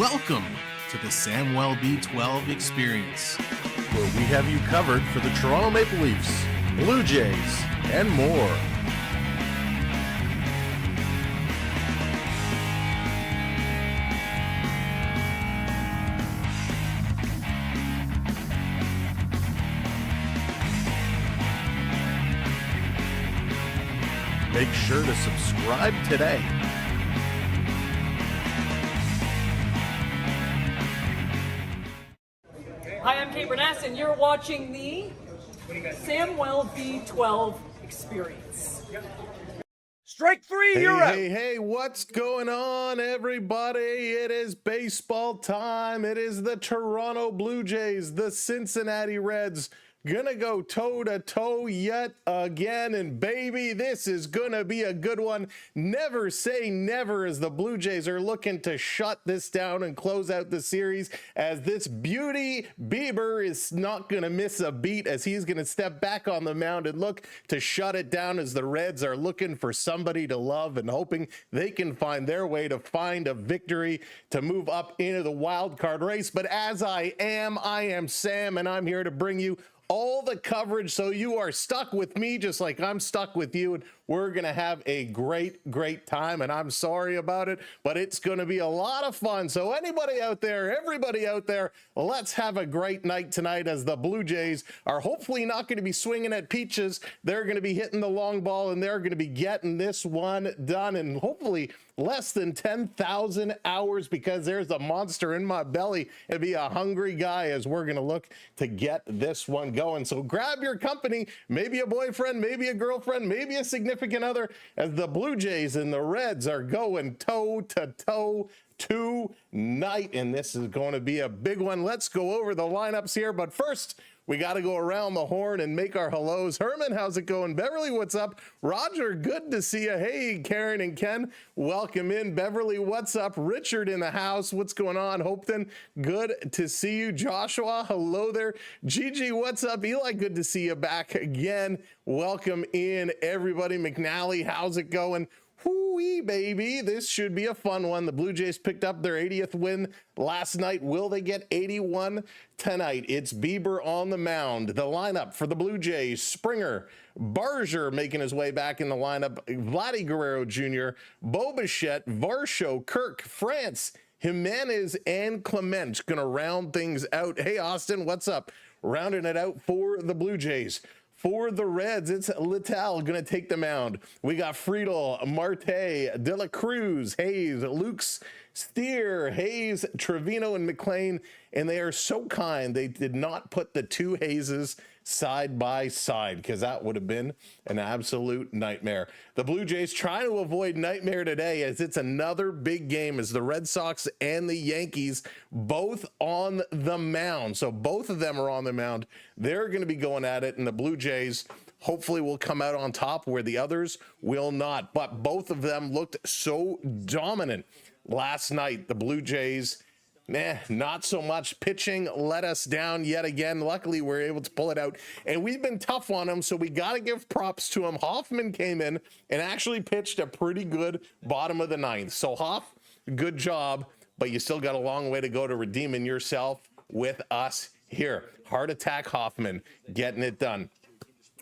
Welcome to the Samwell B12 experience, where we have you covered for the Toronto Maple Leafs, Blue Jays, and more. Make sure to subscribe today. Hi, I'm Kate Burness, and you're watching the Samwell B12 experience. Strike three, you're out. Hey, what's going on, everybody? It is baseball time. It is the Toronto Blue Jays, the Cincinnati Reds, gonna go toe-to-toe yet again, and baby, this is gonna be a good one. Never say never, as the Blue Jays are looking to shut this down and close out the series, as this beauty Bieber is not gonna miss a beat, as he's gonna step back on the mound and look to shut it down, as the Reds are looking for somebody to love and hoping they can find their way to find a victory to move up into the wild card race. But as I am Sam, and I'm here to bring you all the coverage, so you are stuck with me just like I'm stuck with you, and we're gonna have a great time. And I'm sorry about it, but it's gonna be a lot of fun. So anybody out there, everybody out there, let's have a great night tonight, as the Blue Jays are hopefully not going to be swinging at peaches. They're going to be hitting the long ball, and they're going to be getting this one done, and hopefully less than 10,000 hours, because there's a monster in my belly and be a hungry guy as we're going to look to get this one going. So grab your company, maybe a boyfriend, maybe a girlfriend, maybe a significant other, as the Blue Jays and the Reds are going toe to toe tonight, and this is going to be a big one. Let's go over the lineups here, but first we got to go around the horn and make our hellos. Herman, how's it going? Beverly, what's up? Roger, good to see you. Hey, Karen and Ken, welcome in. Beverly, what's up? Richard in the house, what's going on? Hopton, good to see you. Joshua, hello there. Gigi, what's up? Eli, good to see you back again. Welcome in, everybody. McNally, how's it going? Hoo-wee, baby. This should be a fun one. The Blue Jays picked up their 80th win last night. Will they get 81 tonight? It's Bieber on the mound. The lineup for the Blue Jays: Springer, Barger making his way back in the lineup, Vladdy Guerrero Jr., Bo Bichette, Varsho, Kirk, France, Jimenez, and Clement. Gonna round things out. Hey, Austin, what's up? Rounding it out for the Blue Jays. For the Reds, it's Littell going to take the mound. We got Friedel, Marte, De La Cruz, Hayes, Lukes, Steer, Hayes, Trevino, and McLean. And they are so kind, they did not put the two Hayeses side by side, because that would have been an absolute nightmare. The Blue Jays trying to avoid nightmare today, as it's another big game, as the Red Sox and the Yankees both on the mound. So both of them are on the mound. They're going to be going at it, and the Blue Jays hopefully will come out on top, where the others will not. But both of them looked so dominant last night. The Blue Jays, not so much. Pitching let us down yet again. Luckily, we're able to pull it out, and we've been tough on them, so we got to give props to him. Hoffman came in and actually pitched a pretty good bottom of the ninth. So Hoff, good job, but you still got a long way to go to redeeming yourself with us here. Heart attack Hoffman, getting it done.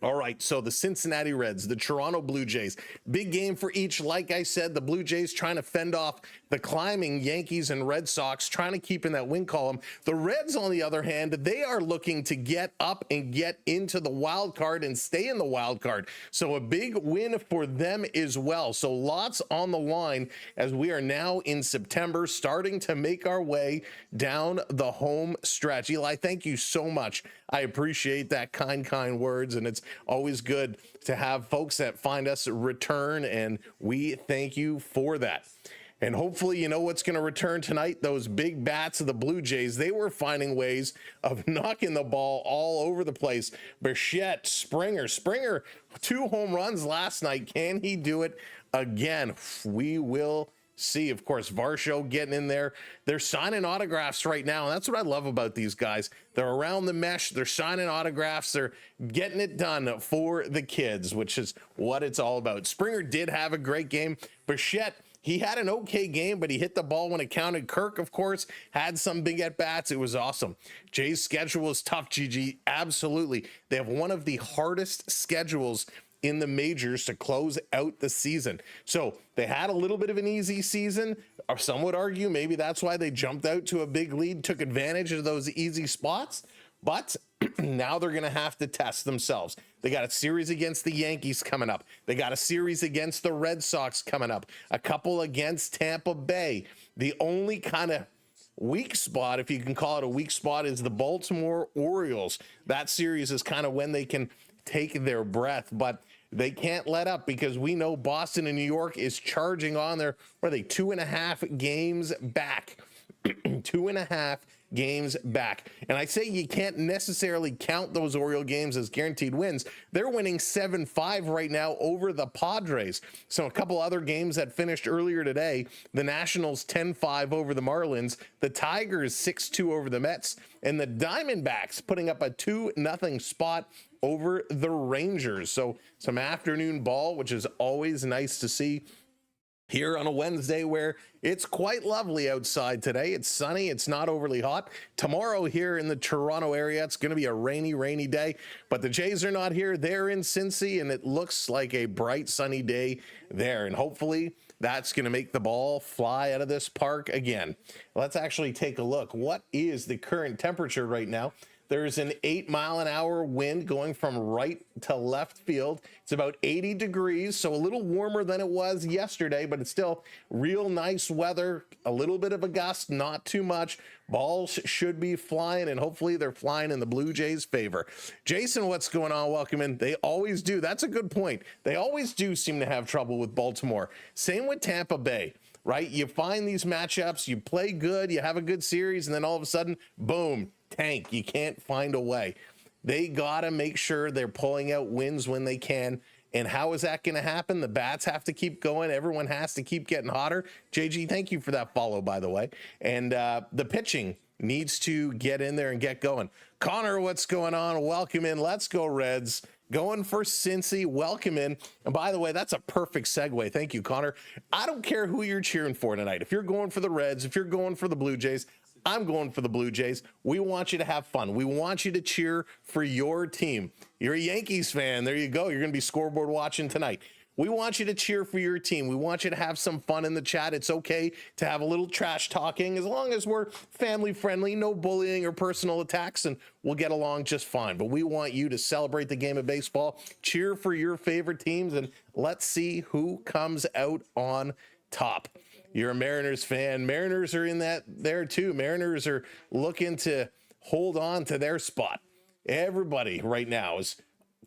All right, so the Cincinnati Reds, the Toronto Blue Jays, big game for each. Like I said, the Blue Jays trying to fend off the climbing Yankees and Red Sox, trying to keep in that win column. The Reds, on the other hand, they are looking to get up and get into the wild card and stay in the wild card. So a big win for them as well. So lots on the line, as we are now in September, starting to make our way down the home stretch. Eli, thank you so much. I appreciate that kind words, and it's always good to have folks that find us return, and we thank you for that. And hopefully, you know what's going to return tonight? Those big bats of the Blue Jays. They were finding ways of knocking the ball all over the place. Bichette, Springer, 2 home runs last night. Can he do it again? We will see. Of course, Varsho getting in there. They're signing autographs right now, and that's what I love about these guys. They're around the mesh. They're signing autographs. They're getting it done for the kids, which is what it's all about. Springer did have a great game. Bichette he had an okay game, but he hit the ball when it counted. Kirk, of course, had some big at-bats. It was awesome. Jay's schedule is tough, GG. Absolutely. They have one of the hardest schedules in the majors to close out the season. So they had a little bit of an easy season. Or some would argue maybe that's why they jumped out to a big lead, took advantage of those easy spots. But now they're going to have to test themselves. They got a series against the Yankees coming up. They got a series against the Red Sox coming up. A couple against Tampa Bay. The only kind of weak spot, if you can call it a weak spot, is the Baltimore Orioles. That series is kind of when they can take their breath, but they can't let up because we know Boston and New York is charging on there. What are they, 2.5 games back? 2.5 games back. And I say you can't necessarily count those Oriole games as guaranteed wins. They're winning 7-5 right now over the Padres. So a couple other games that finished earlier today, the Nationals 10-5 over the Marlins, the Tigers 6-2 over the Mets, and the Diamondbacks putting up a 2-0 spot over the Rangers. So some afternoon ball, which is always nice to see here on a Wednesday where it's quite lovely outside today. It's sunny. It's not overly hot. Tomorrow here in the Toronto area, it's going to be a rainy day, but the Jays are not here. They're in Cincy, and it looks like a bright sunny day there. And hopefully that's going to make the ball fly out of this park again. Let's actually take a look. What is the current temperature right now? There's an 8-mile-an-hour wind going from right to left field. It's about 80 degrees, so a little warmer than it was yesterday, but it's still real nice weather. A little bit of a gust, not too much. Balls should be flying, and hopefully they're flying in the Blue Jays' favor. Jason, what's going on? Welcome in. They always do. That's a good point. They always do seem to have trouble with Baltimore. Same with Tampa Bay. Right? You find these matchups, you play good, you have a good series, and then all of a sudden, boom, tank. You can't find a way. They got to make sure they're pulling out wins when they can. And how is that going to happen? The bats have to keep going. Everyone has to keep getting hotter. JG, thank you for that follow, by the way. And the pitching needs to get in there and get going. Connor, what's going on? Welcome in. Let's go Reds. Going for Cincy. Welcome in. And by the way, that's a perfect segue. Thank you, Connor. I don't care who you're cheering for tonight. If you're going for the Reds, if you're going for the Blue Jays, I'm going for the Blue Jays. We want you to have fun. We want you to cheer for your team. You're a Yankees fan. There you go. You're going to be scoreboard watching tonight. We want you to cheer for your team. We want you to have some fun in the chat. It's okay to have a little trash talking as long as we're family friendly, no bullying or personal attacks, and we'll get along just fine. But we want you to celebrate the game of baseball, cheer for your favorite teams, and let's see who comes out on top. You're a Mariners fan. Mariners are in that there too. Mariners are looking to hold on to their spot. Everybody right now is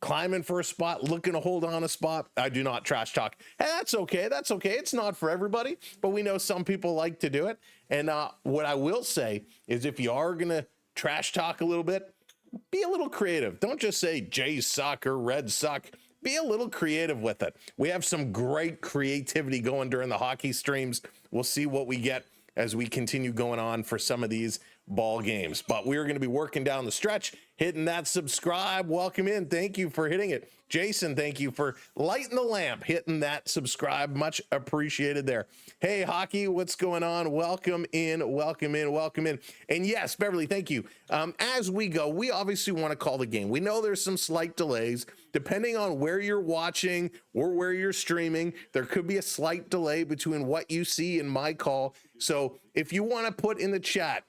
climbing for a spot, looking to hold on a spot. I do not trash talk. Hey, that's okay. That's okay. It's not for everybody, but we know some people like to do it. And what I will say is if you are going to trash talk a little bit, be a little creative. Don't just say Jays suck or Reds suck. Be a little creative with it. We have some great creativity going during the hockey streams. We'll see what we get as we continue going on for some of these ball games. But we're going to be working down the stretch, hitting that subscribe. Welcome in. Thank you for hitting it. Jason, thank you for lighting the lamp, hitting that subscribe. Much appreciated there. Hey, hockey, what's going on? Welcome in, welcome in, welcome in. And yes, Beverly, thank you. As we go, we obviously want to call the game. We know there's some slight delays. Depending on where you're watching or where you're streaming, there could be a slight delay between what you see and my call. So if you want to put in the chat,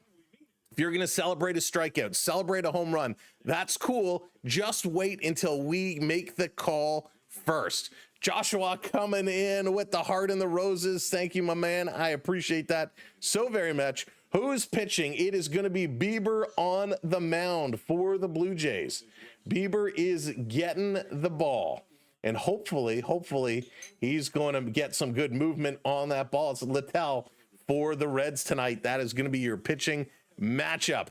if you're going to celebrate a strikeout, celebrate a home run, that's cool. Just wait until we make the call first. Joshua coming in with the heart and the roses. Thank you, my man. I appreciate that so very much. Who's pitching? It is going to be Bieber on the mound for the Blue Jays. Bieber is getting the ball. And hopefully, he's going to get some good movement on that ball. It's Littell for the Reds tonight. That is going to be your pitching matchup.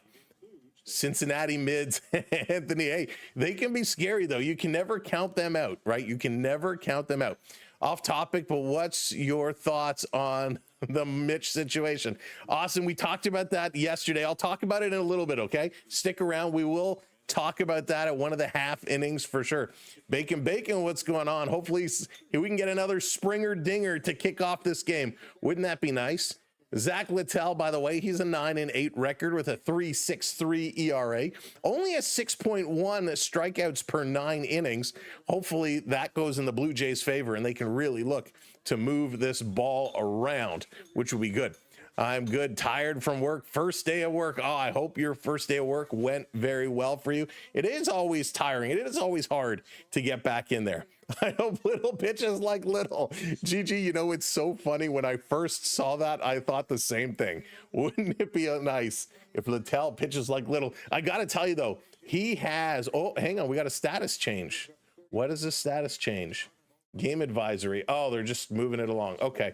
Cincinnati mids, Anthony. Hey, they can be scary though. You can never count them out, right? You can never count them out. Off topic, but what's your thoughts on the Mitch situation? Austin, we talked about that yesterday. I'll talk about it in a little bit, okay? Stick around. We will talk about that at one of the half innings for sure. Bacon, what's going on? Hopefully we can get another Springer dinger to kick off this game. Wouldn't that be nice? Zack Littell, by the way, he's a 9-8 record with a 3.63 ERA, only a 6.1 strikeouts per 9 innings. Hopefully that goes in the Blue Jays' favor and they can really look to move this ball around, which will be good. I'm good, tired from work, first day of work. Oh, I hope your first day of work went very well for you. It is always tiring. It is always hard to get back in there. I hope Littell pitches like Littell. Gigi, you know, it's so funny. When I first saw that, I thought the same thing. Wouldn't it be nice if Littell pitches like Littell? I got to tell you, though, he has... Oh, hang on. We got a status change. What is the status change? Game advisory. Oh, they're just moving it along. Okay.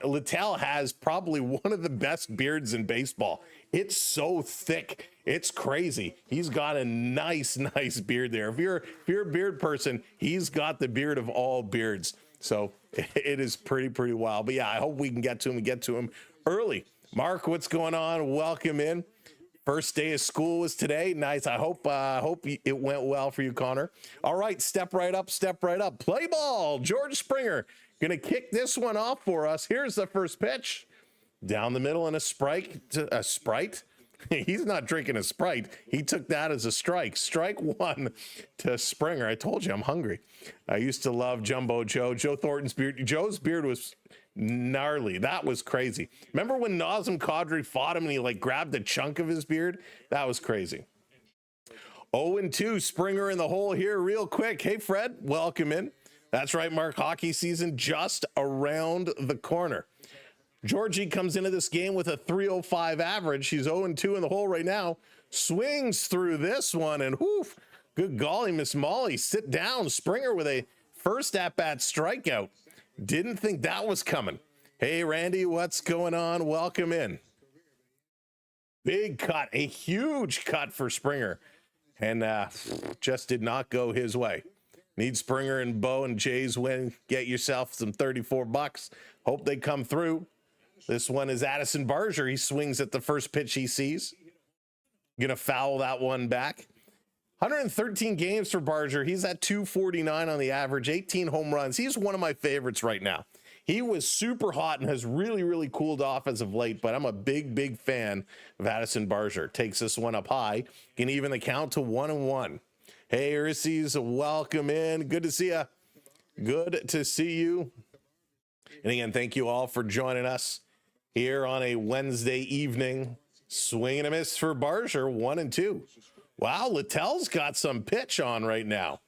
Littell has probably one of the best beards in baseball. It's so thick. It's crazy. He's got a nice beard there. If you're a beard person, he's got the beard of all beards. So it is pretty wild. But yeah, I hope we can get to him and get to him early. Mark, what's going on? Welcome in. First day of school was today. Nice. I hope it went well for you, Connor. All right, step right up. Play ball. George Springer gonna kick this one off for us. Here's the first pitch. Down the middle and a Sprite. He's not drinking a Sprite. He took that as a strike. Strike one to Springer. I told you I'm hungry. I used to love Jumbo Joe Thornton's beard. Joe's beard was gnarly. That was crazy. Remember when Nazem Kadri fought him and he like grabbed a chunk of his beard? That was crazy. 0-2, Springer in the hole here real quick. Hey, Fred, welcome in. That's right, Mark. Hockey season just around the corner. Georgie comes into this game with a 305 average. She's 0-2 in the hole right now. Swings through this one, and whoof, good golly, Miss Molly, sit down. Springer with a first at-bat strikeout. Didn't think that was coming. Hey, Randy, what's going on? Welcome in. Big cut, a huge cut for Springer, and just did not go his way. Need Springer and Bo and Jays win. Get yourself some $34. Hope they come through. This one is Addison Barger. He swings at the first pitch he sees. Gonna foul that one back. 113 games for Barger. He's at 249 on the average, 18 home runs. He's one of my favorites right now. He was super hot and has really cooled off as of late, but I'm a big fan of Addison Barger. Takes this one up high. Can even the count to 1-1. Hey, Urises, welcome in. Good to see you. Good to see you. And again, thank you all for joining us here on a Wednesday evening. Swing and a miss for Barger, 1-2. Wow, Littell's got some pitch on right now.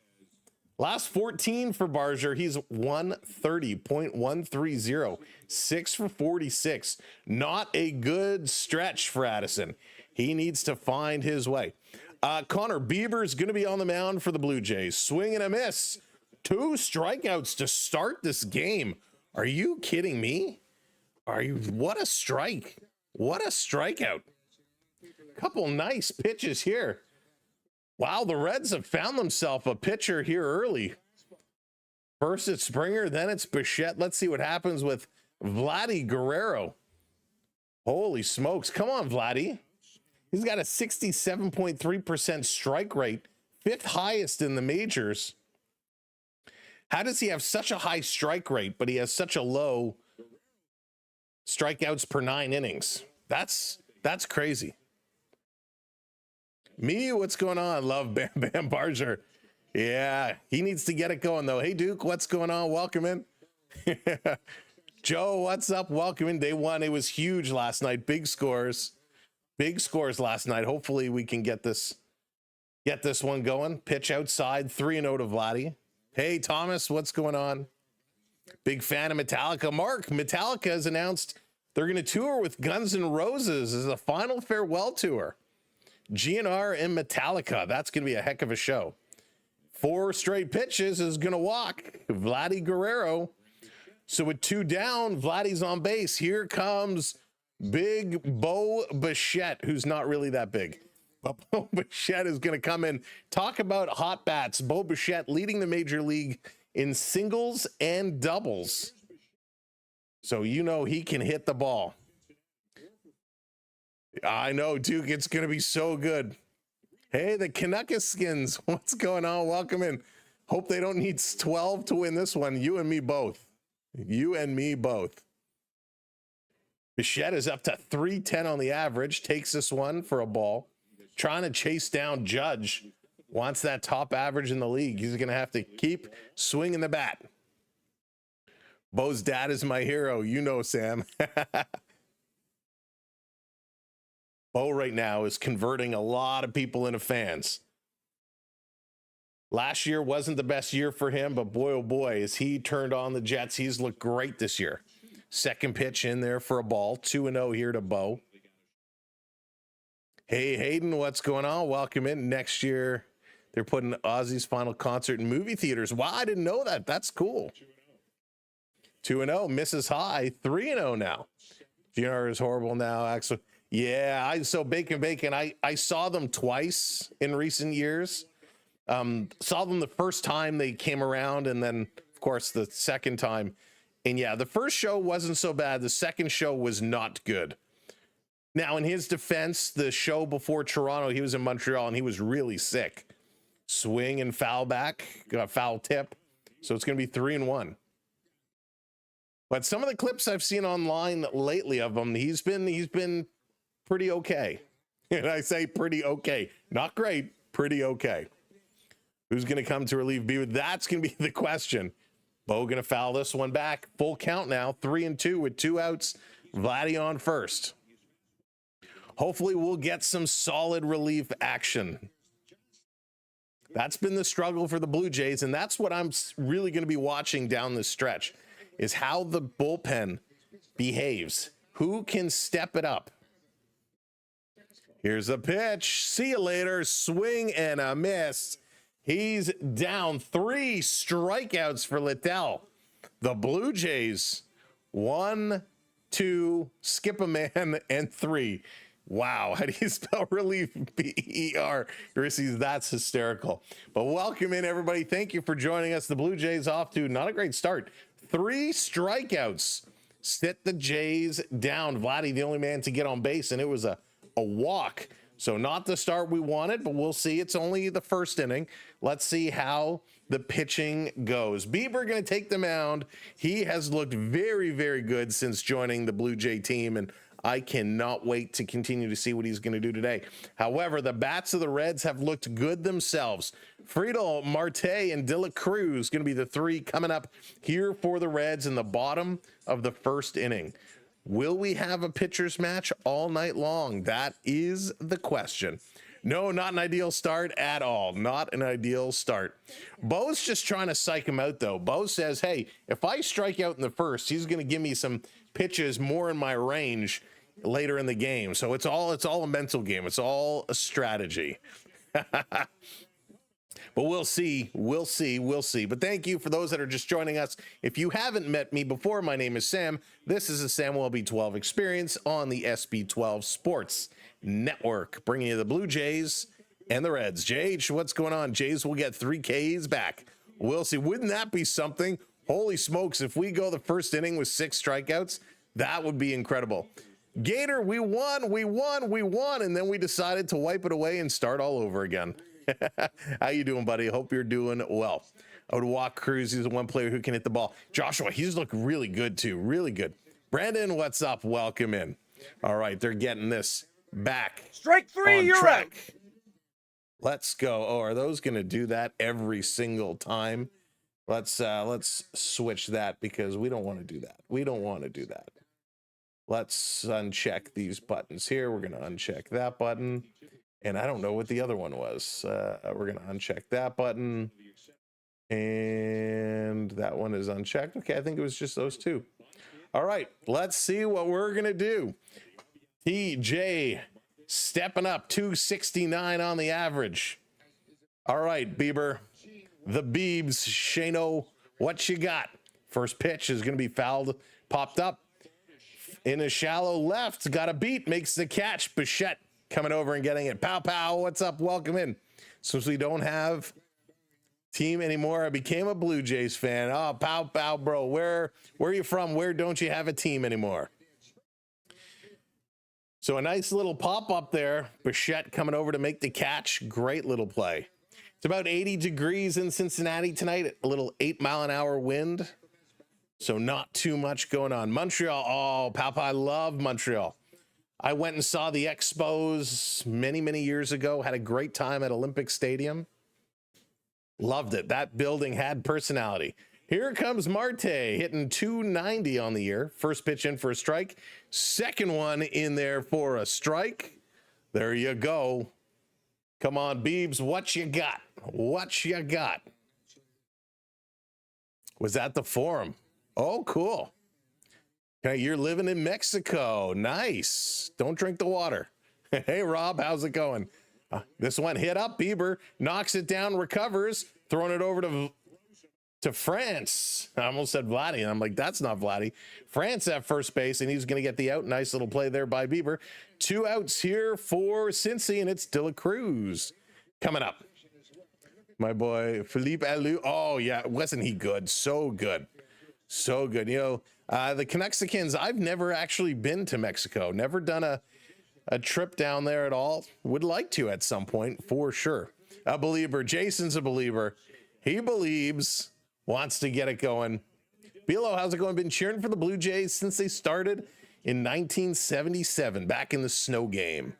Last 14 for Barger, he's 130.130, 6 for 46. Not a good stretch for Addison. He needs to find his way. Connor, Bieber's going to be on the mound for the Blue Jays. Swing and a miss. 2 strikeouts to start this game. Are you kidding me? What a strike. What a strikeout. Couple nice pitches here. Wow, the Reds have found themselves a pitcher here early. First it's Springer, then it's Bichette. Let's see what happens with Vladdy Guerrero. Holy smokes. Come on, Vladdy. He's got a 67.3% strike rate, 5th highest in the majors. How does he have such a high strike rate, but he has such a low strikeouts per 9 innings? That's crazy. Me, what's going on? Love Bam Barger. Yeah, he needs to get it going, though. Hey, Duke, what's going on? Welcome in. Joe, what's up? Welcome in. Day one. It was huge last night. Big scores last night. Hopefully we can get this one going. Pitch outside, 3-0 to Vladdy. Hey, Thomas, what's going on? Big fan of Metallica. Mark, Metallica has announced they're going to tour with Guns N' Roses as a final farewell tour. GNR and Metallica. That's going to be a heck of a show. 4 straight pitches is going to walk Vladdy Guerrero. So with 2 down, Vladdy's on base. Here comes big Bo Bichette, who's not really that big. But Bo Bichette is going to come in. Talk about hot bats. Bo Bichette leading the major league in singles and doubles. So you know he can hit the ball. I know, Duke. It's going to be so good. Hey, the Canuckaskins. What's going on? Welcome in. Hope they don't need 12 to win this one. You and me both. You and me both. Bichette is up to 310 on the average. Takes this one for a ball. Trying to chase down Judge. Wants that top average in the league. He's going to have to keep swinging the bat. Bo's dad is my hero. You know, Sam. Bo right now is converting a lot of people into fans. Last year wasn't the best year for him, but boy, oh boy, as he turned on the Jets, he's looked great this year. Second pitch in there for a ball. 2-0 here to Bo. Hey, Hayden, what's going on? Welcome in. Next year, they're putting Ozzy's final concert in movie theaters. Wow, I didn't know that. That's cool. 2-0, misses high. 3-0 now. GR is horrible now, actually. Yeah, so Bacon, I saw them twice in recent years. Saw them the first time they came around, and then, of course, the second time. And yeah, the first show wasn't so bad. The second show was not good. Now, in his defense, the show before Toronto, he was in Montreal, and he was really sick. Swing and foul back, foul tip. So it's going to be 3-1. But some of the clips I've seen online lately of him, he's been pretty okay. And I say pretty okay. Not great, pretty okay. Who's going to come to relieve Bieber? That's going to be the question. Bo going to foul this one back. Full count now, 3-2 with 2 outs. Vladdy on first. Hopefully we'll get some solid relief action. That's been the struggle for the Blue Jays, and that's what I'm really going to be watching down this stretch, is how the bullpen behaves. Who can step it up? Here's a pitch. See you later. Swing and a miss. He's down. 3 strikeouts for Littell. The Blue Jays, 1, 2, skip a man, and 3. Wow, how do you spell relief? B-E-R. Grissies, that's hysterical. But welcome in, everybody. Thank you for joining us. The Blue Jays off to not a great start. 3 strikeouts. Sit the Jays down. Vladdy, the only man to get on base, and it was a walk. So not the start we wanted, but we'll see. It's only the first inning. Let's see how the pitching goes. Bieber going to take the mound. He has looked very, very good since joining the Blue Jay team, and I cannot wait to continue to see what he's going to do today. However, the bats of the Reds have looked good themselves. Friedel, Marte, and De La Cruz going to be the 3 coming up here for the Reds in the bottom of the first inning. Will we have a pitcher's match all night long? That is the question. No, not an ideal start at all. Not an ideal start. Bo's just trying to psych him out, though. Bo says, hey, if I strike out in the first, he's going to give me some pitches more in my range later in the game. So it's all a mental game. It's all a strategy. But we'll see. But thank you for those that are just joining us. If you haven't met me before, my name is Sam. This is a Sam B12 experience on the SB12 Sports Network, bringing you the Blue Jays and the Reds. JH, what's going on? Jays will get 3 Ks back. We'll see. Wouldn't that be something? Holy smokes. If we go the first inning with 6 strikeouts, that would be incredible. Gator, we won. And then we decided to wipe it away and start all over again. How you doing, buddy? Hope you're doing well. I would walk Cruz. He's the one player who can hit the ball. Joshua, he's looked really good too. Really good. Brandon, what's up? Welcome in. All right, they're getting this back. Strike 3, you're out. Let's go. Oh, are those going to do that every single time? Let's switch that because we don't want to do that. Let's uncheck these buttons here. We're going to uncheck that button. And I don't know what the other one was. We're going to uncheck that button. And that one is unchecked. Okay, I think it was just those 2. All right, let's see what we're going to do. TJ stepping up, 269 on the average. All right, Bieber, the Biebs, Shano, what you got? First pitch is going to be fouled, popped up. In a shallow left, got a beat, makes the catch. Bichette coming over and getting it. Pow, pow, what's up? Welcome in. Since we don't have team anymore, I became a Blue Jays fan. Oh, pow, pow, bro. Where are you from? Where don't you have a team anymore? So a nice little pop up there. Bichette coming over to make the catch. Great little play. It's about 80 degrees in Cincinnati tonight. A little 8-mile-an-hour wind. So not too much going on. Montreal. Oh, Papa, I love Montreal. I went and saw the Expos many, many years ago. Had a great time at Olympic Stadium. Loved it. That building had personality. Here comes Marte hitting 290 on the year. First pitch in for a strike. Second one in there for a strike. There you go. Come on, Biebs. What you got? What you got? Was that the Forum? Oh, cool. Okay, you're living in Mexico. Nice. Don't drink the water. Hey, Rob, how's it going? This one hit up. Bieber knocks it down, recovers, throwing it over to France. I almost said Vladdy, and I'm like, that's not Vladdy. France at first base, and he's going to get the out. Nice little play there by Bieber. 2 outs here for Cincy, and it's De La Cruz coming up. My boy, Philippe Alou. Oh, yeah, wasn't he good? So good. So good. You know, the Canucksicans, I've never actually been to Mexico. Never done a trip down there at all. Would like to at some point, for sure. A believer. Jason's a believer. He believes, wants to get it going. Bilo, how's it going? Been cheering for the Blue Jays since they started in 1977, back in the snow game.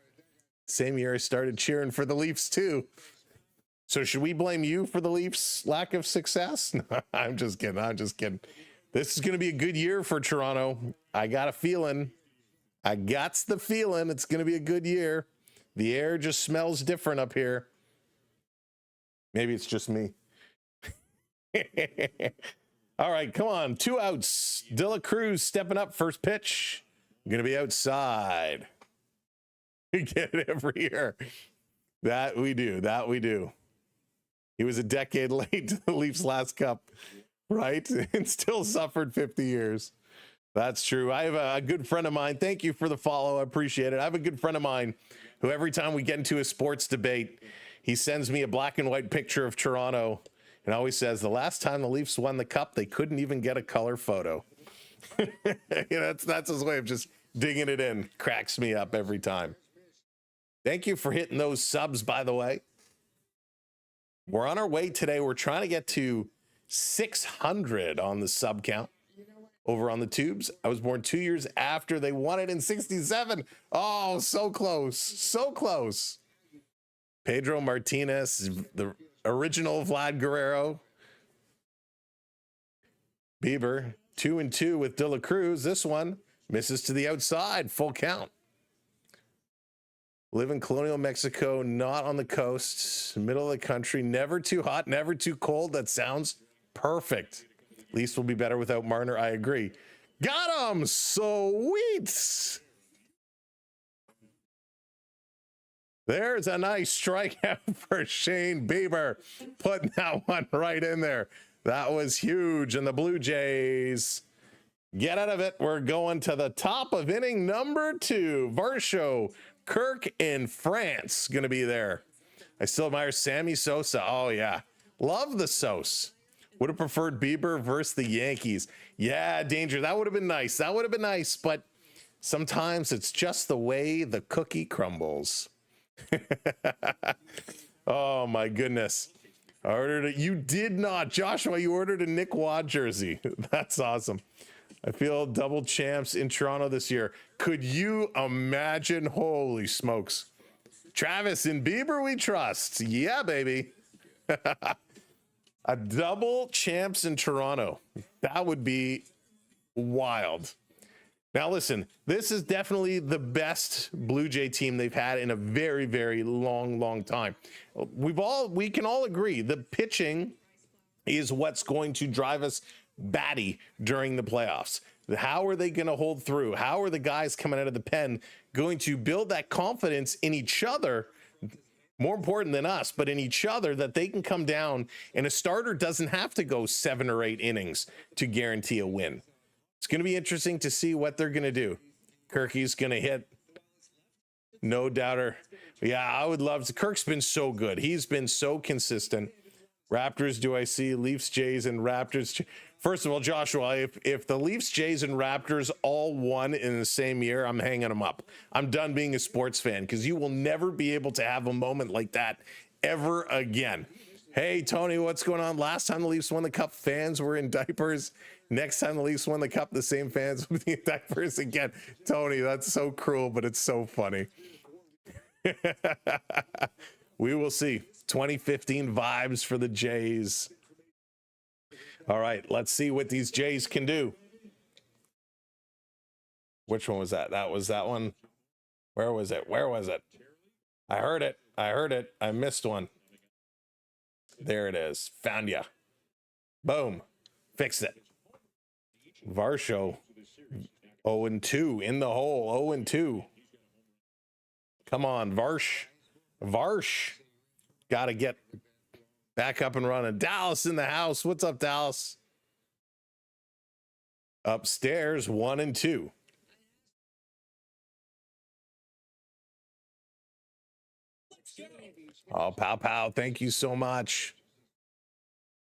Same year I started cheering for the Leafs too. So should we blame you for the Leafs' lack of success? I'm just kidding. I'm just kidding. This is going to be a good year for Toronto. I got a feeling. I got the feeling it's going to be a good year. The air just smells different up here. Maybe it's just me. All right, come on. 2 outs. De La Cruz stepping up. First pitch. Going to be outside. We get it every year. That we do. That we do. He was a decade late to the Leafs' last cup, right? And still suffered 50 years. That's true. I have a good friend of mine. Thank you for the follow. I appreciate it. I have a good friend of mine who every time we get into a sports debate, he sends me a black and white picture of Toronto and always says, the last time the Leafs won the cup, they couldn't even get a color photo. That's his way of just digging it in. Cracks me up every time. Thank you for hitting those subs, by the way. We're on our way today. We're trying to get to 600 on the sub count over on the tubes. I was born 2 years after they won it in 67. Oh, so close. So close. Pedro Martinez, the original Vlad Guerrero. Bieber, 2-2 with De La Cruz. This one misses to the outside. Full count. Live in colonial Mexico, not on the coast, middle of the country, never too hot, never too cold. That sounds perfect. At least we'll be better without Marner. I agree. Got him. Sweet. There's a nice strikeout for Shane Bieber. Putting that one right in there. That was huge. And the Blue Jays get out of it. We're going to the top of inning number 2. Varsho, Kirk in France going to be there. I still admire Sammy Sosa. Oh, yeah. Love the Sos. Would have preferred Bieber versus the Yankees. Yeah, Danger. That would have been nice. That would have been nice. But sometimes it's just the way the cookie crumbles. Oh, my goodness. I ordered it. You did not. Joshua, you ordered a Nick Watt jersey. That's awesome. I feel double champs in Toronto this year. Could you imagine? Holy smokes. Travis, in Bieber we trust. Yeah, baby. A double champs in Toronto. That would be wild. Now, listen, this is definitely the best Blue Jay team they've had in a very, very long time. We can all agree the pitching is what's going to drive us batty during the playoffs. How are they going to hold through? How are the guys coming out of the pen going to build that confidence in each other, more important than us, but in each other, that they can come down and a starter doesn't have to go 7 or 8 innings to guarantee a win? It's going to be interesting to see what they're going to do. Kirky's going to hit. No doubter. Yeah, I would love to. Kirk's been so good. He's been so consistent. Raptors, do I see Leafs, Jays, and Raptors? First of all, Joshua, if the Leafs, Jays, and Raptors all won in the same year, I'm hanging them up. I'm done being a sports fan because you will never be able to have a moment like that ever again. Hey, Tony, what's going on? Last time the Leafs won the Cup, fans were in diapers. Next time the Leafs won the Cup, the same fans will be in diapers again. Tony, that's so cruel, but it's so funny. We will see. 2015 vibes for the Jays. All right, let's see what these Jays can do. Which one was that? That was that one. Where was it? Where was it? I heard it. I heard it. I missed one. There it is. Found ya. Boom. Fixed it. Varsho. 0-2 in the hole. 0-2. Come on, Varsh. Varsh. Got to get back up and running. Dallas in the house. What's up, Dallas? Upstairs, 1-2. Oh, pow, pow. Thank you so much.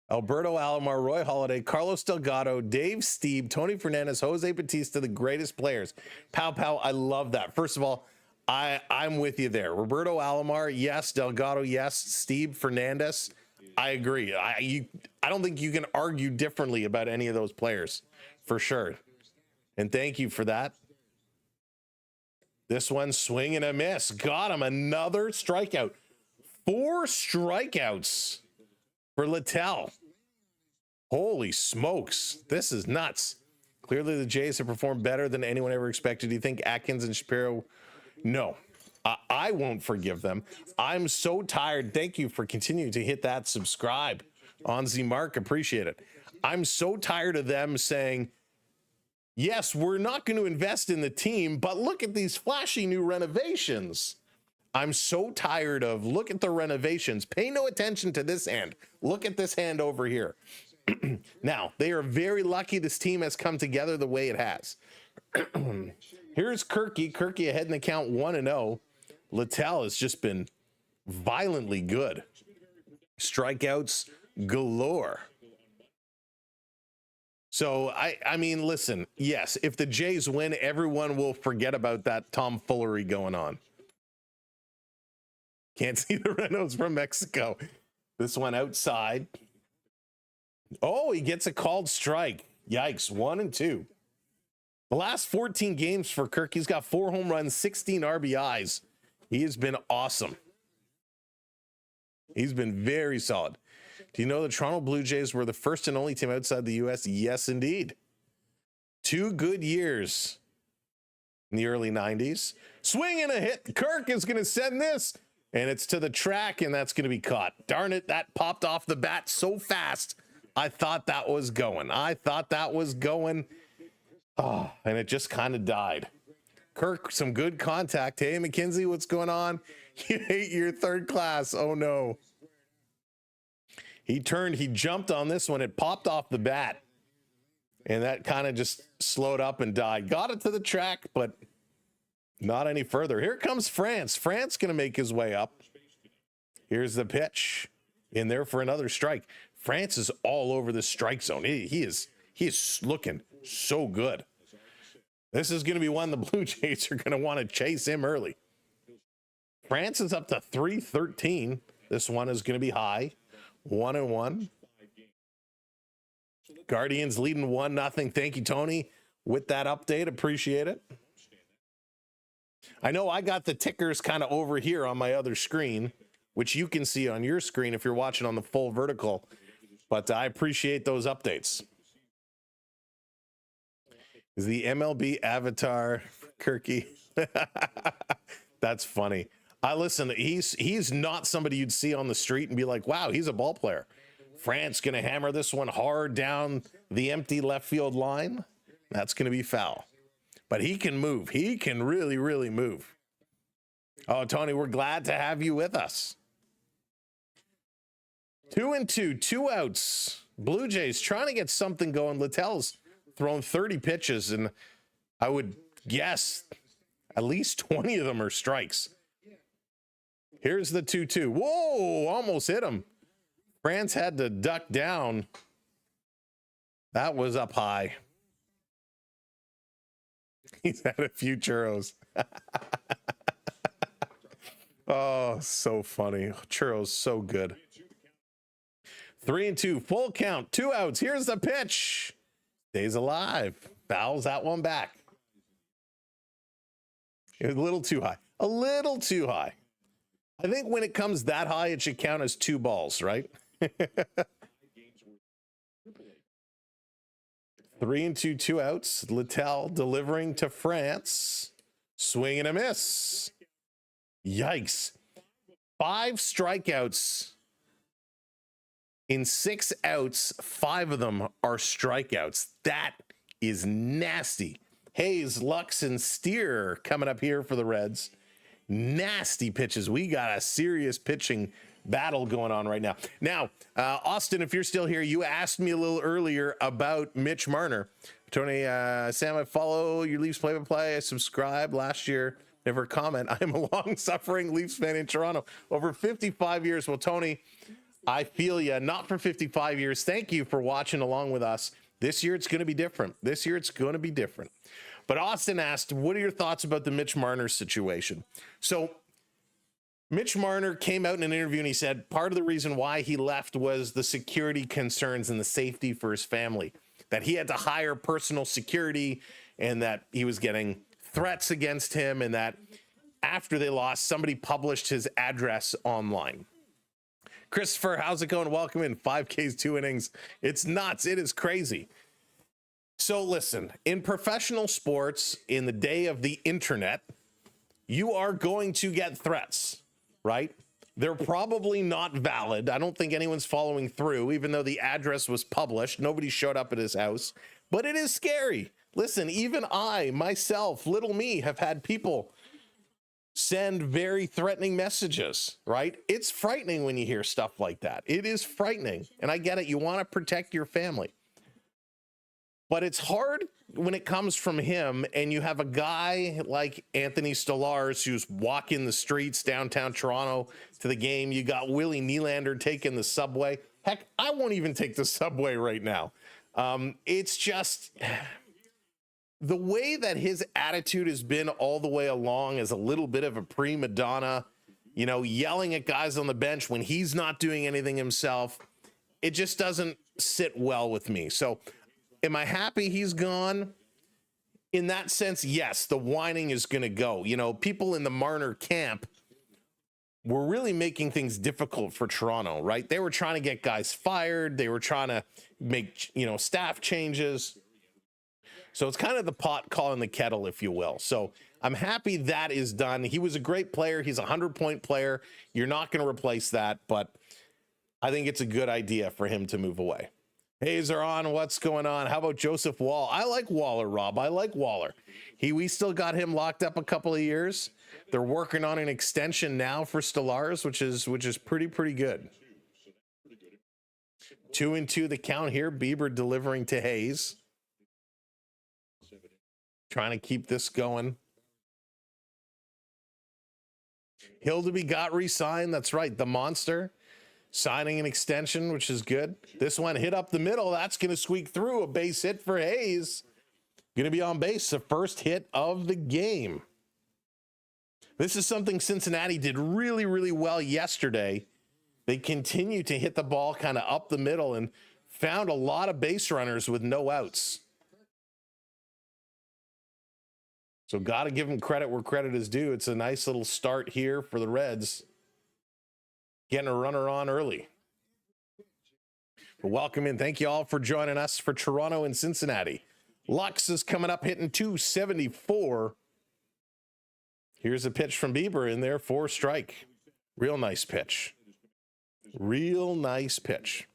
Alberto Alomar, Roy Halladay, Carlos Delgado, Dave Stieb, Tony Fernandez, Jose Batista, the greatest players. Pow, pow. I love that. First of all, I'm with you there. Roberto Alomar, yes. Delgado, yes. Steve Fernandez, I agree. I don't think you can argue differently about any of those players, for sure. And thank you for that. This one, swing and a miss. Got him. Another strikeout. 4 strikeouts for Littell. Holy smokes. This is nuts. Clearly, the Jays have performed better than anyone ever expected. Do you think Atkins and Shapiro... No, I won't forgive them. I'm so tired. Thank you for continuing to hit that subscribe on Z Mark. Appreciate it. I'm so tired of them saying, yes, we're not going to invest in the team, but look at these flashy new renovations. I'm so tired of, look at the renovations. Pay no attention to this hand. Look at this hand over here. Now, they are very lucky this team has come together the way it has. Here's Kirky. Kirky ahead in the count 1-0. Littell has just been violently good. Strikeouts galore. So, I mean, listen, yes, if the Jays win, everyone will forget about that tomfoolery going on. Can't see the Renos from Mexico. This one outside. Oh, he gets a called strike. Yikes, 1-2. The last 14 games for Kirk, he's got 4 home runs, 16 RBIs. He has been awesome. He's been very solid. Do you know the Toronto Blue Jays were the first and only team outside the U.S.? Yes, indeed. 2 good years in the early 90s. Swing and a hit. Kirk is going to send this, and it's to the track, and that's going to be caught. Darn it, that popped off the bat so fast. I thought that was going. Oh, and it just kind of died. Kirk, some good contact. Hey, McKenzie, what's going on? You hate your third class. Oh, no. He jumped on this one. It popped off the bat. And that kind of just slowed up and died. Got it to the track, but not any further. Here comes France. France going to make his way up. Here's the pitch. In there for another strike. France is all over the strike zone. He is looking so good. This is going to be one the Blue Jays are going to want to chase him early. France is up to 313. This one is going to be high. 1-1. Guardians leading 1-0. Thank you, Tony, with that update. Appreciate it. I know I got the tickers kind of over here on my other screen, which you can see on your screen if you're watching on the full vertical. But I appreciate those updates. Is the MLB avatar Kirky? That's funny. Listen, he's not somebody you'd see on the street and be like, wow, he's a ball player. France going to hammer this one hard down the empty left field line. That's going to be foul. But he can move. He can really, really move. Oh, Tony, we're glad to have you with us. 2-2, 2 outs. Blue Jays trying to get something going. Littell's thrown 30 pitches, and I would guess at least 20 of them are strikes. Here's the 2-2. Whoa, almost hit him. France had to duck down. That was up high. He's had a few churros. Oh, so funny. Churros, so good. 3-2, full count, 2 outs. Here's the pitch. Stays alive. Fouls that one back. It was a little too high. A little too high. I think when it comes that high, it should count as 2 balls, right? 3-2, 2 outs. Littell delivering to France. Swing and a miss. Yikes. 5 strikeouts. In 6 outs, 5 of them are strikeouts. That is nasty. Hayes, Lux, and Steer coming up here for the Reds. Nasty pitches. We got a serious pitching battle going on right now. Now, Austin, if you're still here, you asked me a little earlier about Mitch Marner. Tony, Sam, I follow your Leafs play-by-play. I subscribed last year. Never comment. I am a long-suffering Leafs fan in Toronto. Over 55 years. Well, Tony, I feel you. Not for 55 years. Thank you for watching along with us. This year, it's going to be different. This year, it's going to be different. But Austin asked, what are your thoughts about the Mitch Marner situation? So Mitch Marner came out in an interview and he said part of the reason why he left was the security concerns and the safety for his family, that he had to hire personal security and that he was getting threats against him, and that after they lost, somebody published his address online. Christopher, how's it going? Welcome in. 5Ks, 2 innings. It's nuts. It is crazy. So listen, in professional sports, in the day of the internet, you are going to get threats, right? They're probably not valid. I don't think anyone's following through, even though the address was published. Nobody showed up at his house, but it is scary. Listen, even I, myself, little me, have had people send very threatening messages, right? It's frightening when you hear stuff like that. It is frightening. And I get it. You want to protect your family. But it's hard when it comes from him and you have a guy like Anthony Stolarz who's walking the streets downtown Toronto to the game. You got Willie Nylander taking the subway. Heck, I won't even take the subway right now. It's just the way that his attitude has been all the way along is a little bit of a prima donna, you know, yelling at guys on the bench when he's not doing anything himself. It just doesn't sit well with me. So am I happy he's gone? In that sense, yes, the whining is going to go. You know, people in the Marner camp were really making things difficult for Toronto, right? They were trying to get guys fired. They were trying to make, you know, staff changes. So it's kind of the pot calling the kettle, if you will. So I'm happy that is done. He was a great player. He's a 100-point player. You're not going to replace that, but I think it's a good idea for him to move away. Hey, is there on? What's going on? How about Joseph Wall? I like Waller, Rob. I like Waller. We still got him locked up a couple of years. They're working on an extension now for Stolarz, which is pretty good. 2-2 the count here. Bieber delivering to Hayes. Trying to keep this going. Hildeby got re-signed. That's right. The monster signing an extension, which is good. This one hit up the middle. That's going to squeak through. A base hit for Hayes. Going to be on base. The first hit of the game. This is something Cincinnati did really well yesterday. They continue to hit the ball kind of up the middle and found a lot of base runners with no outs. So got to give them credit where credit is due. It's a nice little start here for the Reds. Getting a runner on early. But welcome in. Thank you all for joining us for Toronto and Cincinnati. Lux is coming up hitting 274. Here's a pitch from Bieber in there for strike. Real nice pitch. Real nice pitch.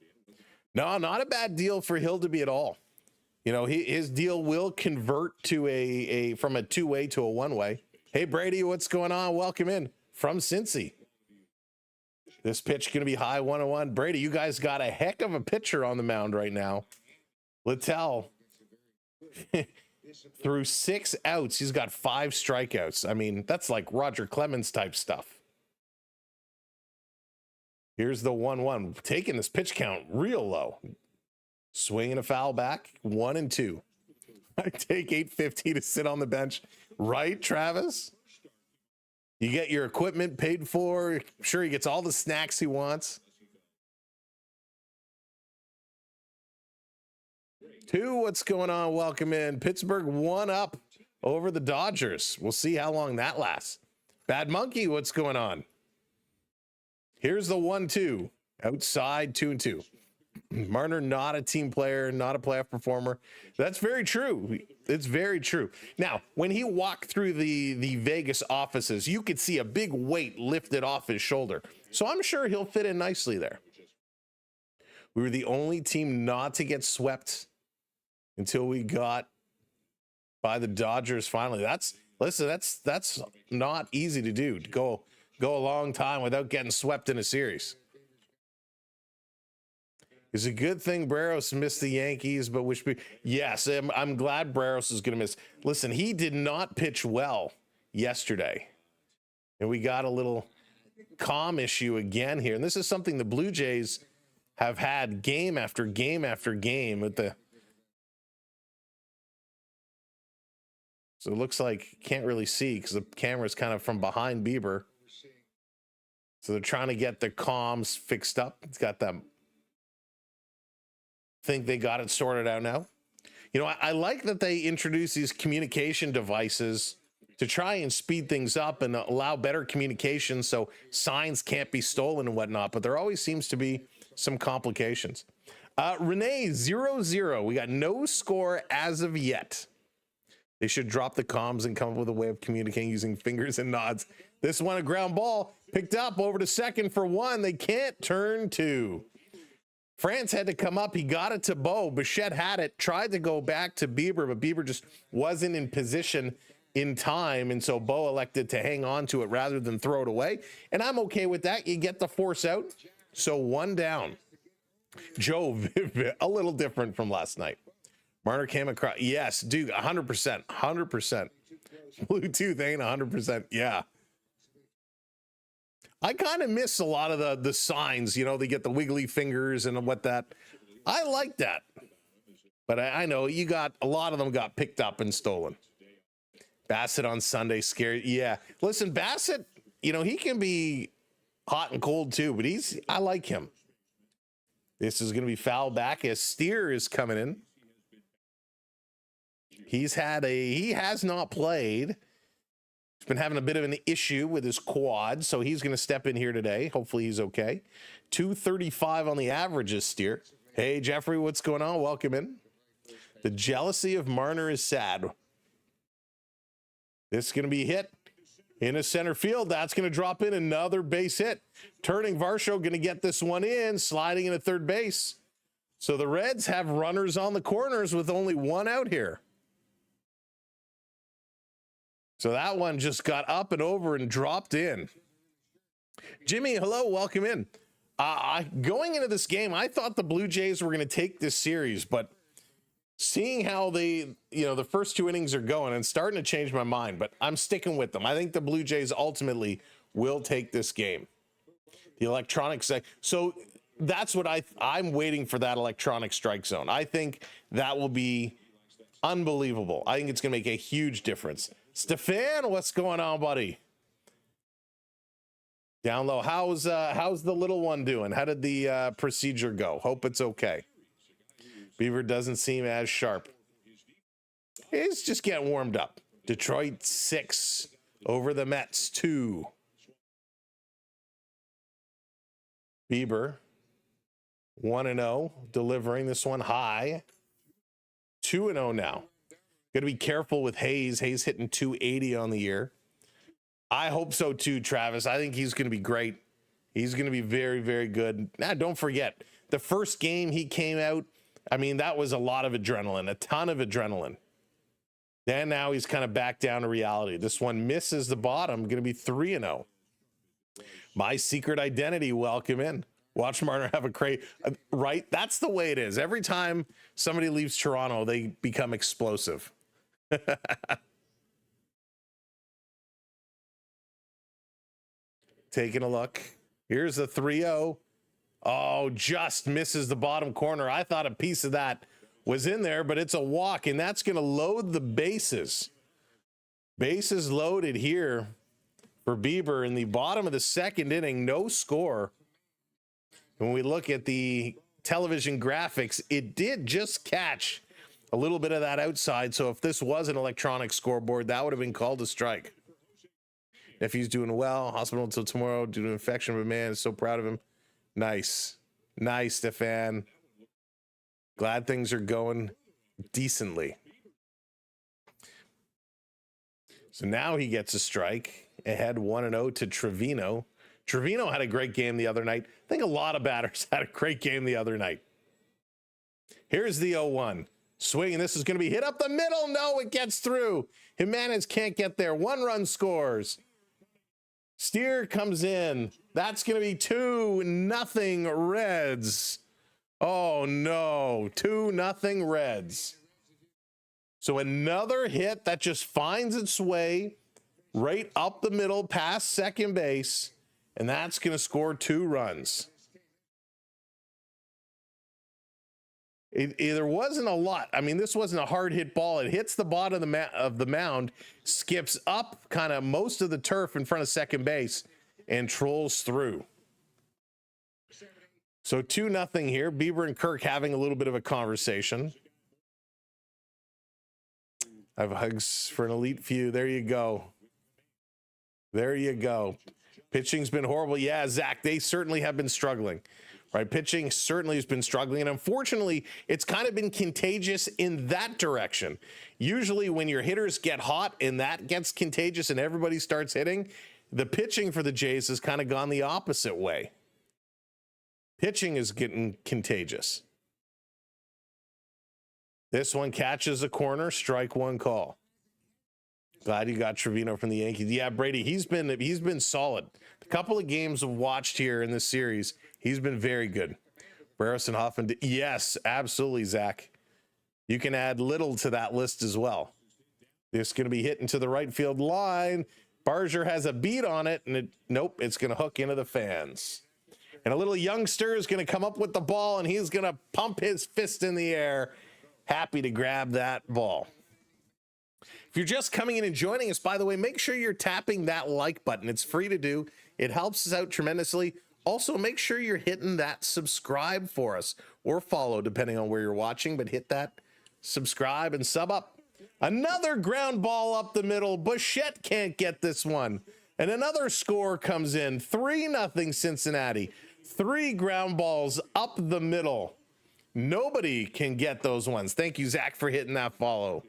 No, not a bad deal for Hildeby at all. You know, his deal will convert to from a two-way to a one-way. Hey, Brady, what's going on? Welcome in from Cincy. This pitch going to be high 1-1. Brady, you guys got a heck of a pitcher on the mound right now. Littell, through 6 outs, he's got 5 strikeouts. I mean, that's like Roger Clemens type stuff. Here's the 1-1. Taking this pitch count real low. Swinging a foul back. 1-2. I take 850 to sit on the bench. Right, Travis? You get your equipment paid for. I'm sure he gets all the snacks he wants. 2, what's going on? Welcome in. Pittsburgh 1 up over the Dodgers. We'll see how long that lasts. Bad Monkey, what's going on? Here's the 1-2. Outside 2-2. Marner, not a team player, not a playoff performer. That's very true. It's very true. Now, when he walked through the Vegas offices, you could see a big weight lifted off his shoulder. So I'm sure he'll fit in nicely there. We were the only team not to get swept until we got by the Dodgers finally. That's not easy to do, to go a long time without getting swept in a series. It's a good thing Barros missed the Yankees, but yes, I'm glad Barros is going to miss. Listen, he did not pitch well yesterday, and we got a little calm issue again here. And this is something the Blue Jays have had game after game after game with the. So it looks like can't really see because the camera's kind of from behind Bieber. So they're trying to get the comms fixed up. It's got them. Think they got it sorted out now. You know, I like that they introduce these communication devices to try and speed things up and allow better communication so signs can't be stolen and whatnot, but there always seems to be some complications. Renee 0-0. We got no score as of yet. They should drop the comms and come up with a way of communicating using fingers and nods. This one, a ground ball picked up over to second for 1. They can't turn 2. France had to come up. He got it to Bo. Bichette had it, tried to go back to Bieber, but Bieber just wasn't in position in time. And so Bo elected to hang on to it rather than throw it away. And I'm okay with that. You get the force out. So 1 down. Joe, a little different from last night. Marner came across. Yes, dude, 100%. 100%. Bluetooth ain't 100%. Yeah. I kind of miss a lot of the signs, you know, they get the wiggly fingers and what that. I like that. But I know you got a lot of them got picked up and stolen. Bassett on Sunday, scary. Yeah. Listen, Bassett, you know, he can be hot and cold too, but I like him. This is going to be foul back as Steer is coming in. He has not played. He's been having a bit of an issue with his quad, so he's going to step in here today. Hopefully he's okay. 235 on the averages, Steer. Hey, Jeffrey, what's going on? Welcome in. The jealousy of Marner is sad. This is going to be hit into center field. That's going to drop in another base hit. Turning Varsho going to get this one in, sliding into third base. So the Reds have runners on the corners with only 1 out here. So that one just got up and over and dropped in. Jimmy, hello, welcome in. Going into this game, I thought the Blue Jays were going to take this series, but seeing how the first 2 innings are going, and starting to change my mind, but I'm sticking with them. I think the Blue Jays ultimately will take this game. The electronic so that's what I'm waiting for, that electronic strike zone. I think that will be unbelievable. I think it's going to make a huge difference. Stefan, what's going on, buddy? Down low. How's the little one doing? How did the procedure go? Hope it's okay. Bieber doesn't seem as sharp. He's just getting warmed up. Detroit 6 over the Mets 2. Bieber 1-0, delivering this one high. 2-0 now. Got to be careful with Hayes. Hayes hitting 280 on the year. I hope so too, Travis. I think he's going to be great. He's going to be very, very good. Now, don't forget, the first game he came out, I mean, that was a lot of adrenaline, a ton of adrenaline. And now he's kind of back down to reality. This one misses the bottom, going to be 3-0. My secret identity, welcome in. Watch Marner have a crate, right? That's the way it is. Every time somebody leaves Toronto, they become explosive. Taking a look. Here's the 3-0. Oh, just misses the bottom corner. I thought a piece of that was in there, but it's a walk, and that's going to load the bases. Bases loaded here for Bieber in the bottom of the second inning. No score. When we look at the television graphics, it did just catch a little bit of that outside. So if this was an electronic scoreboard, that would have been called a strike. If he's doing well, hospital until tomorrow due to infection, but man, so proud of him. Nice. Nice, Stefan. Glad things are going decently. So now he gets a strike. Ahead 1-0 to Trevino. Trevino had a great game the other night. I think a lot of batters had a great game the other night. Here's the 0-1. Swing, and this is going to be hit up the middle. No, it gets through. Jimenez can't get there. 1 run scores. Steer comes in. That's going to be 2-0 Reds. Oh, no. 2-0 Reds. So another hit that just finds its way right up the middle past second base, and that's going to score 2 runs. There wasn't a lot. I mean, this wasn't a hard hit ball. It hits the bottom of the mound, skips up kind of most of the turf in front of second base, and trolls through. So 2-0 here. Bieber and Kirk having a little bit of a conversation. I have hugs for an elite few. There you go. There you go. Pitching's been horrible. Yeah, Zack, they certainly have been struggling. Right, pitching certainly has been struggling, and unfortunately, it's kind of been contagious in that direction. Usually when your hitters get hot and that gets contagious and everybody starts hitting, the pitching for the Jays has kind of gone the opposite way. Pitching is getting contagious. This one catches a corner, strike 1 call. Glad you got Trevino from the Yankees. Yeah, Brady, he's been solid. The couple of games I've watched here in this series, he's been very good. Barris and Hoffman, yes, absolutely, Zack. You can add Littell to that list as well. This going to be hit into the right field line. Barger has a beat on it, and nope, it's going to hook into the fans. And a little youngster is going to come up with the ball, and he's going to pump his fist in the air. Happy to grab that ball. If you're just coming in and joining us, by the way, make sure you're tapping that like button. It's free to do. It helps us out tremendously. Also, make sure you're hitting that subscribe for us, or follow, depending on where you're watching, but hit that subscribe and sub up. Another ground ball up the middle. Bichette can't get this one. And another score comes in. 3-0 Cincinnati. 3 ground balls up the middle. Nobody can get those ones. Thank you, Zack, for hitting that follow.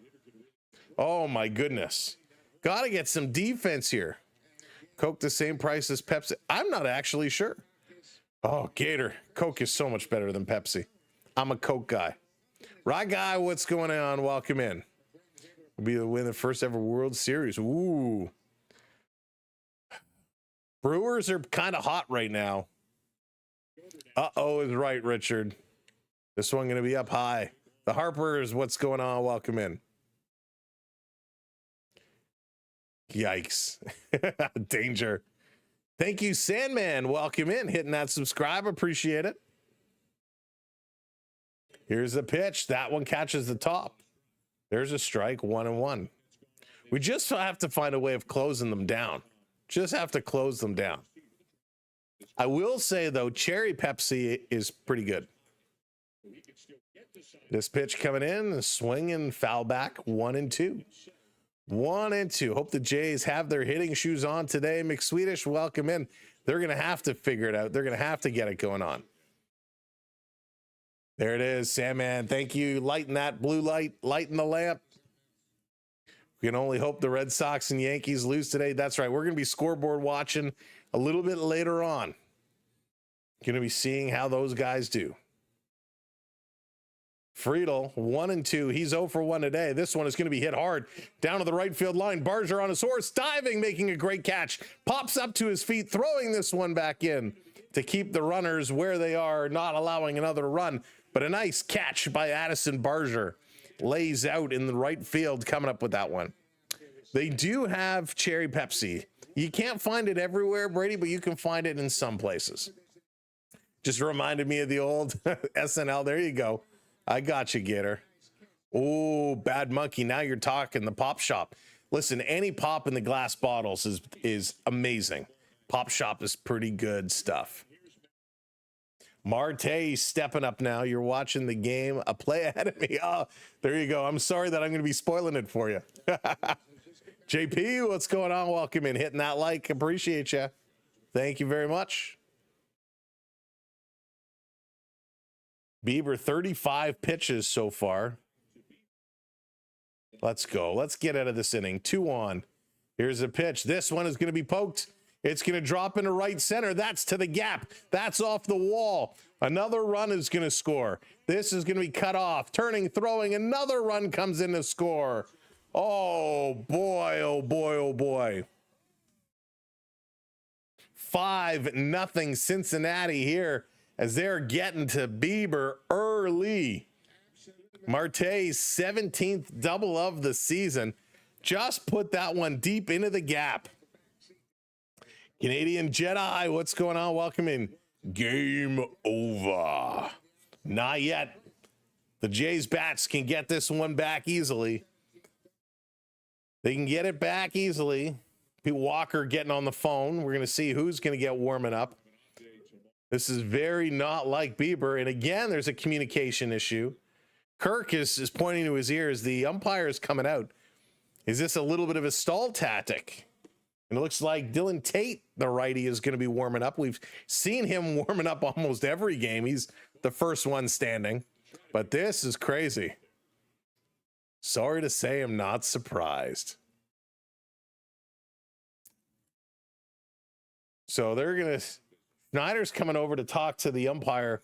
Oh, my goodness. Got to get some defense here. Coke the same price as Pepsi? I'm not actually sure. Oh, Gator. Coke is so much better than Pepsi. I'm a Coke guy. Right guy, what's going on? Welcome in. We'll be the win the first ever World Series. Ooh. Brewers are kind of hot right now. Uh-oh is right, Richard. This one going to be up high. The Harpers, what's going on? Welcome in. Yikes. Danger. Thank you, Sandman. Welcome in. Hitting that subscribe. Appreciate it. Here's the pitch. That one catches the top. There's a strike. 1-1. We just have to find a way of closing them down. Just have to close them down. I will say, though, Cherry Pepsi is pretty good. This pitch coming in, swing and foul back. 1-2. 1-2. Hope the Jays have their hitting shoes on today. McSwedish, welcome in. They're going to have to figure it out. They're going to have to get it going on. There it is, Sandman. Thank you. Lighten that blue light. Lighten the lamp. We can only hope the Red Sox and Yankees lose today. That's right. We're going to be scoreboard watching a little bit later on. Going to be seeing how those guys do. Friedel, 1-2. He's 0 for 1 today. This one is going to be hit hard down to the right field line. Barger on his horse, diving, making a great catch. Pops up to his feet, throwing this one back in to keep the runners where they are, not allowing another run. But a nice catch by Addison Barger. Lays out in the right field, coming up with that one. They do have Cherry Pepsi. You can't find it everywhere, Brady, but you can find it in some places. Just reminded me of the old SNL. There you go. I got you, Gator. Oh, bad monkey. Now you're talking. The pop shop. Listen, any pop in the glass bottles is amazing. Pop shop is pretty good stuff. Marte stepping up now. You're watching the game. A play ahead of me. Oh, there you go. I'm sorry that I'm going to be spoiling it for you. JP, what's going on? Welcome in. Hitting that like. Appreciate you. Thank you very much. Bieber, 35 pitches so far. Let's go. Let's get out of this inning. 2-on. Here's a pitch. This one is going to be poked. It's going to drop into right center. That's to the gap. That's off the wall. Another run is going to score. This is going to be cut off. Turning, throwing. Another run comes in to score. Oh, boy. Oh, boy. Oh, boy. 5-0 Cincinnati here as they're getting to Bieber early. Marte's 17th double of the season. Just put that one deep into the gap. Canadian Jedi, what's going on? Welcome in. Game over. Not yet. The Jays bats can get this one back easily. They can get it back easily. Pete Walker getting on the phone. We're going to see who's going to get warming up. This is very not like Bieber. And again, there's a communication issue. Kirk is pointing to his ears. The umpire is coming out. Is this a little bit of a stall tactic? And it looks like Dylan Tate, the righty, is going to be warming up. We've seen him warming up almost every game. He's the first one standing. But this is crazy. Sorry to say, I'm not surprised. So they're going to... Snyder's coming over to talk to the umpire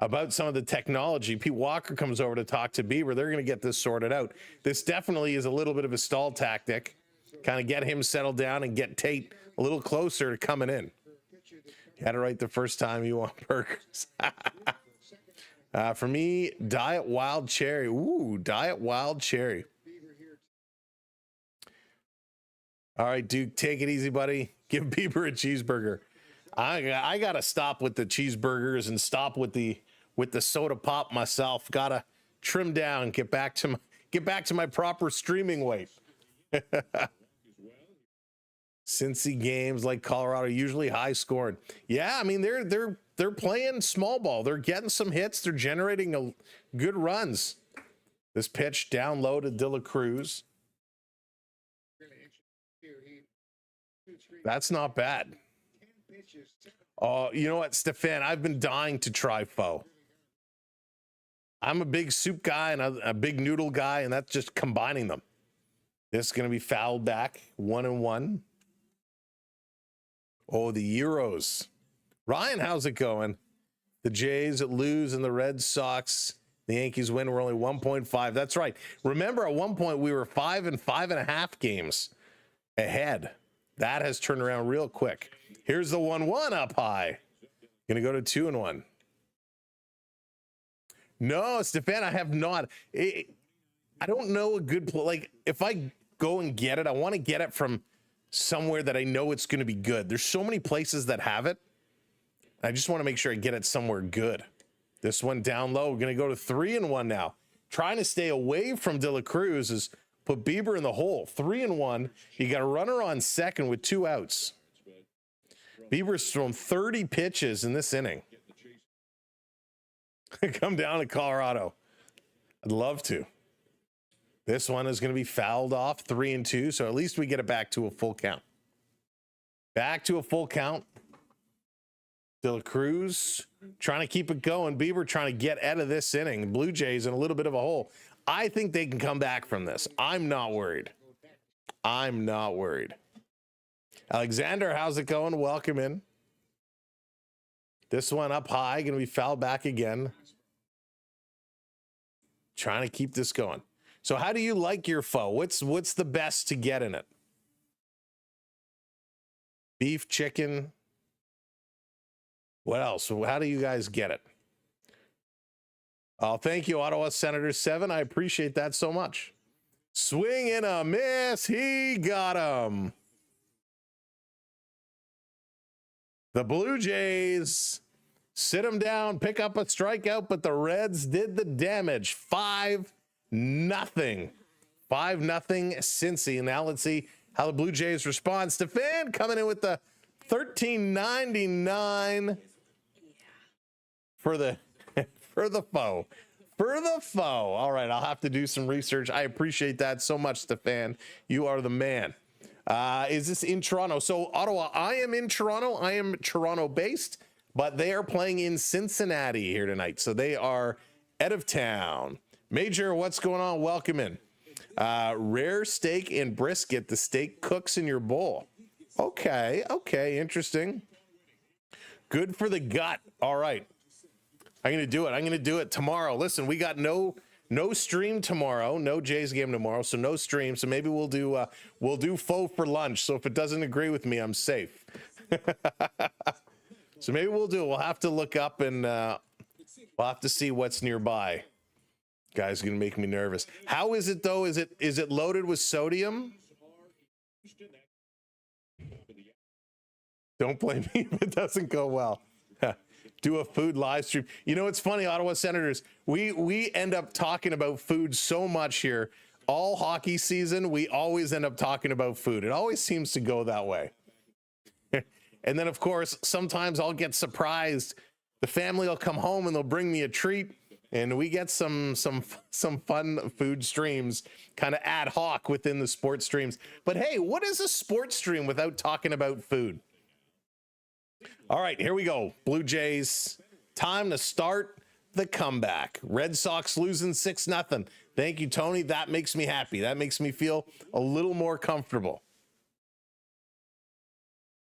about some of the technology. Pete Walker comes over to talk to Bieber. They're going to get this sorted out. This definitely is a little bit of a stall tactic. Kind of get him settled down and get Tate a little closer to coming in. You had it right the first time. You want burgers. For me, Diet Wild Cherry. Ooh, Diet Wild Cherry. All right, Duke, take it easy, buddy. Give Bieber a cheeseburger. I gotta stop with the cheeseburgers and stop with the soda pop myself. Gotta trim down, get back to my proper streaming weight. Cincy games like Colorado usually high scoring. Yeah, I mean they're playing small ball. They're getting some hits. They're generating good runs. This pitch down low to De La Cruz. That's not bad. Oh, you know what, Stefan? I've been dying to try pho. I'm a big soup guy and a big noodle guy, and that's just combining them. This is going to be fouled back. 1-1. Oh, the Euros. Ryan, how's it going? The Jays lose and the Red Sox. The Yankees win. We're only 1.5. That's right. Remember, at one point, we were 5 and 5.5 games ahead. That has turned around real quick. Here's the 1-1 up high. Going to go to 2-1. No, Stefan, I have not. I don't know a good play. Like, if I go and get it, I want to get it from somewhere that I know it's going to be good. There's so many places that have it. I just want to make sure I get it somewhere good. This one down low. We're going to go to 3-1 now. Trying to stay away from De La Cruz is put Bieber in the hole. 3-1. You got a runner on second with 2 outs. Bieber's thrown 30 pitches in this inning. Come down to Colorado. I'd love to. This one is going to be fouled off, 3-2. So at least we get it back to a full count. Back to a full count. De La Cruz trying to keep it going. Bieber trying to get out of this inning. Blue Jays in a little bit of a hole. I think they can come back from this. I'm not worried. I'm not worried. Alexander, how's it going? Welcome in. This one up high, going to be fouled back again. Trying to keep this going. So how do you like your pho? What's the best to get in it? Beef, chicken? What else? How do you guys get it? Oh, thank you, Ottawa Senator 7. I appreciate that so much. Swing and a miss. He got him. The Blue Jays sit him down, pick up a strikeout, but the Reds did the damage. 5-0. 5-0 Cincy. Now let's see how the Blue Jays respond. Stefan coming in with the $13.99 for the foe. For the foe. All right, I'll have to do some research. I appreciate that so much, Stefan. You are the man. Is this in Toronto? So Ottawa, I am in Toronto. I am Toronto based, but they are playing in Cincinnati here tonight. So they are out of town. Major, what's going on? Welcome in. Rare steak and brisket. The steak cooks in your bowl. Okay, interesting. Good for the gut. All right. I'm going to do it. I'm going to do it tomorrow. Listen, we got no stream tomorrow, no Jays game tomorrow, so no stream. So maybe we'll do faux for lunch. So if it doesn't agree with me, I'm safe. So maybe we'll do it. We'll have to look up and we'll have to see what's nearby. Guys, going to make me nervous. How is it though? Is it loaded with sodium? Don't blame me if it doesn't go well. Do a food live stream. You know, it's funny, Ottawa Senators, we end up talking about food so much here. All hockey season, we always end up talking about food. It always seems to go that way. And then, of course, sometimes I'll get surprised. The family will come home and they'll bring me a treat, and we get some fun food streams, kind of ad hoc within the sports streams. But hey, what is a sports stream without talking about food? All right, here we go. Blue Jays, time to start the comeback. Red Sox losing 6-0. Thank you, Tony. That makes me happy. That makes me feel a little more comfortable.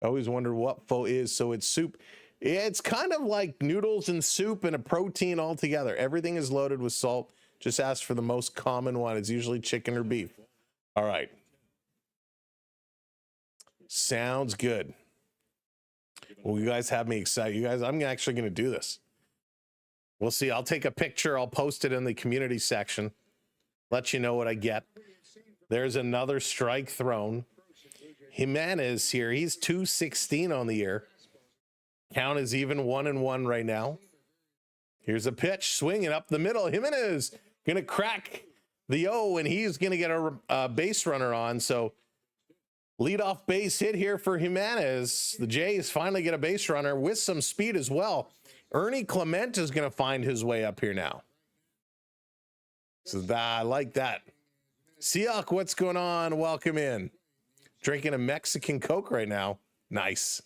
I always wondered what pho is, so it's soup. It's kind of like noodles and soup and a protein all together. Everything is loaded with salt. Just ask for the most common one. It's usually chicken or beef. All right. Sounds good. Well, you guys have me excited. You guys, I'm actually going to do this. We'll see. I'll take a picture. I'll post it in the community section. Let you know what I get. There's another strike thrown. Jimenez here. He's 216 on the year. Count is even 1-1 right now. Here's a pitch swinging up the middle. Jimenez going to crack the O, and he's going to get a base runner on. So leadoff base hit here for Jimenez. The Jays finally get a base runner with some speed as well. Ernie Clement is going to find his way up here now. So I like that. Siak, what's going on? Welcome in. Drinking a Mexican Coke right now. Nice.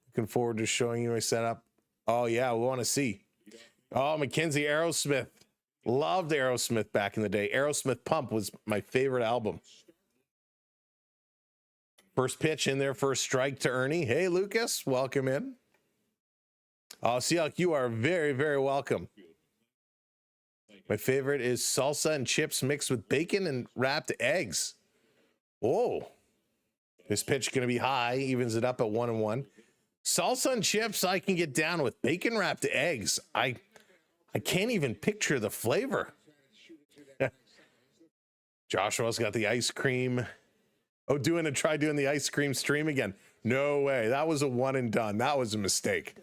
Looking forward to showing you my setup. Oh, yeah, we want to see. Oh, Mackenzie Aerosmith. Loved Aerosmith back in the day. Aerosmith Pump was my favorite album. First pitch in there for a strike to Ernie. Hey, Lucas, welcome in. Oh, Siak, you are very, very welcome. My favorite is salsa and chips mixed with bacon and wrapped eggs. Whoa. This pitch going to be high, evens it up at 1-1. Salsa and chips I can get down with. Bacon wrapped eggs. I can't even picture the flavor. Joshua's got the ice cream. Oh, try doing the ice cream stream again. No way. That was a one and done. That was a mistake.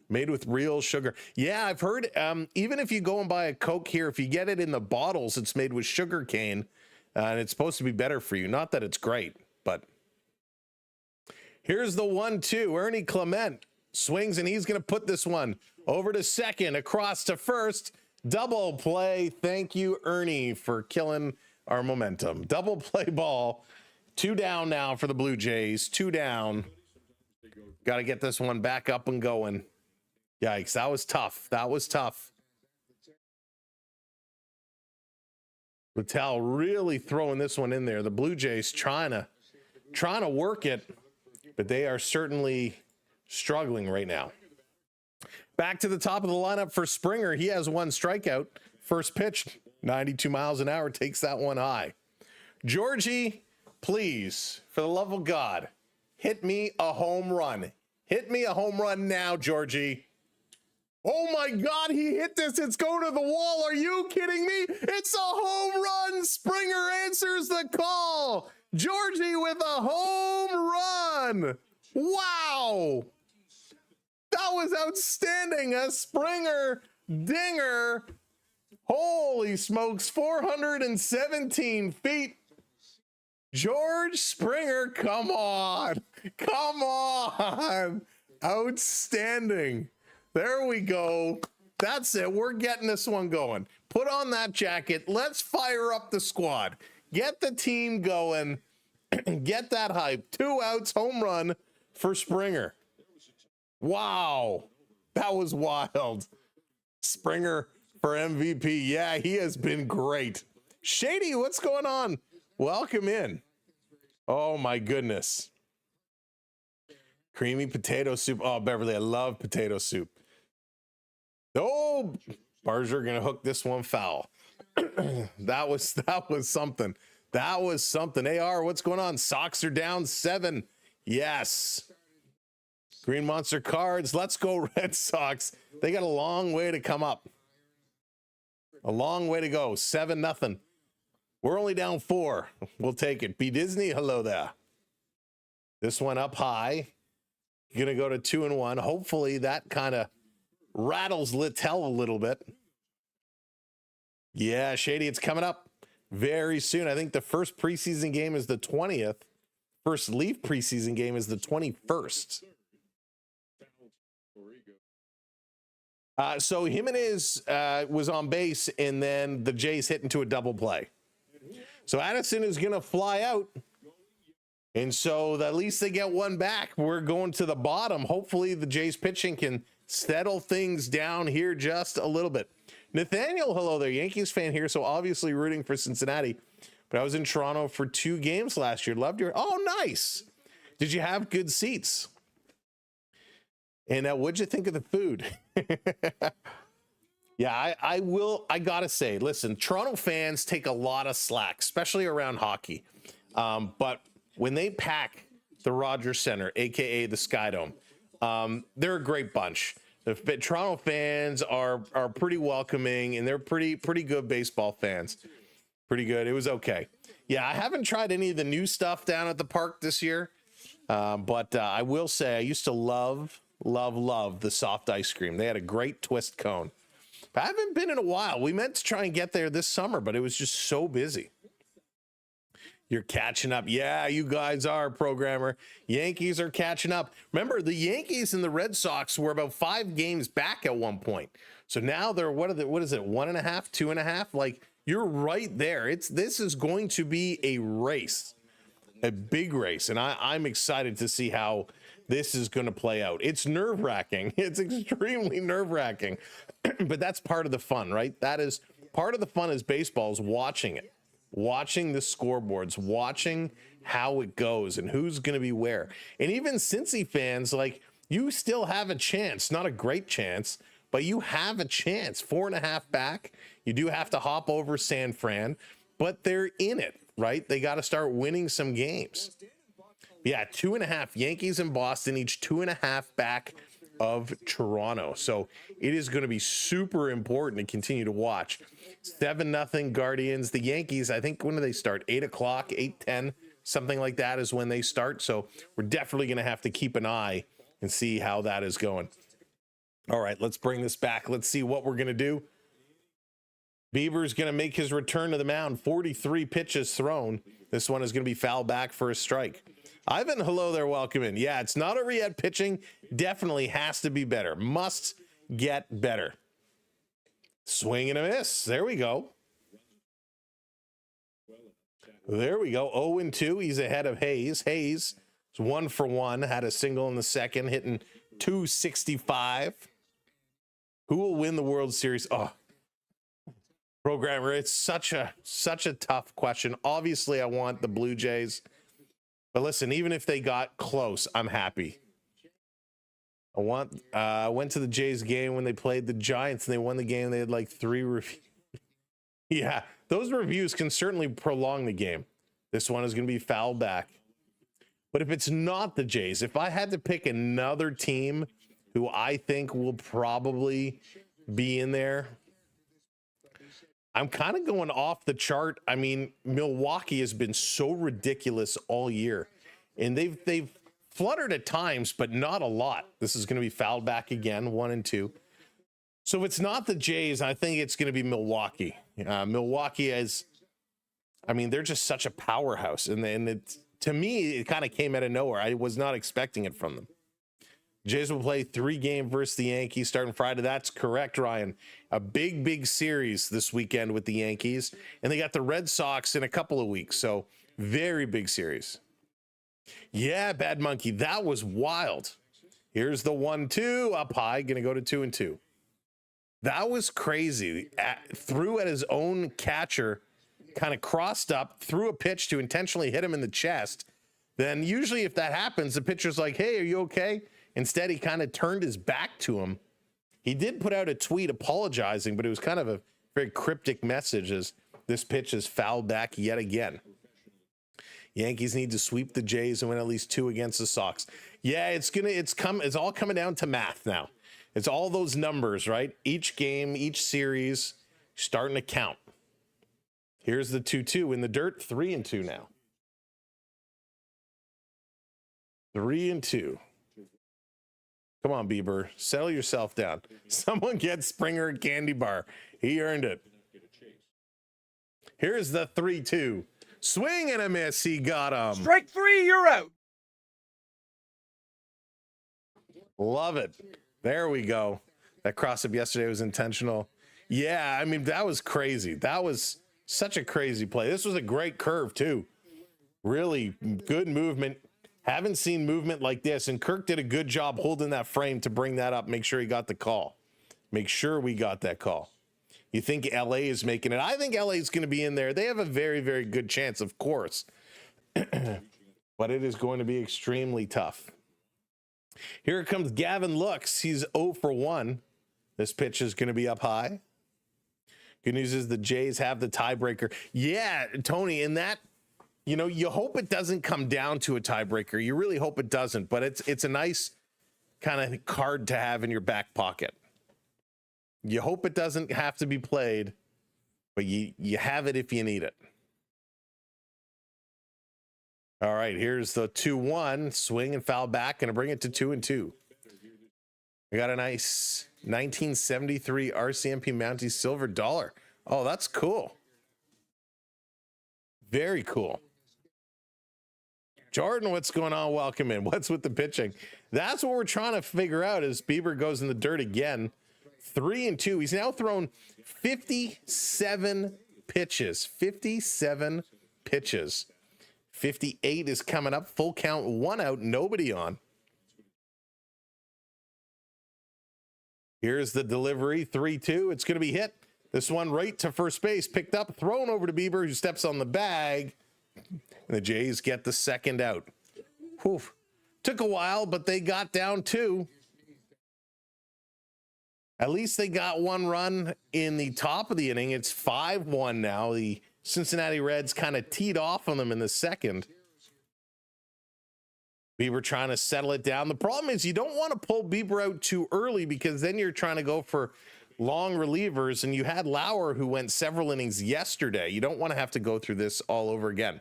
Made with real sugar. Yeah, I've heard even if you go and buy a Coke here, if you get it in the bottles, it's made with sugar cane, and it's supposed to be better for you. Not that it's great, but here's the 1-2. Ernie Clement swings, and he's going to put this one over to second, across to first. Double play. Thank you, Ernie, for killing our momentum. Double play ball. 2 down now for the Blue Jays. 2 down. Got to get this one back up and going. Yikes, that was tough. That was tough. Littell really throwing this one in there. The Blue Jays trying to work it, but they are certainly struggling right now. Back to the top of the lineup for Springer. He has 1 strikeout. First pitch, 92 miles an hour, takes that one high. Georgie, please, for the love of God, hit me a home run. Hit me a home run now, Georgie. Oh my God, he hit this. It's going to the wall. Are you kidding me? It's a home run. Springer answers the call. Georgie with a home run. Wow. That was outstanding. A Springer dinger. Holy smokes, 417 feet. George Springer, come on. Come on. Outstanding. There we go. That's it. We're getting this one going. Put on that jacket. Let's fire up the squad. Get the team going. Get that hype. 2 outs, home run for Springer. Wow. That was wild. Springer for MVP. Yeah, he has been great. Shady, what's going on? Welcome in. Oh my goodness. Creamy potato soup. Oh, Beverly, I love potato soup. Oh, Barger gonna hook this one foul. that was something. That was something. AR, what's going on? Sox are down 7. Yes. Green Monster Cards. Let's go Red Sox. They got a long way to come up. A long way to go. 7-0. We're only down 4. We'll take it. B Disney, hello there. This one up high. Gonna go to 2-1. Hopefully that kind of rattles Littell a little bit. Yeah, Shady, it's coming up very soon. I think the first preseason game is the 20th. First Leaf preseason game is the 21st. So Jimenez was on base, and then the Jays hit into a double play. So Addison is going to fly out. And so at least they get one back. We're going to the bottom. Hopefully the Jays pitching can settle things down here just a little bit. Nathaniel, hello there. Yankees fan here. So obviously rooting for Cincinnati. But I was in Toronto for 2 games last year. Loved your... Oh, nice. Did you have good seats? And what'd you think of the food? Yeah, I gotta say, listen, Toronto fans take a lot of slack, especially around hockey. But when they pack the Rogers Center, aka the Skydome, they're a great bunch. The Toronto fans are pretty welcoming, and they're pretty good baseball fans. Pretty good. It was okay. Yeah, I haven't tried any of the new stuff down at the park this year, but I will say I used to love the soft ice cream. They had a great twist cone. I haven't been in a while. We meant to try and get there this summer, but it was just so busy. You're catching up. Yeah, you guys are, programmer. Yankees are catching up. Remember, the Yankees and the Red Sox were about 5 games back at one point. So now they're, what is it, 1.5, 2.5? Like, you're right there. This is going to be a race, a big race. And I'm excited to see how this is going to play out. It's nerve-wracking. It's extremely nerve-wracking. But that's part of the fun, right? That is part of the fun is baseball, is watching it. Watching the scoreboards, watching how it goes and who's going to be where. And even Cincy fans, like, you still have a chance, not a great chance, but you have a chance. 4.5 back. You do have to hop over San Fran, but they're in it, right? They got to start winning some games. Yeah, 2.5. Yankees and Boston, each 2.5 back of Toronto. So it is going to be super important to continue to watch. 7-0 Guardians. The Yankees, I think, when do they start? 8 o'clock, 8:10, something like that is when they start. So we're definitely going to have to keep an eye and see how that is going. All right, let's bring this back. Let's see what we're going to do. Bieber's going to make his return to the mound. 43 pitches thrown. This one is going to be foul back for a strike. Ivan, hello there. Welcome in. Yeah, it's not over yet. Pitching definitely has to be better. Must get better. Swing and a miss. There we go. There we go. 0-2. He's ahead of Hayes. Hayes is 1 for 1. Had a single in the second, hitting .265. Who will win the World Series? Oh, programmer, it's such a tough question. Obviously, I want the Blue Jays. But listen, even if they got close, I'm happy. I went to the Jays game when they played the Giants and they won the game. They had like 3 reviews. Yeah, those reviews can certainly prolong the game. This one is going to be foul back. But if it's not the Jays, if I had to pick another team who I think will probably be in there, I'm kind of going off the chart. I mean, Milwaukee has been so ridiculous all year, and they've fluttered at times, but not a lot. This is going to be fouled back again, 1-2. So if it's not the Jays, I think it's going to be Milwaukee. Milwaukee is, I mean, they're just such a powerhouse. And it, to me, it kind of came out of nowhere. I was not expecting it from them. Jays will play 3-game versus the Yankees starting Friday. That's correct, Ryan. A big series this weekend with the Yankees. And they got the Red Sox in a couple of weeks. So very big series. Yeah, Bad Monkey. That was wild. Here's the 1-2 up high. Going to go to 2-2. That was crazy. Threw at his own catcher, kind of crossed up, threw a pitch to intentionally hit him in the chest. Then usually if that happens, the pitcher's like, hey, are you okay? Instead, he kind of turned his back to him. He did put out a tweet apologizing, but it was kind of a very cryptic message as this pitch is fouled back yet again. Yankees need to sweep the Jays and win at least 2 against the Sox. Yeah, it's all coming down to math now. It's all those numbers, right? Each game, each series starting to count. Here's the 2-2 in the dirt, 3-2 now. 3-2. Come on, Bieber, settle yourself down. Someone get Springer a candy bar. He earned it. Here's the 3-2. Swing and a miss. He got him. Strike 3, you're out. Love it. There we go. That cross-up yesterday was intentional. Yeah, I mean, that was crazy. That was such a crazy play. This was a great curve, too. Really good movement. Haven't seen movement like this, and Kirk did a good job holding that frame to bring that up, make sure he got the call. Make sure we got that call. You think LA is making it? I think LA is going to be in there. They have a very, very good chance, of course. But it is going to be extremely tough. Here comes Gavin Lux. He's 0 for 1. This pitch is going to be up high. Good news is the Jays have the tiebreaker. Yeah, Tony, in that, you know, you hope it doesn't come down to a tiebreaker. You really hope it doesn't, but it's a nice kind of card to have in your back pocket. You hope it doesn't have to be played, but you have it if you need it. All right, here's the 2-1 swing and foul back, and bring it to 2-2. We got a nice 1973 RCMP Mountie silver dollar. Oh, that's cool. Very cool. Jordan, what's going on? Welcome in. What's with the pitching? That's what we're trying to figure out as Bieber goes in the dirt again. 3-2. He's now thrown 57 pitches. 57 pitches. 58 is coming up. Full count, 1 out, nobody on. Here's the delivery, 3-2. It's going to be hit. This one right to first base, picked up, thrown over to Bieber, who steps on the bag. And the Jays get the second out. Whew. Took a while, but they got down 2. At least they got 1 run in the top of the inning. It's 5-1 now. The Cincinnati Reds kind of teed off on them in the second. Bieber trying to settle it down. The problem is you don't want to pull Bieber out too early because then you're trying to go for long relievers, and you had Lauer who went several innings yesterday. You don't want to have to go through this all over again.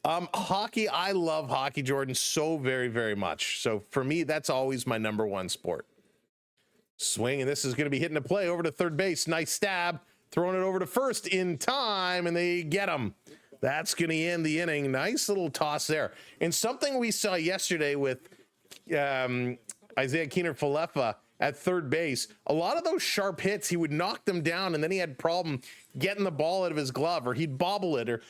Hockey, I love hockey, Jordan, so very, very much. So for me, that's always my number 1 sport. Swing, and this is going to be hitting a play over to third base. Nice stab, throwing it over to first in time, and they get him. That's going to end the inning. Nice little toss there. And something we saw yesterday with Isaiah Keener-Falefa at third base, a lot of those sharp hits, he would knock them down, and then he had problem getting the ball out of his glove, or he'd bobble it or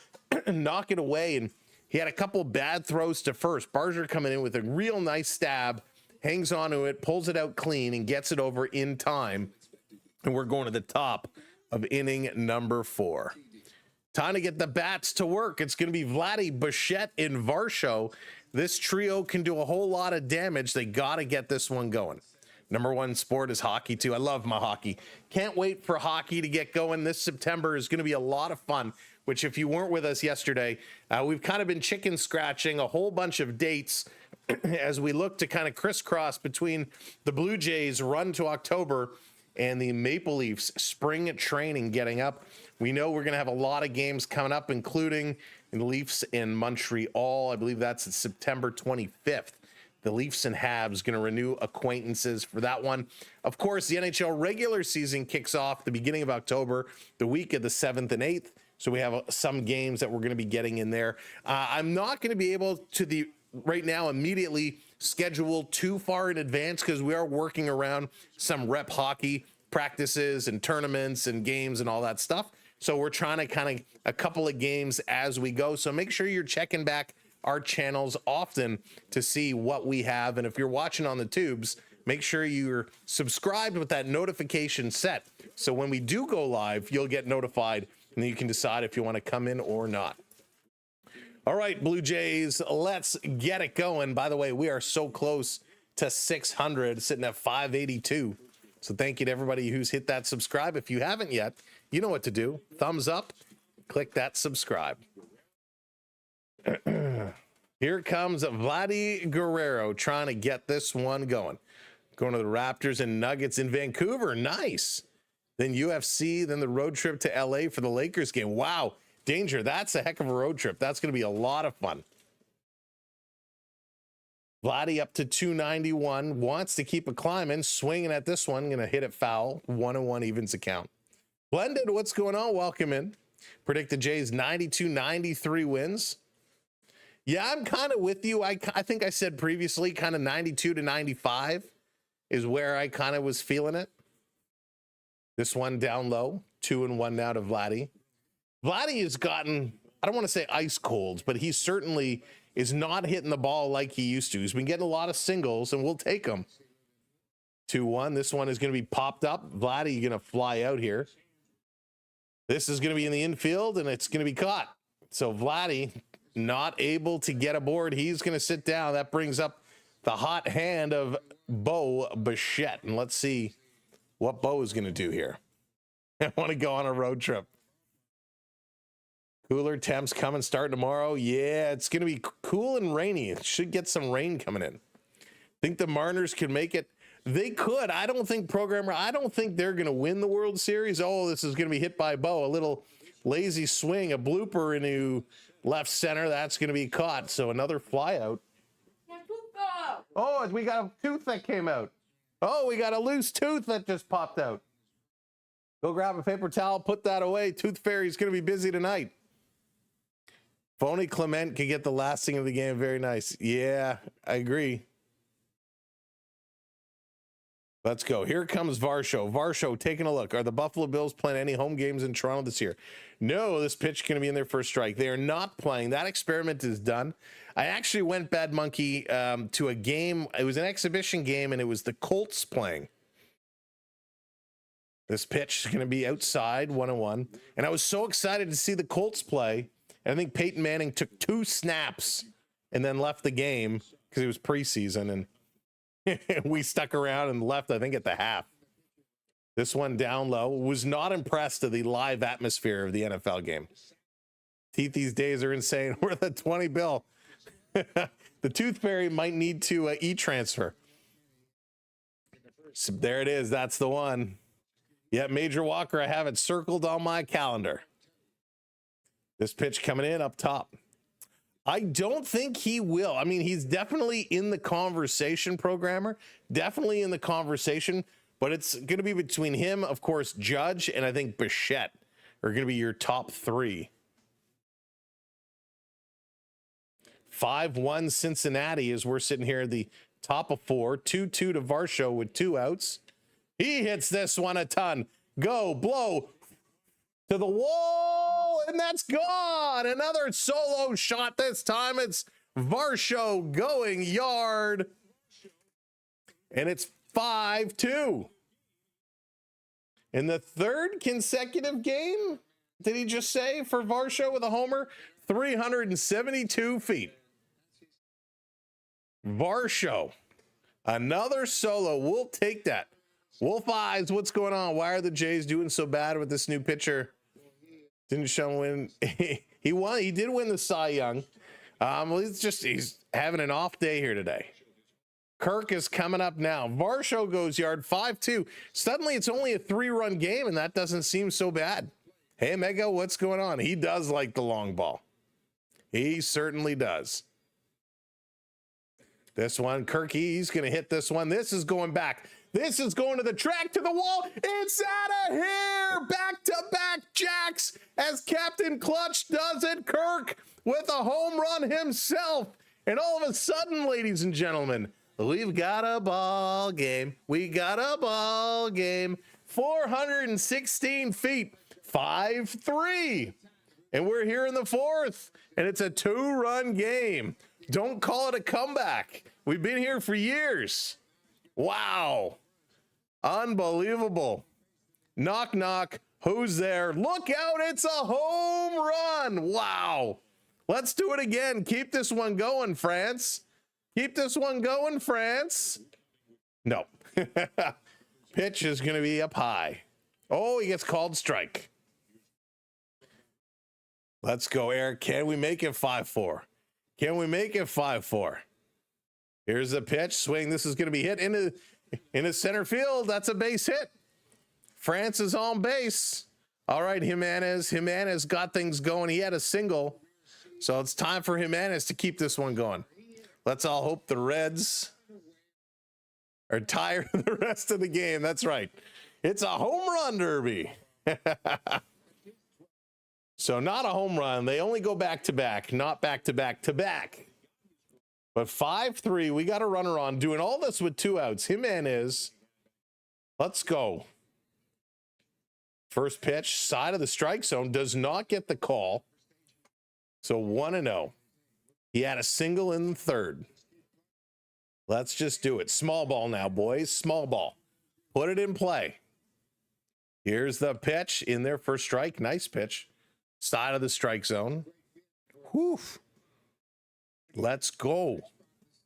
knock it away. And he had a couple bad throws to first. Barger coming in with a real nice stab, hangs onto it, pulls it out clean, and gets it over in time. And we're going to the top of inning number 4. Time to get the bats to work. It's going to be Vladdy, Bichette, and Varsho. This trio can do a whole lot of damage. They got to get this one going. Number 1 sport is hockey, too. I love my hockey. Can't wait for hockey to get going. This September is going to be a lot of fun, which if you weren't with us yesterday, we've kind of been chicken scratching a whole bunch of dates as we look to kind of crisscross between the Blue Jays run to October and the Maple Leafs spring training getting up. We know we're going to have a lot of games coming up, including the Leafs in Montreal. I believe that's September 25th. The Leafs and Habs going to renew acquaintances for that one. Of course, the NHL regular season kicks off the beginning of October, the week of the 7th and 8th. So we have some games that we're going to be getting in there. I'm not going to be able to right now immediately schedule too far in advance because we are working around some rep hockey practices and tournaments and games and all that stuff. So we're trying to kind of a couple of games as we go. So make sure you're checking back our channels often to see what we have. And if you're watching on the tubes, make sure you're subscribed with that notification set. So when we do go live, you'll get notified and then you can decide if you want to come in or not. All right, Blue Jays, let's get it going. By the way, we are so close to 600, sitting at 582. So thank you to everybody who's hit that subscribe. If you haven't yet, you know what to do. Thumbs up, click that subscribe. Here comes Vladdy Guerrero trying to get this one going. Going to the Raptors and Nuggets in Vancouver. Nice. Then UFC, then the road trip to LA for the Lakers game. Wow, Danger, that's a heck of a road trip. That's going to be a lot of fun. Vladdy up to 291, wants to keep it climbing, swinging at this one, going to hit it foul, 1-1 evens account. Blended, what's going on? Welcome in. Predict the Jays 92-93 wins. Yeah, I'm kind of with you. I think I said previously kind of 92-95 is where I kind of was feeling it. This one down low, 2-1 now to Vladdy. Vladdy has gotten, I don't want to say ice cold, but he certainly is not hitting the ball like he used to. He's been getting a lot of singles, and we'll take them. 2-1. This one is going to be popped up. Vladdy going to fly out here. This is going to be in the infield, and it's going to be caught. So Vladdy not able to get aboard. He's going to sit down. That brings up the hot hand of Bo Bichette. And let's see what Bo is going to do here. I want to go on a road trip. Cooler temps coming, starting tomorrow. Yeah, it's going to be cool and rainy. It should get some rain coming in. Think the Mariners can make it? They could. I don't think they're going to win the World Series. Oh, this is going to be hit by Bo. A little lazy swing, a blooper into left center. That's going to be caught. So another fly out. Oh, we got a tooth that came out. Oh, we got a loose tooth that just popped out. Go grab a paper towel, put that away. Tooth Fairy's going to be busy tonight. Phony Clement can get the last thing of the game. Very nice. Yeah, I agree. Let's go. Here comes Varsho. Varsho taking a look. Are the Buffalo Bills playing any home games in Toronto this year? No, this pitch is going to be in their first strike. They are not playing. That experiment is done. I actually went Bad Monkey to a game. It was an exhibition game, and it was the Colts playing. This pitch is going to be outside, 1-1. And I was so excited to see the Colts play. I think Peyton Manning took 2 snaps and then left the game because it was preseason, and we stuck around and left, I think, at the half. This one down low. Was not impressed with the live atmosphere of the NFL game. Teeth these days are insane. Worth a 20 bill. The Tooth Fairy might need to e-transfer. So there it is. That's the one. Yeah, Major Walker, I have it circled on my calendar. This pitch coming in up top. I don't think he will. I mean, he's definitely in the conversation, programmer. Definitely in the conversation. But it's going to be between him, of course, Judge, and I think Bichette are going to be your top 3. 5-1 Cincinnati as we're sitting here at the top of 4. 2-2 to Varsho with 2 outs. He hits this one a ton. Go, blow to the wall, and that's gone. Another solo shot. This time it's Varsho going yard. And it's 5-2. In the 3rd consecutive game, did he just say, for Varsho with a homer? 372 feet. Varsho, another solo. We'll take that. Wolf Eyes, what's going on? Why are the Jays doing so bad with this new pitcher? Didn't show him win. He won. He did win the Cy Young. He's having an off day here today. Kirk is coming up now. Varsho goes yard, 5-2. Suddenly it's only a 3-run game, and that doesn't seem so bad. Hey, Mega, what's going on? He does like the long ball. He certainly does. This one, Kirky, he's going to hit this one. This is going back. This is going to the track, to the wall. It's out of here. Back-to-back jacks as Captain Clutch does it. Kirk with a home run himself. And all of a sudden, ladies and gentlemen, we've got a ball game. We got a ball game. 416 feet, 5-3. And we're here in the fourth. And it's a 2-run game. Don't call it a comeback. We've been here for years. Wow. Unbelievable. Knock, knock. Who's there? Look out. It's a home run. Wow. Let's do it again. Keep this one going, France. Keep this one going, France. No. Pitch is going to be up high. Oh, he gets called strike. Let's go, Eric. Can we make it 5-4? Can we make it 5-4? Here's the pitch. Swing. This is going to be hit into center field. That's a base hit. France is on base. All right, Jimenez. Jimenez got things going. He had a single. So it's time for Jimenez to keep this one going. Let's all hope the Reds are tired of the rest of the game. That's right. It's a home run derby. So not a home run. They only go back-to-back, not back-to-back-to-back. But 5-3, we got a runner on. Doing all this with 2 outs. Jimenez, let's go. First pitch, side of the strike zone, does not get the call. So 1-0. He had a single in the third. Let's just do it. Small ball now, boys. Small ball. Put it in play. Here's the pitch in there for strike. Nice pitch. Side of the strike zone. Whew. Let's go.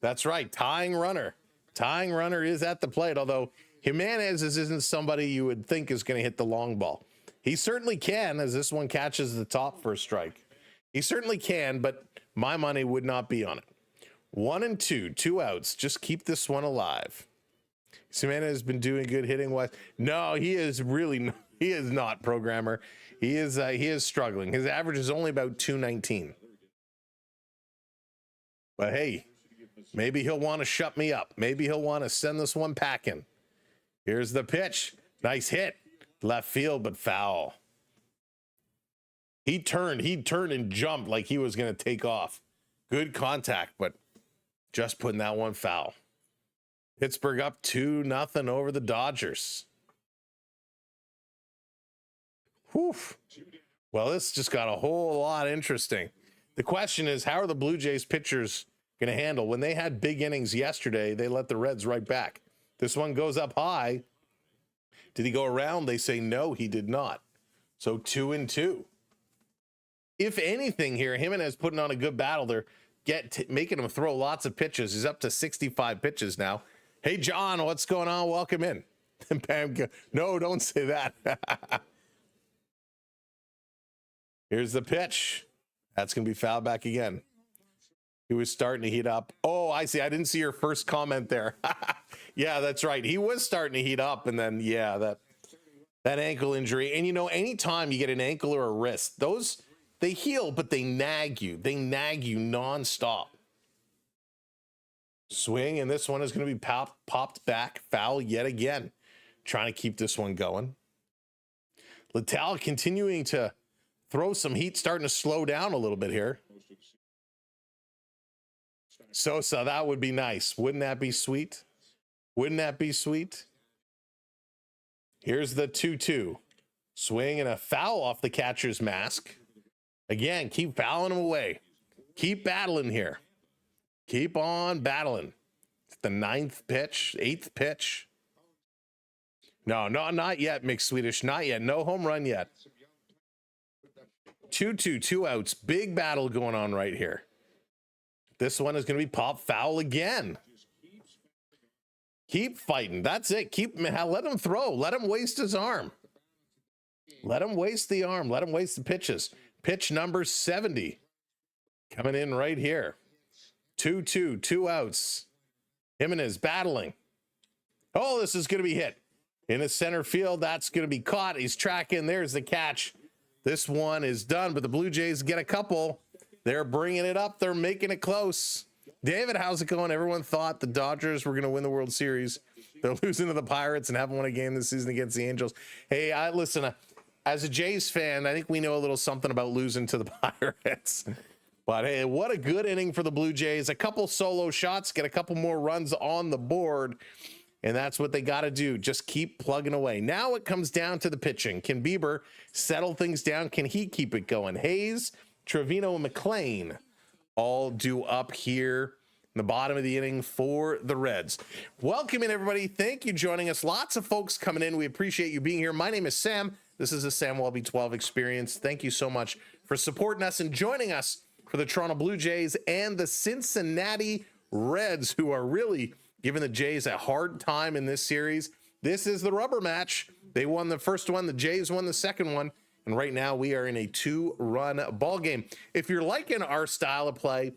That's right. Tying runner. Tying runner is at the plate, although Jimenez isn't somebody you would think is going to hit the long ball. He certainly can, as this one catches the top for a strike. He certainly can, but my money would not be on it. 1-2, 2 outs. Just keep this one alive. Jimenez has been doing good hitting wise. No, he is not, programmer. He is struggling. His average is only about 219. But hey, maybe he'll want to shut me up. Maybe he'll want to send this one packing. Here's the pitch. Nice hit. Left field, but foul. He turned and jumped like he was going to take off. Good contact, but just putting that one foul. Pittsburgh up 2-0 over the Dodgers. Whew. Well, this just got a whole lot interesting. The question is, how are the Blue Jays pitchers going to handle? When they had big innings yesterday, they let the Reds right back. This one goes up high. Did he go around? They say no, he did not. So 2-2. If anything here, Jimenez putting on a good battle. They're making him throw lots of pitches. He's up to 65 pitches now. Hey, John, what's going on? Welcome in. Pam, no, don't say that. Here's the pitch. That's going to be fouled back again. He was starting to heat up. Oh, I see. I didn't see your first comment there. Yeah, that's right. He was starting to heat up, and then, yeah, that ankle injury. And, you know, anytime you get an ankle or a wrist, those, they heal, but they nag you. They nag you nonstop. Swing, and this one is going to be popped back. Foul yet again. Trying to keep this one going. Littell continuing to throw some heat, starting to slow down a little bit here. Sosa, that would be nice. Wouldn't that be sweet? Wouldn't that be sweet? Here's the 2-2. Swing and a foul off the catcher's mask. Again, keep fouling him away. Keep battling here. Keep on battling. It's the 9th pitch, 8th pitch. No, not yet, McSwedish. Not yet. No home run yet. 2-2, 2 outs. Big battle going on right here. This one is going to be pop foul again. Keep fighting. That's it. Let him throw. Let him waste his arm. Let him waste the arm. Let him waste the pitches. Pitch number 70. Coming in right here. 2-2, 2 outs. Jimenez battling. Oh, this is going to be hit. In the center field, that's going to be caught. He's tracking. There's the catch. This one is done, but the Blue Jays get a couple. They're bringing it up. They're making it close. David, how's it going? Everyone thought the Dodgers were going to win the World Series. They're losing to the Pirates and haven't won a game this season against the Angels. Hey, listen, as a Jays fan, I think we know a little something about losing to the Pirates. But hey, what a good inning for the Blue Jays. A couple solo shots, get a couple more runs on the board. And that's what they got to do. Just keep plugging away. Now it comes down to the pitching. Can Bieber settle things down? Can he keep it going? Hayes, Trevino, and McLean all due up here in the bottom of the inning for the Reds. Welcome in, everybody. Thank you for joining us. Lots of folks coming in. We appreciate you being here. My name is Sam. This is the Sam Welby 12 Experience. Thank you so much for supporting us and joining us for the Toronto Blue Jays and the Cincinnati Reds, who are really giving the Jays a hard time in this series. This is the rubber match. They won the first one. The Jays won the second one. And right now we are in a 2-run ball game. If you're liking our style of play,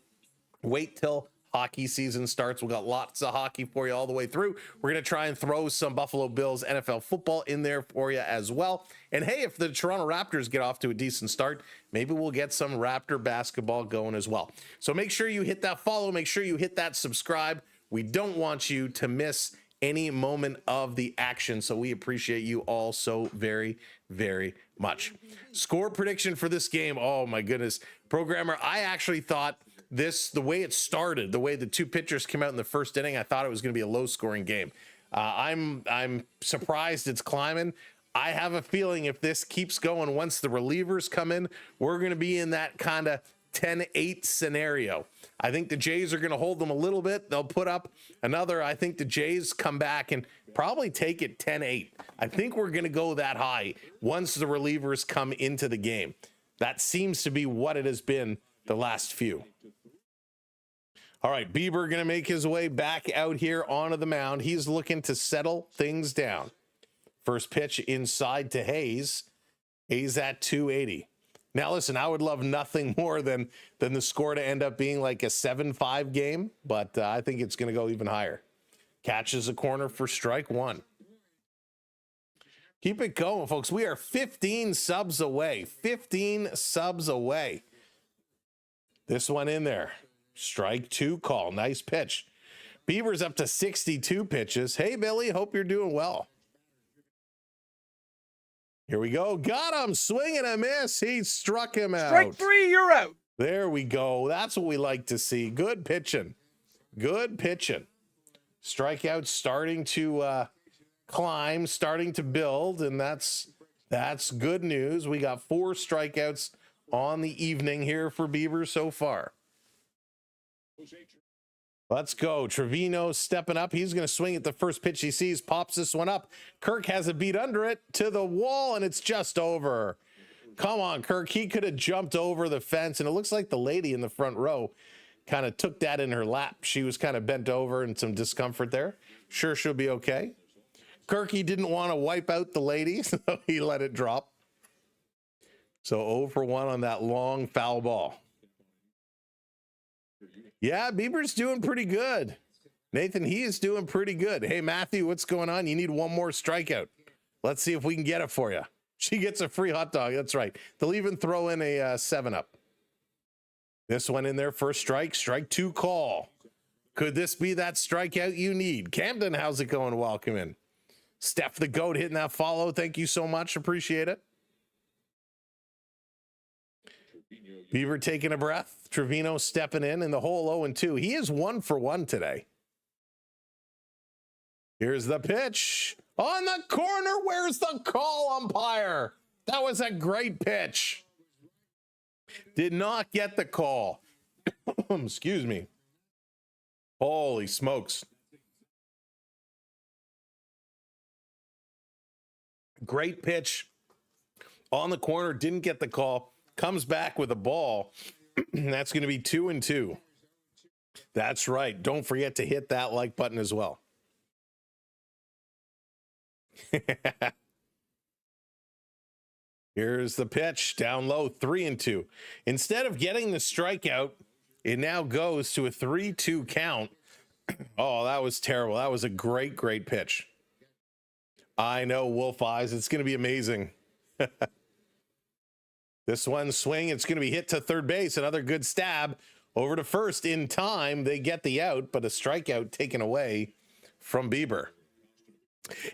wait till hockey season starts. We got lots of hockey for you all the way through. We're going to try and throw some Buffalo Bills NFL football in there for you as well. And hey, if the Toronto Raptors get off to a decent start, maybe we'll get some Raptor basketball going as well. So make sure you hit that follow. Make sure you hit that subscribe. We don't want you to miss any moment of the action. So we appreciate you all so very, very much. Score prediction for this game. Oh my goodness. Programmer, I actually thought the way it started, the way the two pitchers came out in the first inning, I thought it was going to be a low scoring game. I'm surprised it's climbing. I have a feeling if this keeps going, once the relievers come in, we're going to be in that kind of 10-8 scenario. I think the Jays are going to hold them a little bit. They'll put up another. I think the Jays come back and probably take it 10-8. I think we're going to go that high once the relievers come into the game. That seems to be what it has been the last few. All right, Bieber going to make his way back out here onto the mound. He's looking to settle things down. First pitch inside to Hayes. Hayes at 280. Now, listen, I would love nothing more than the score to end up being like a 7-5 game, but I think it's going to go even higher. Catches a corner for strike one. Keep it going, folks. We are 15 subs away. 15 subs away. This one in there. Strike two call. Nice pitch. Bieber's up to 62 pitches. Hey, Billy, hope you're doing well. Here we go. Got him. Swing and a miss. He struck him out. Strike three, you're out. There we go. That's what we like to see. Good pitching. Good pitching. Strikeouts starting to climb, starting to build, and that's good news. We got 4 strikeouts on the evening here for Bieber so far. Let's go. Trevino stepping up. He's going to swing at the first pitch he sees. Pops this one up. Kirk has a beat under it to the wall, and it's just over. Come on, Kirk. He could have jumped over the fence, and it looks like the lady in the front row kind of took that in her lap. She was kind of bent over and some discomfort there. Sure, she'll be okay. Kirky didn't want to wipe out the lady, so he let it drop. So 0 for 1 on that long foul ball. Yeah, Bieber's doing pretty good. Nathan, he is doing pretty good. Hey, Matthew, what's going on? You need one more strikeout. Let's see if we can get it for you. She gets a free hot dog. That's right. They'll even throw in a 7-Up. This one in there, first strike, strike two call. Could this be that strikeout you need? Camden, how's it going? Welcome in. Steph the GOAT hitting that follow. Thank you so much. Appreciate it. Bieber taking a breath. Trevino stepping in the hole 0-2. He is 1 for 1 today. Here's the pitch. On the corner. Where's the call, umpire? That was a great pitch. Did not get the call. Excuse me. Holy smokes. Great pitch. On the corner. Didn't get the call. Comes back with a ball. That's going to be 2-2. That's right. Don't forget to hit that like button as well. Here's the pitch down low, 3-2. Instead of getting the strikeout, it now goes to a 3-2 count. Oh, that was terrible. That was a great, great pitch. I know, Wolf Eyes. It's going to be amazing. This one swing, it's going to be hit to third base. Another good stab Over to first in time. They get the out, but a strikeout taken away from Bieber.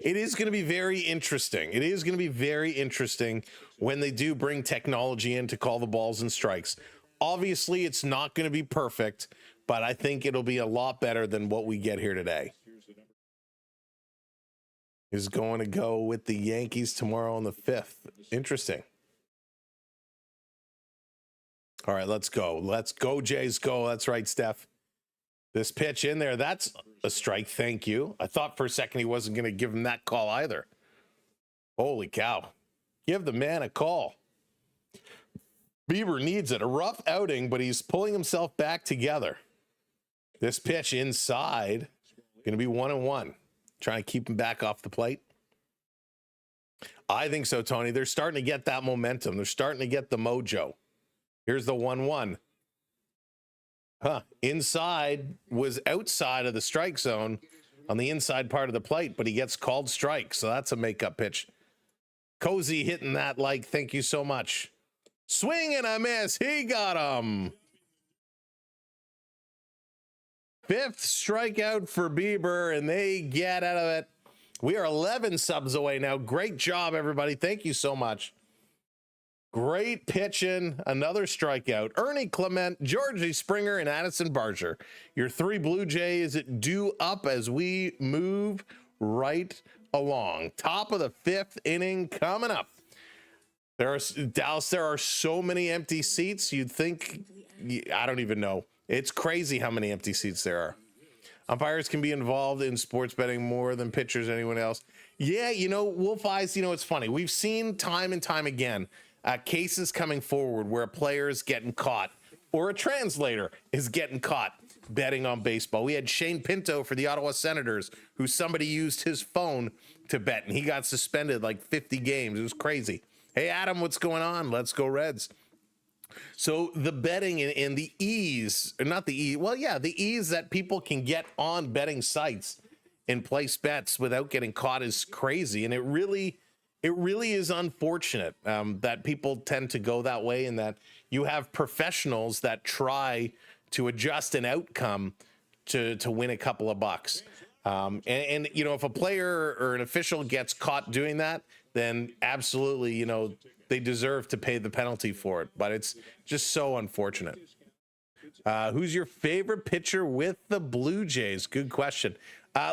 It is going to be very interesting. It is going to be very interesting when they do bring technology in to call the balls and strikes. Obviously, it's not going to be perfect, but I think it'll be a lot better than what we get here today. Is going to go with the Yankees tomorrow on the 5th. Interesting. All right, let's go. Let's go, Jays, go. That's right, Steph. This pitch in there, that's a strike. Thank you. I thought for a second he wasn't going to give him that call either. Holy cow. Give the man a call. Bieber needs it. A rough outing, but he's pulling himself back together. This pitch inside, going to be 1-1. Trying to keep him back off the plate. I think so, Tony. They're starting to get that momentum. They're starting to get the mojo. Here's the 1-1. Inside was outside of the strike zone on the inside part of the plate, but he gets called strike. So that's a makeup pitch. Cozy hitting that like, thank you so much. Swing and a miss. He got him. 5th strikeout for Bieber, and they get out of it. We are 11 subs away now. Great job, everybody. Thank you so much. Great pitching. Another strikeout. Ernie Clement, Georgie Springer, and Addison Barger. Your 3 Blue Jays due up as we move right along. Top of the 5th inning coming up. Dallas, there are so many empty seats. You'd think, I don't even know. It's crazy how many empty seats there are. Umpires can be involved in sports betting more than pitchers, anyone else. Yeah, Wolf Eyes, it's funny. We've seen time and time again cases coming forward where a player is getting caught or a translator is getting caught betting on baseball. We had Shane Pinto for the Ottawa Senators, who somebody used his phone to bet, and he got suspended like 50 games. It was crazy. Hey, Adam, what's going on? Let's go Reds. So the betting and the ease, or not the ease, well, yeah, the ease that people can get on betting sites and place bets without getting caught is crazy. And it really is unfortunate that people tend to go that way, and that you have professionals that try to adjust an outcome to win a couple of bucks. And if a player or an official gets caught doing that, then absolutely, they deserve to pay the penalty for it. But it's just so unfortunate. Who's your favorite pitcher with the Blue Jays? Good question.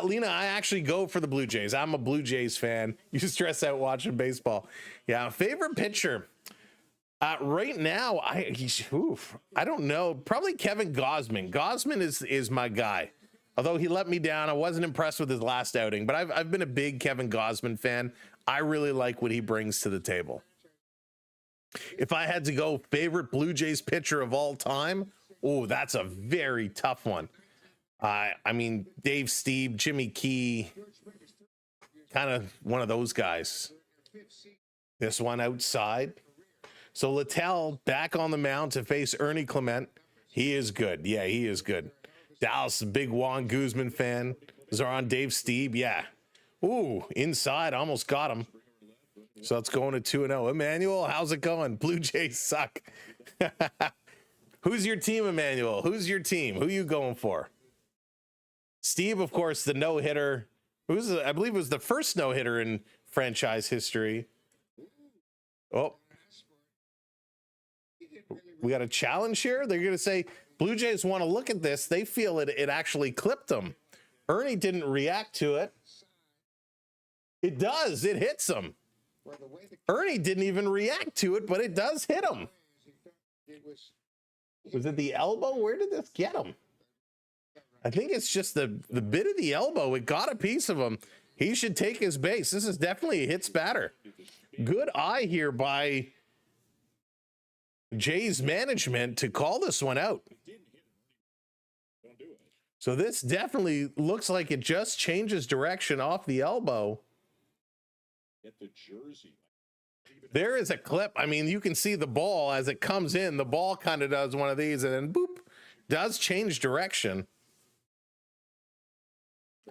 Lena, I actually go for the Blue Jays. I'm a Blue Jays fan. You stress out watching baseball. Yeah, favorite pitcher. Right now, I don't know. Probably Kevin Gausman. Gausman is my guy. Although he let me down, I wasn't impressed with his last outing. But I've been a big Kevin Gausman fan. I really like what he brings to the table. If I had to go favorite Blue Jays pitcher of all time, that's a very tough one. I mean, Dave Stieb, Jimmy Key, kind of one of those guys. This one outside. So Littell back on the mound to face Ernie Clement. He is good. Yeah, he is good. Dallas, big Juan Guzman fan. Is on Dave Stieb? Yeah. Inside, almost got him. So let's go into 2-0. Emmanuel, how's it going? Blue Jays suck. Who's your team, Emmanuel? Who's your team? Who are you going for? Steve, of course, the no-hitter. I believe it was the first no-hitter in franchise history. Oh. We got a challenge here. They're going to say, Blue Jays want to look at this. They feel it actually clipped them. Ernie didn't react to it. It does. It hits him. Ernie didn't even react to it, but it does hit him. Was it the elbow? Where did this get him? I think it's just the bit of the elbow. It got a piece of him. He should take his base. This is definitely a hits batter. Good eye here by Jays management to call this one out. So this definitely looks like it just changes direction off the elbow. There is a clip. I mean, you can see the ball as it comes in. The ball kind of does one of these and then boop, does change direction.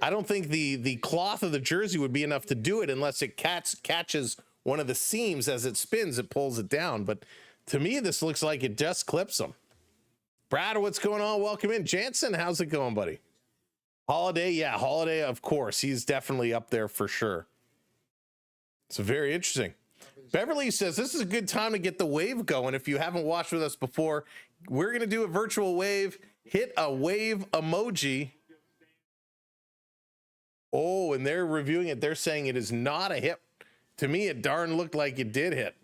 I don't think the cloth of the jersey would be enough to do it unless it catches one of the seams as it spins. It pulls it down. But to me, this looks like it just clips them. Brad, what's going on? Welcome in. Jansen, how's it going, buddy? Holiday, yeah, Holiday, of course. He's definitely up there for sure. It's very interesting. Beverly says, this is a good time to get the wave going. If you haven't watched with us before, we're going to do a virtual wave. Hit a wave emoji. Oh, and they're reviewing it. They're saying it is not a hit. To me, it darn looked like it did hit.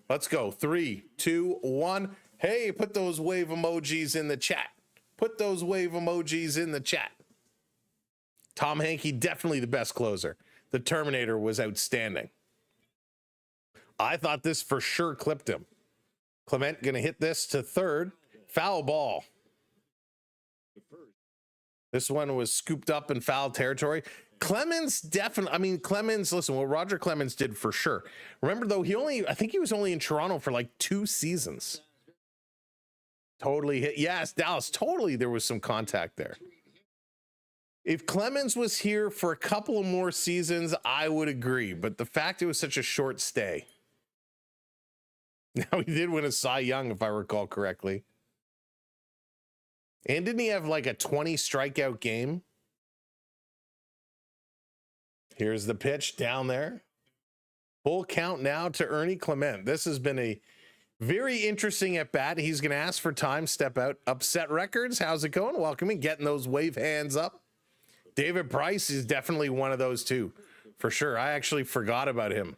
Let's go. 3, 2, 1. Hey, put those wave emojis in the chat. Put those wave emojis in the chat. Tom Hankey, definitely the best closer. The Terminator was outstanding. I thought this for sure clipped him. Clement going to hit this to third. Foul ball. This one was scooped up in foul territory. Clemens definitely, I mean, Clemens, listen, what Roger Clemens did for sure. Remember though, I think he was only in Toronto for like 2 seasons. Totally hit. Yes, Dallas, totally. There was some contact there. If Clemens was here for a couple of more seasons, I would agree. But the fact it was such a short stay. Now, he did win a Cy Young, if I recall correctly. And didn't he have like a 20 strikeout game? Here's the pitch down there. Full count now to Ernie Clement. This has been a very interesting at bat. He's going to ask for time, step out. Upset Records, how's it going? Welcome in, getting those wave hands up. David Price is definitely one of those too, for sure. I actually forgot about him.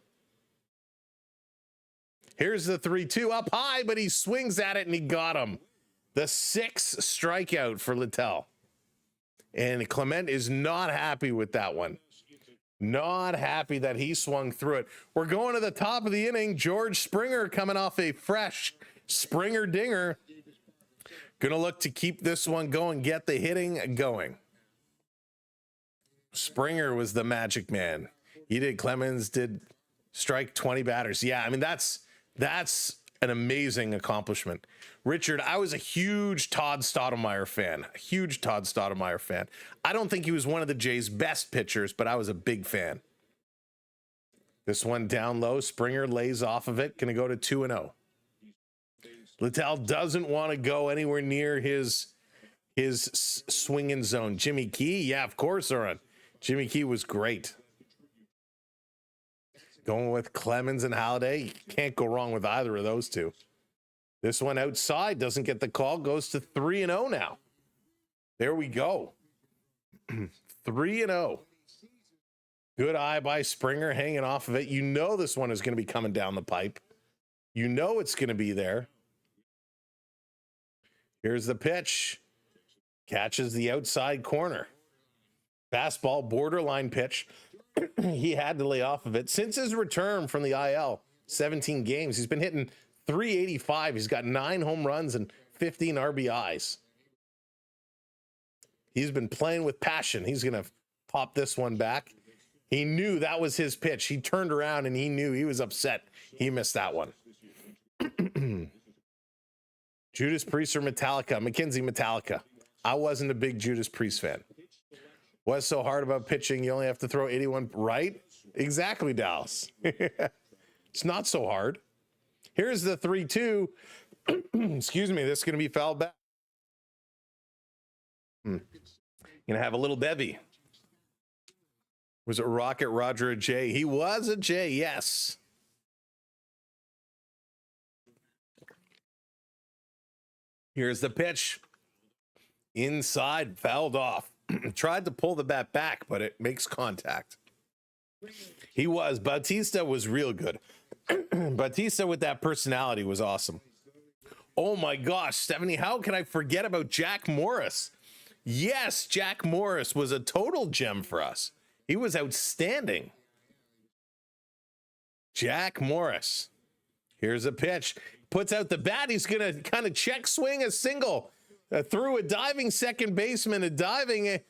Here's the 3-2 up high, but he swings at it and he got him. The 6th strikeout for Littell. And Clement is not happy with that one. Not happy that he swung through it. We're going to the top of the inning. George Springer coming off a fresh Springer dinger. Gonna look to keep this one going, get the hitting going. Springer was the magic man. He did. Clemens did strike 20 batters. Yeah, I mean, that's an amazing accomplishment. Richard, I was a huge Todd Stottlemyre fan. A huge Todd Stottlemyre fan. I don't think he was one of the Jays' best pitchers, but I was a big fan. This one down low. Springer lays off of it. Going to go to 2-0. Littell doesn't want to go anywhere near his swinging zone. Jimmy Key, yeah, of course, Aaron. Jimmy Key was great. Going with Clemens and Halladay. You can't go wrong with either of those two. This one outside doesn't get the call. Goes to 3-0 now. There we go. 3-0. Good eye by Springer hanging off of it. You know this one is going to be coming down the pipe. You know it's going to be there. Here's the pitch. Catches the outside corner. Fastball, borderline pitch. He had to lay off of it. Since his return from the IL, 17 games, he's been hitting .385. He's got 9 home runs and 15 RBIs. He's been playing with passion. He's going to pop this one back. He knew that was his pitch. He turned around and he knew he was upset. He missed that one. Judas Priest or Metallica? Mackenzie, Metallica. I wasn't a big Judas Priest fan. What's so hard about pitching? You only have to throw 81, right? Exactly, Dallas. It's not so hard. Here's the 3-2. Excuse me, this is going to be fouled back. Going to have a little bevy. Was it Rocket Roger a J? He was a J, yes. Here's the pitch. Inside, fouled off. Tried to pull the bat back, but it makes contact. He was. Bautista was real good. Bautista with that personality was awesome. Oh my gosh, Stephanie, how can I forget about Jack Morris? Yes, Jack Morris was a total gem for us. He was outstanding. Jack Morris. Here's a pitch. Puts out the bat. He's going to kind of check swing a single. Through a diving second baseman, a diving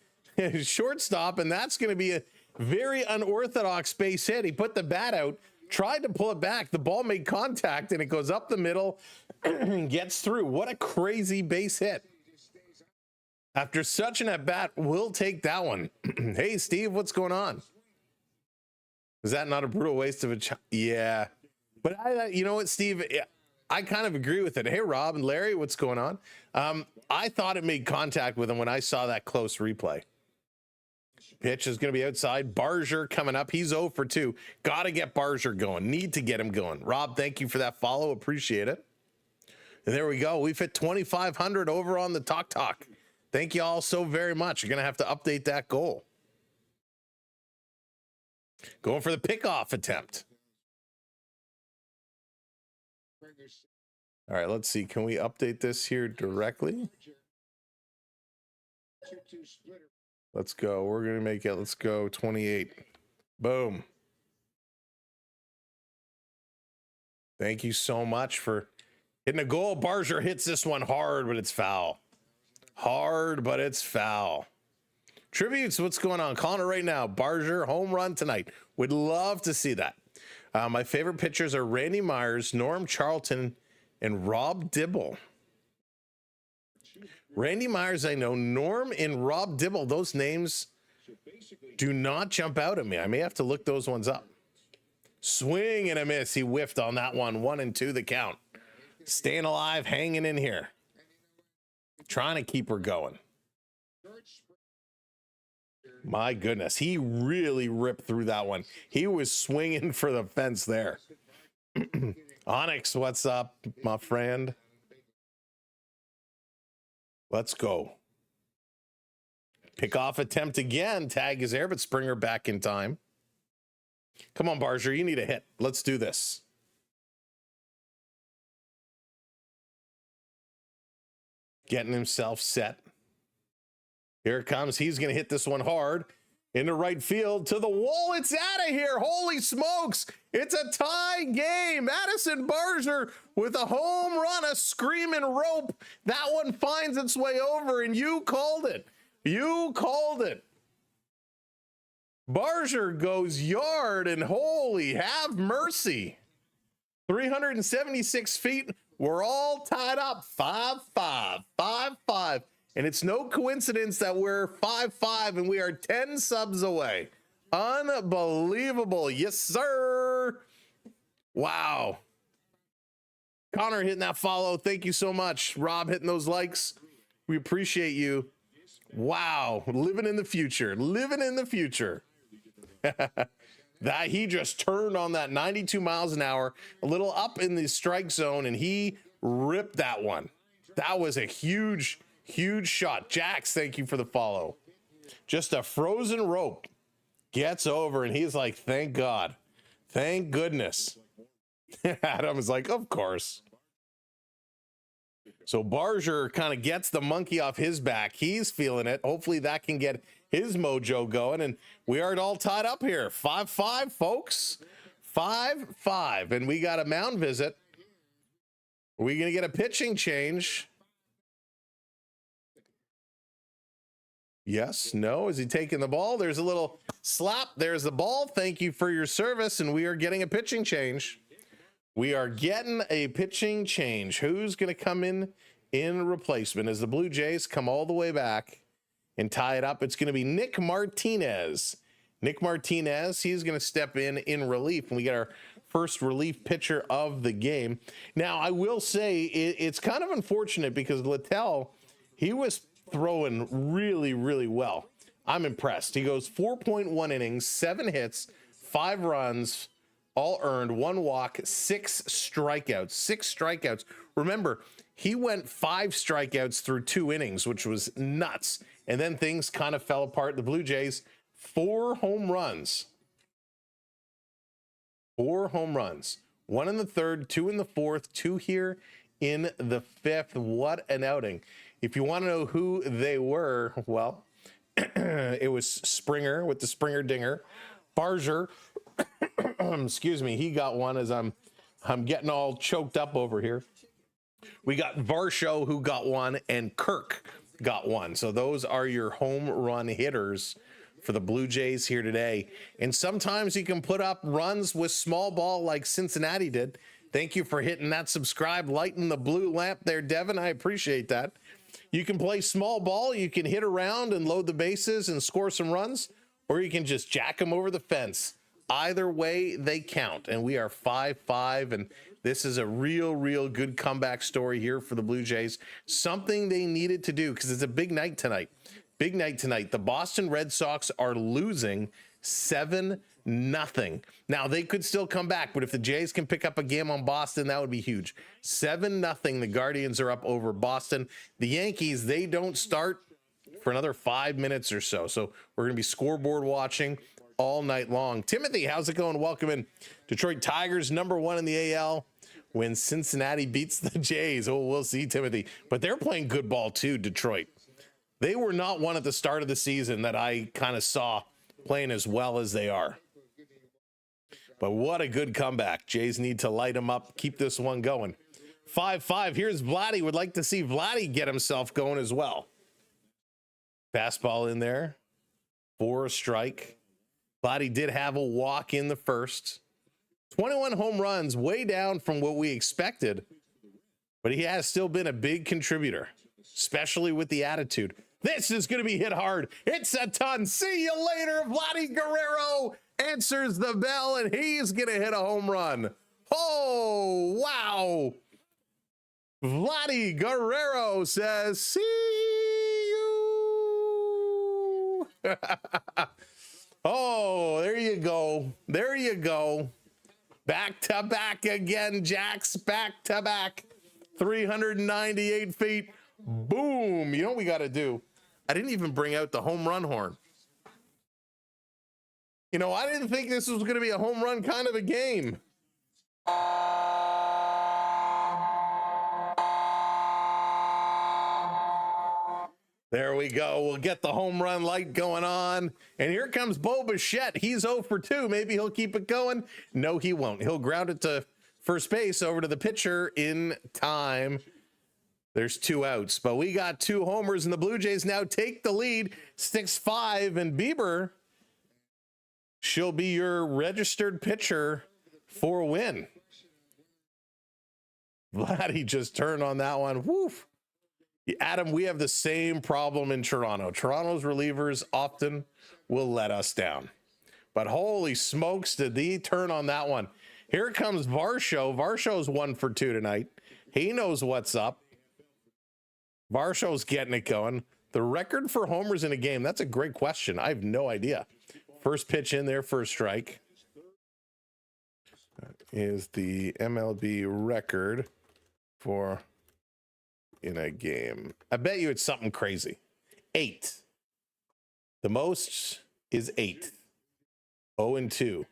shortstop, and that's going to be a very unorthodox base hit. He put the bat out, tried to pull it back. The ball made contact, and it goes up the middle and gets through. What a crazy base hit. After such an at-bat, we'll take that one. Hey, Steve, what's going on? Is that not a brutal waste of a yeah. But you know what, Steve? I kind of agree with it. Hey, Rob and Larry, what's going on? I thought it made contact with him when I saw that close replay. Pitch is going to be outside. Barger coming up. He's 0 for 2. Got to get Barger going. Need to get him going. Rob, thank you for that follow. Appreciate it. And there we go. We've hit 2,500 over on the Talk. Thank you all so very much. You're going to have to update that goal. Going for the pickoff attempt. All right, let's see. Can we update this here directly? Let's go. We're going to make it. Let's go 28. Boom. Thank you so much for hitting a goal. Barger hits this one hard, but it's foul. Hard, but it's foul. Tributes, what's going on? Calling it right now. Barger, home run tonight. Would love to see that. My favorite pitchers are Randy Myers, Norm Charlton, and Rob Dibble. Randy Myers, I know. Norm and Rob Dibble, those names do not jump out at me. I may have to look those ones up. Swing and a miss. He whiffed on that one. 1-2 the count. Staying alive, hanging in here. Trying to keep her going. My goodness, he really ripped through that one. He was swinging for the fence there. Onyx, what's up, my friend? Let's go. Pickoff attempt again. Tag is there, but Springer back in time. Come on, Barger, you need a hit. Let's do this. Getting himself set. Here it comes. He's going to hit this one hard into right field to the wall. It's out of here. Holy smokes. It's a tie game. Addison Barger with a home run, a screaming rope. That one finds its way over, and you called it. You called it. Barger goes yard, and holy have mercy. 376 feet. We're all tied up. 5-5. 5-5. And it's no coincidence that we're 5-5 and we are 10 subs away. Unbelievable. Yes, sir. Wow. Connor hitting that follow. Thank you so much. Rob hitting those likes. We appreciate you. Wow. Living in the future. Living in the future. That he just turned on that 92 miles an hour, a little up in the strike zone, and he ripped that one. That was a huge shot. Jax, thank you for the follow. Just a frozen rope gets over, and he's like, thank God. Thank goodness. Adam is like, of course. So Barger kind of gets the monkey off his back. He's feeling it. Hopefully that can get his mojo going, and we are all tied up here. 5-5, folks. 5-5, and we got a mound visit. Are we going to get a pitching change? Yes, no. Is he taking the ball? There's a little slap. There's the ball. Thank you for your service, and we are getting a pitching change. We are getting a pitching change. Who's going to come in replacement as the Blue Jays come all the way back and tie it up? It's going to be Nick Martinez. Nick Martinez, he's going to step in relief, and we get our first relief pitcher of the game. Now, I will say it's kind of unfortunate because Littell, he was throwing really, really well. I'm impressed. He goes 4.1 innings, 7 hits, 5 runs, all earned, 1 walk, 6 strikeouts. 6 strikeouts. Remember, he went 5 strikeouts through 2 innings, which was nuts. And then things kind of fell apart. The Blue Jays, 4 home runs. 4 home runs. 1 in the 3rd, 2 in the 4th, 2 here in the 5th. What an outing. If you want to know who they were, well, it was Springer with the Springer dinger. Barger, excuse me, he got one as I'm getting all choked up over here. We got Varsho who got one, and Kirk got one. So those are your home run hitters for the Blue Jays here today. And sometimes you can put up runs with small ball like Cincinnati did. Thank you for hitting that subscribe, lighting the blue lamp there, Devin. I appreciate that. You can play small ball, you can hit around and load the bases and score some runs, or you can just jack them over the fence. Either way, they count. And we are 5-5, and This is a real good comeback story here for the Blue Jays. Something they needed to do because it's a big night tonight. Big night tonight. The Boston Red Sox are losing 7-0. Now, they could still come back, but if the Jays can pick up a game on Boston, that would be huge. 7-0. The Guardians are up over Boston. The Yankees, they don't start for another 5 minutes or so. So we're going to be scoreboard watching all night long. Timothy, how's it going? Welcome in. Detroit Tigers, #1 in the AL. When Cincinnati beats the Jays. Oh, we'll see, Timothy. But they're playing good ball too, Detroit. They were not one at the start of the season that I kind of saw playing as well as they are. But what a good comeback. Jays need to light them up, keep this one going. 5-5. Here's Vladdy. Would like to see Vladdy get himself going as well. Fastball in there for a strike. Vladdy did have a walk in the first. 21 home runs, way down from what we expected. But he has still been a big contributor, especially with the attitude. This is going to be hit hard. It's a ton. See you later. Vladdy Guerrero answers the bell, and he's going to hit a home run. Oh, wow. Vladdy Guerrero says, see you. Oh, there you go. There you go. Back to back again, Jacks. Back to back. 398 feet. Boom. You know what we got to do? I didn't even bring out the home run horn. You know, I didn't think this was going to be a home run kind of a game. There we go. We'll get the home run light going on. And here comes Bo Bichette. He's 0 for 2. Maybe he'll keep it going. No, he won't. He'll ground it to first base over to the pitcher in time. There's 2 outs, but we got 2 homers, and the Blue Jays now take the lead 6-5. And Bieber, she'll be your registered pitcher for a win. Vladdy just turned on that one. Woof. Adam, we have the same problem in Toronto. Toronto's relievers often will let us down. But holy smokes, did he turn on that one. Here comes Varsho. Varsho's 1 for 2 tonight. He knows what's up. Varsho's getting it going. The record for homers in a game, that's a great question. I have no idea. First pitch in there for a strike. That is the MLB record for in a game. I bet you it's something crazy. 8. The most is 8. 0-2.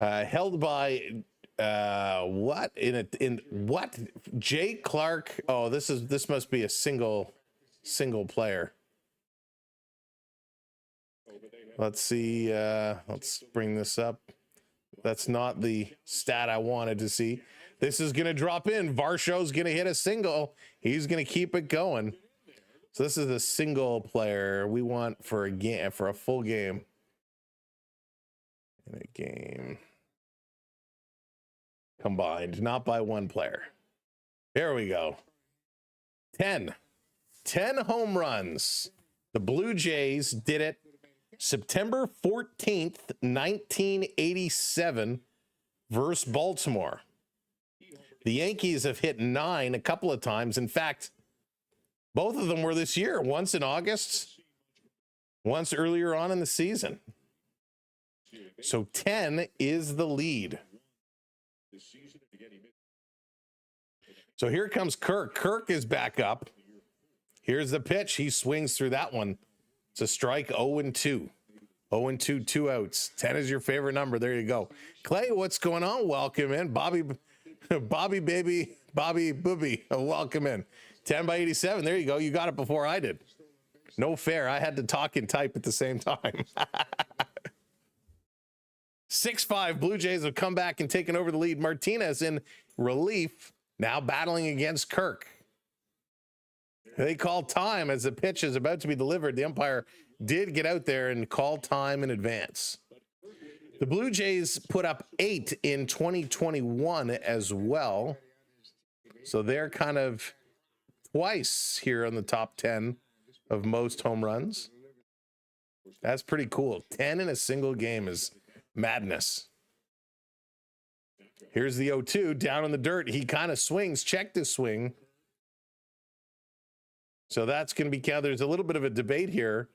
Held by what in what? Jake Clark. Oh, this must be a single player. Let's see. Let's bring this up. That's not the stat I wanted to see. This is going to drop in. Varsho's going to hit a single. He's going to keep it going. So this is a single player we want for a game, for a full game. In a game combined, not by one player. Here we go. 10 home runs. The Blue Jays did it September 14th, 1987 versus Baltimore. The Yankees have hit 9 a couple of times. In fact, both of them were this year, once in August, once earlier on in the season. So 10 is the lead. So here comes Kirk. Kirk is back up. Here's the pitch. He swings through that one. It's a strike. 0-2. 0-2, 2 outs. 10 is your favorite number. There you go. Clay, what's going on? Welcome in. Bobby baby, Bobby Booby. Welcome in. 10 by 87. There you go. You got it before I did. No fair. I had to talk and type at the same time. 6-5. Blue Jays have come back and taken over the lead. Martinez in relief, now battling against Kirk. They call time as the pitch is about to be delivered. The umpire did get out there and call time in advance. The Blue Jays put up 8 in 2021 as well. So they're kind of twice here on the top 10 of most home runs. That's pretty cool. 10 in a single game is madness. Here's the 0-2 down in the dirt. He kind of swings, checked his swing. So that's going to be counted. There's a little bit of a debate here.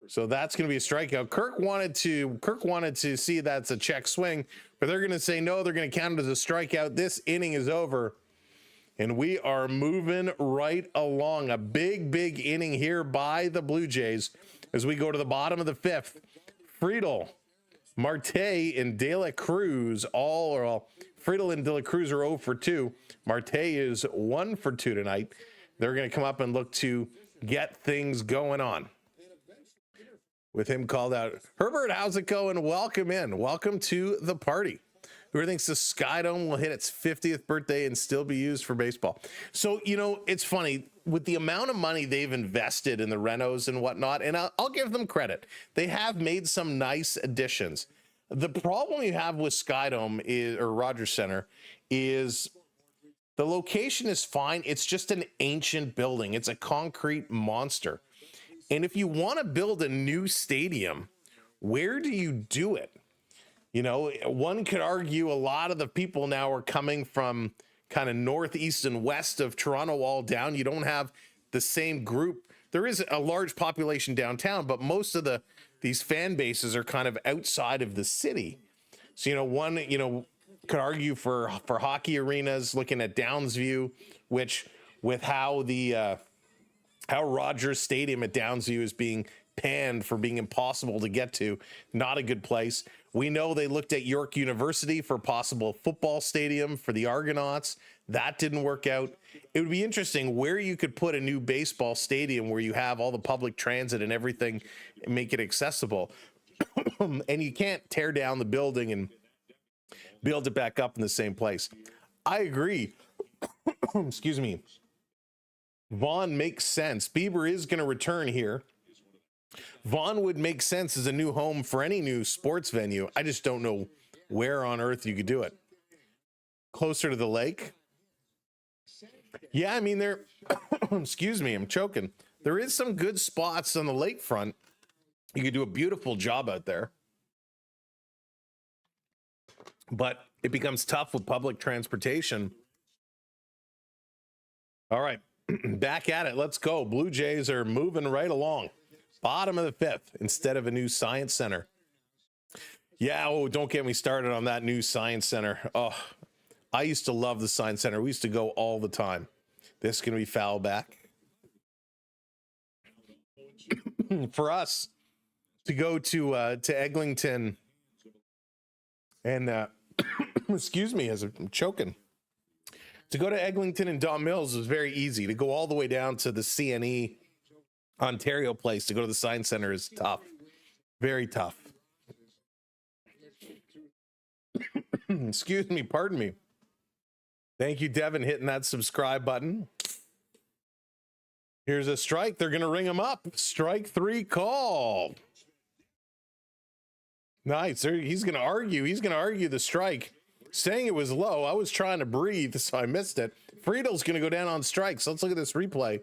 So that's going to be a strikeout. Kirk wanted to see that's a check swing, but they're going to say no, they're going to count it as a strikeout. This inning is over. And we are moving right along. A big inning here by the Blue Jays as we go to the bottom of the fifth. Friedel, Marte, and De La Cruz Friedel and De La Cruz are 0 for 2. Marte is 1 for 2 tonight. They're going to come up and look to get things going on. With him called out. Herbert, how's it going? Welcome in. Welcome to the party. Whoever thinks the Sky Dome will hit its 50th birthday and still be used for baseball. So, it's funny with the amount of money they've invested in the renos and whatnot, and I'll give them credit. They have made some nice additions. The problem you have with Sky Dome or Rogers Center is the location is fine. It's just an ancient building. It's a concrete monster. And if you want to build a new stadium, where do you do it? One could argue a lot of the people now are coming from kind of northeast and west of Toronto all down. You don't have the same group. There is a large population downtown, but most of these fan bases are kind of outside of the city. So, one, could argue for hockey arenas, looking at Downsview, which with how Rogers Stadium at Downsview is being panned for being impossible to get to, not a good place. We know they looked at York University for possible football stadium for the Argonauts. That didn't work out. It would be interesting where you could put a new baseball stadium where you have all the public transit and everything and make it accessible. And you can't tear down the building and build it back up in the same place. I agree. Excuse me. Vaughn makes sense. Bieber is going to return here. Vaughn would make sense as a new home for any new sports venue. I just don't know where on earth you could do it. Closer to the lake? Yeah, I mean, excuse me, I'm choking. There is some good spots on the lakefront. You could do a beautiful job out there. But it becomes tough with public transportation. All right, back at it. Let's go. Blue Jays are moving right along. Bottom of the fifth instead of a new science center. Yeah, don't get me started on that new science center. Oh, I used to love the science center. We used to go all the time. This is going to be foul back. For us to go to Eglinton and, excuse me, as I'm choking. To go to Eglinton and Don Mills was very easy. To go all the way down to the CNE Ontario place to go to the Science Center is tough. Very tough. Excuse me, pardon me. Thank you, Devin, hitting that subscribe button. Here's a strike. They're going to ring him up. Strike 3 call. Nice. He's going to argue. He's going to argue the strike, saying it was low. I was trying to breathe, so I missed it. Friedel's going to go down on strike. So let's look at this replay.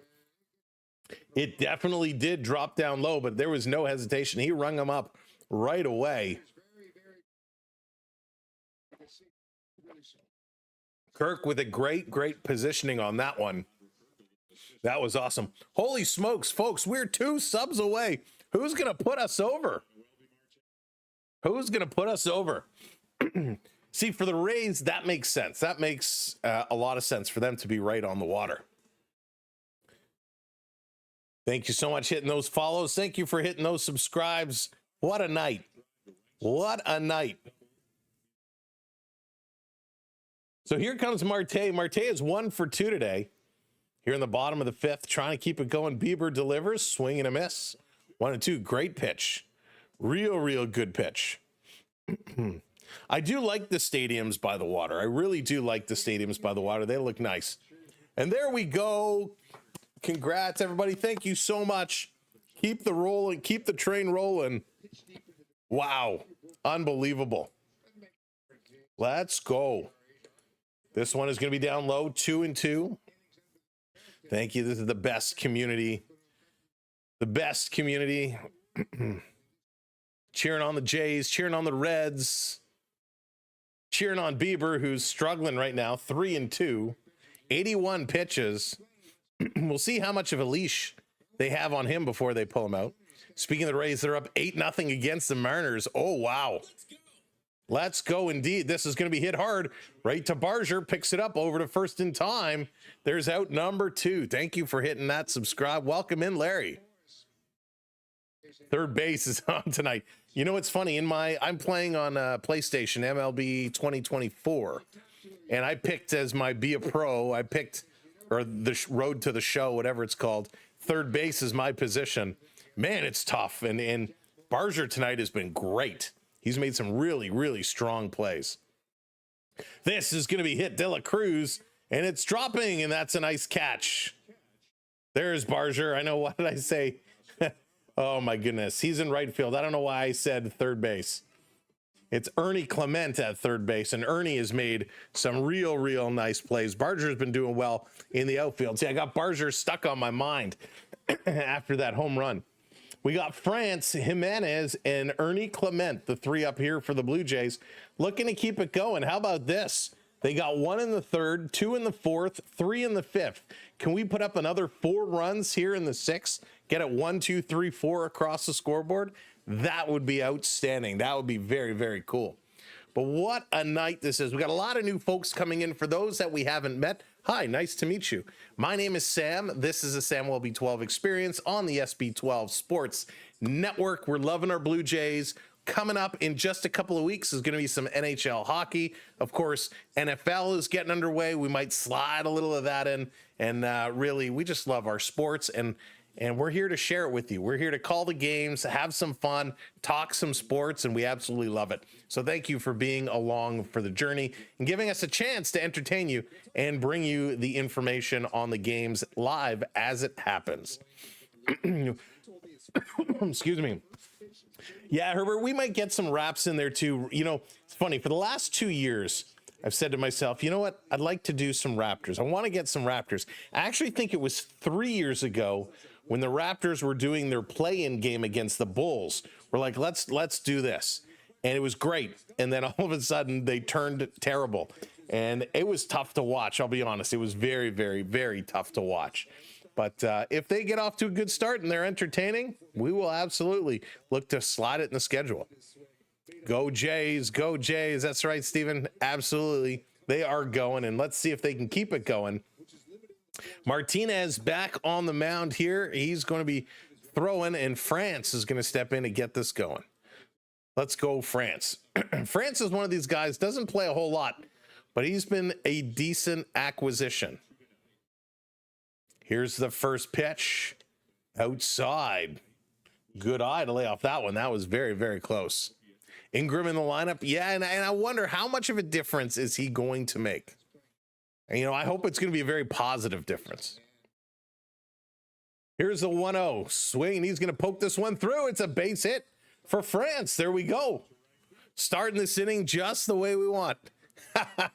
It definitely did drop down low, but there was no hesitation. He rung him up right away. Kirk with a great positioning on that one. That was awesome. Holy smokes, folks, we're 2 subs away. Who's going to put us over? Who's going to put us over? See, for the Rays, that makes sense. That makes a lot of sense for them to be right on the water. Thank you so much hitting those follows. Thank you for hitting those subscribes. What a night. What a night. So here comes Marte. Marte is 1 for 2 today. Here in the bottom of the fifth, trying to keep it going. Bieber delivers, swing and a miss. 1-2, great pitch. Real good pitch. I do like the stadiums by the water. I really do like the stadiums by the water. They look nice. And there we go. Congrats, everybody. Thank you so much. Keep the rolling. Keep the train rolling. Wow. Unbelievable. Let's go. This one is going to be down low, 2-2. Thank you. This is the best community. The best community. Cheering on the Jays, cheering on the Reds. cheering on Bieber, who's struggling right now, 3-2, 81 pitches. We'll see how much of a leash they have on him before they pull him out. Speaking of the Rays, they're up 8-0 against the Mariners. Oh, wow. Let's go indeed. This is going to be hit hard right to Barger. Picks it up over to first in time. There's out number 2. Thank you for hitting that subscribe. Welcome in, Larry. Third base is on tonight. You know what's funny? I'm playing on PlayStation MLB 2024, and I picked as my Be a Pro. I picked, or the road to the show, whatever it's called. Third base is my position. Man, it's tough. And Barger tonight has been great. He's made some really, really strong plays. This is going to be hit De La Cruz, and it's dropping, and that's a nice catch. There's Barger. I know, what did I say? Oh, my goodness. He's in right field. I don't know why I said third base. It's Ernie Clement at third base, and Ernie has made some real, real nice plays. Barger's been doing well in the outfield. See, I got Barger stuck on my mind after that home run. We got France, Jimenez, and Ernie Clement, the 3 up here for the Blue Jays, looking to keep it going. How about this? They got 1 in the 3rd, 2 in the 4th, 3 in the 5th. Can we put up another 4 runs here in the 6th? Get it 1, 2, 3, 4 across the scoreboard? That would be outstanding. That would be very, very cool. But what a night this is. We got a lot of new folks coming in. For those that we haven't met, hi, nice to meet you. My name is Sam. This is a Sam B12 experience on the SB12 Sports Network. We're loving our Blue Jays. Coming up in just a couple of weeks is going to be some NHL hockey. Of course, NFL is getting underway. We might slide a little of that in. And really, we just love our sports, and we're here to share it with you. We're here to call the games, have some fun, talk some sports, and we absolutely love it. So thank you for being along for the journey and giving us a chance to entertain you and bring you the information on the games live as it happens. Excuse me. Yeah, Herbert, we might get some raps in there too. You know, it's funny. For the last 2 years, I've said to myself, you know what? I'd like to do some Raptors. I want to get some Raptors. I actually think it was 3 years ago when the Raptors were doing their play-in game against the Bulls. We're like, let's do this. And it was great. And then all of a sudden they turned terrible. And it was tough to watch. I'll be honest. It was very, very, very tough to watch. But if they get off to a good start and they're entertaining, we will absolutely look to slide it in the schedule. Go Jays, go Jays. That's right, Steven. Absolutely. They are going, and let's see if they can keep it going. Martinez back on the mound here. He's going to be throwing, and France is going to step in and get this going. Let's go, France. France is one of these guys, doesn't play a whole lot, but he's been a decent acquisition. Here's the first pitch. Outside. Good eye to lay off that one. That was very, very close. Ingram in the lineup. Yeah, and I wonder how much of a difference is he going to make? And, you know, I hope it's going to be a very positive difference. Here's the 1-0 swing, and he's going to poke this one through. It's a base hit for France. There we go. Starting this inning just the way we want.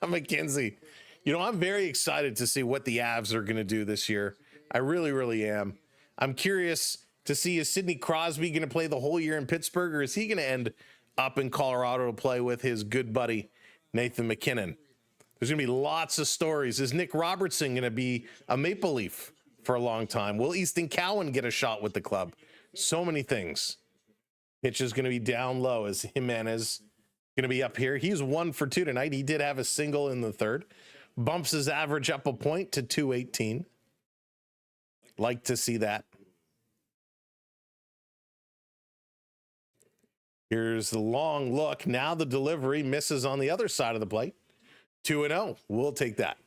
McKenzie. You know, I'm very excited to see what the Avs are going to do this year. I really, really am. I'm curious to see, is Sidney Crosby going to play the whole year in Pittsburgh, or is he going to end up in Colorado to play with his good buddy, Nathan McKinnon? There's going to be lots of stories. Is Nick Robertson going to be a Maple Leaf for a long time? Will Easton Cowan get a shot with the club? So many things. Pitch is going to be down low as Jimenez going to be up here. He's 1 for 2 tonight. He did have a single in the 3rd. Bumps his average up a point to 218. Like to see that. Here's the long look. Now the delivery misses on the other side of the plate. 2-0. We'll take that.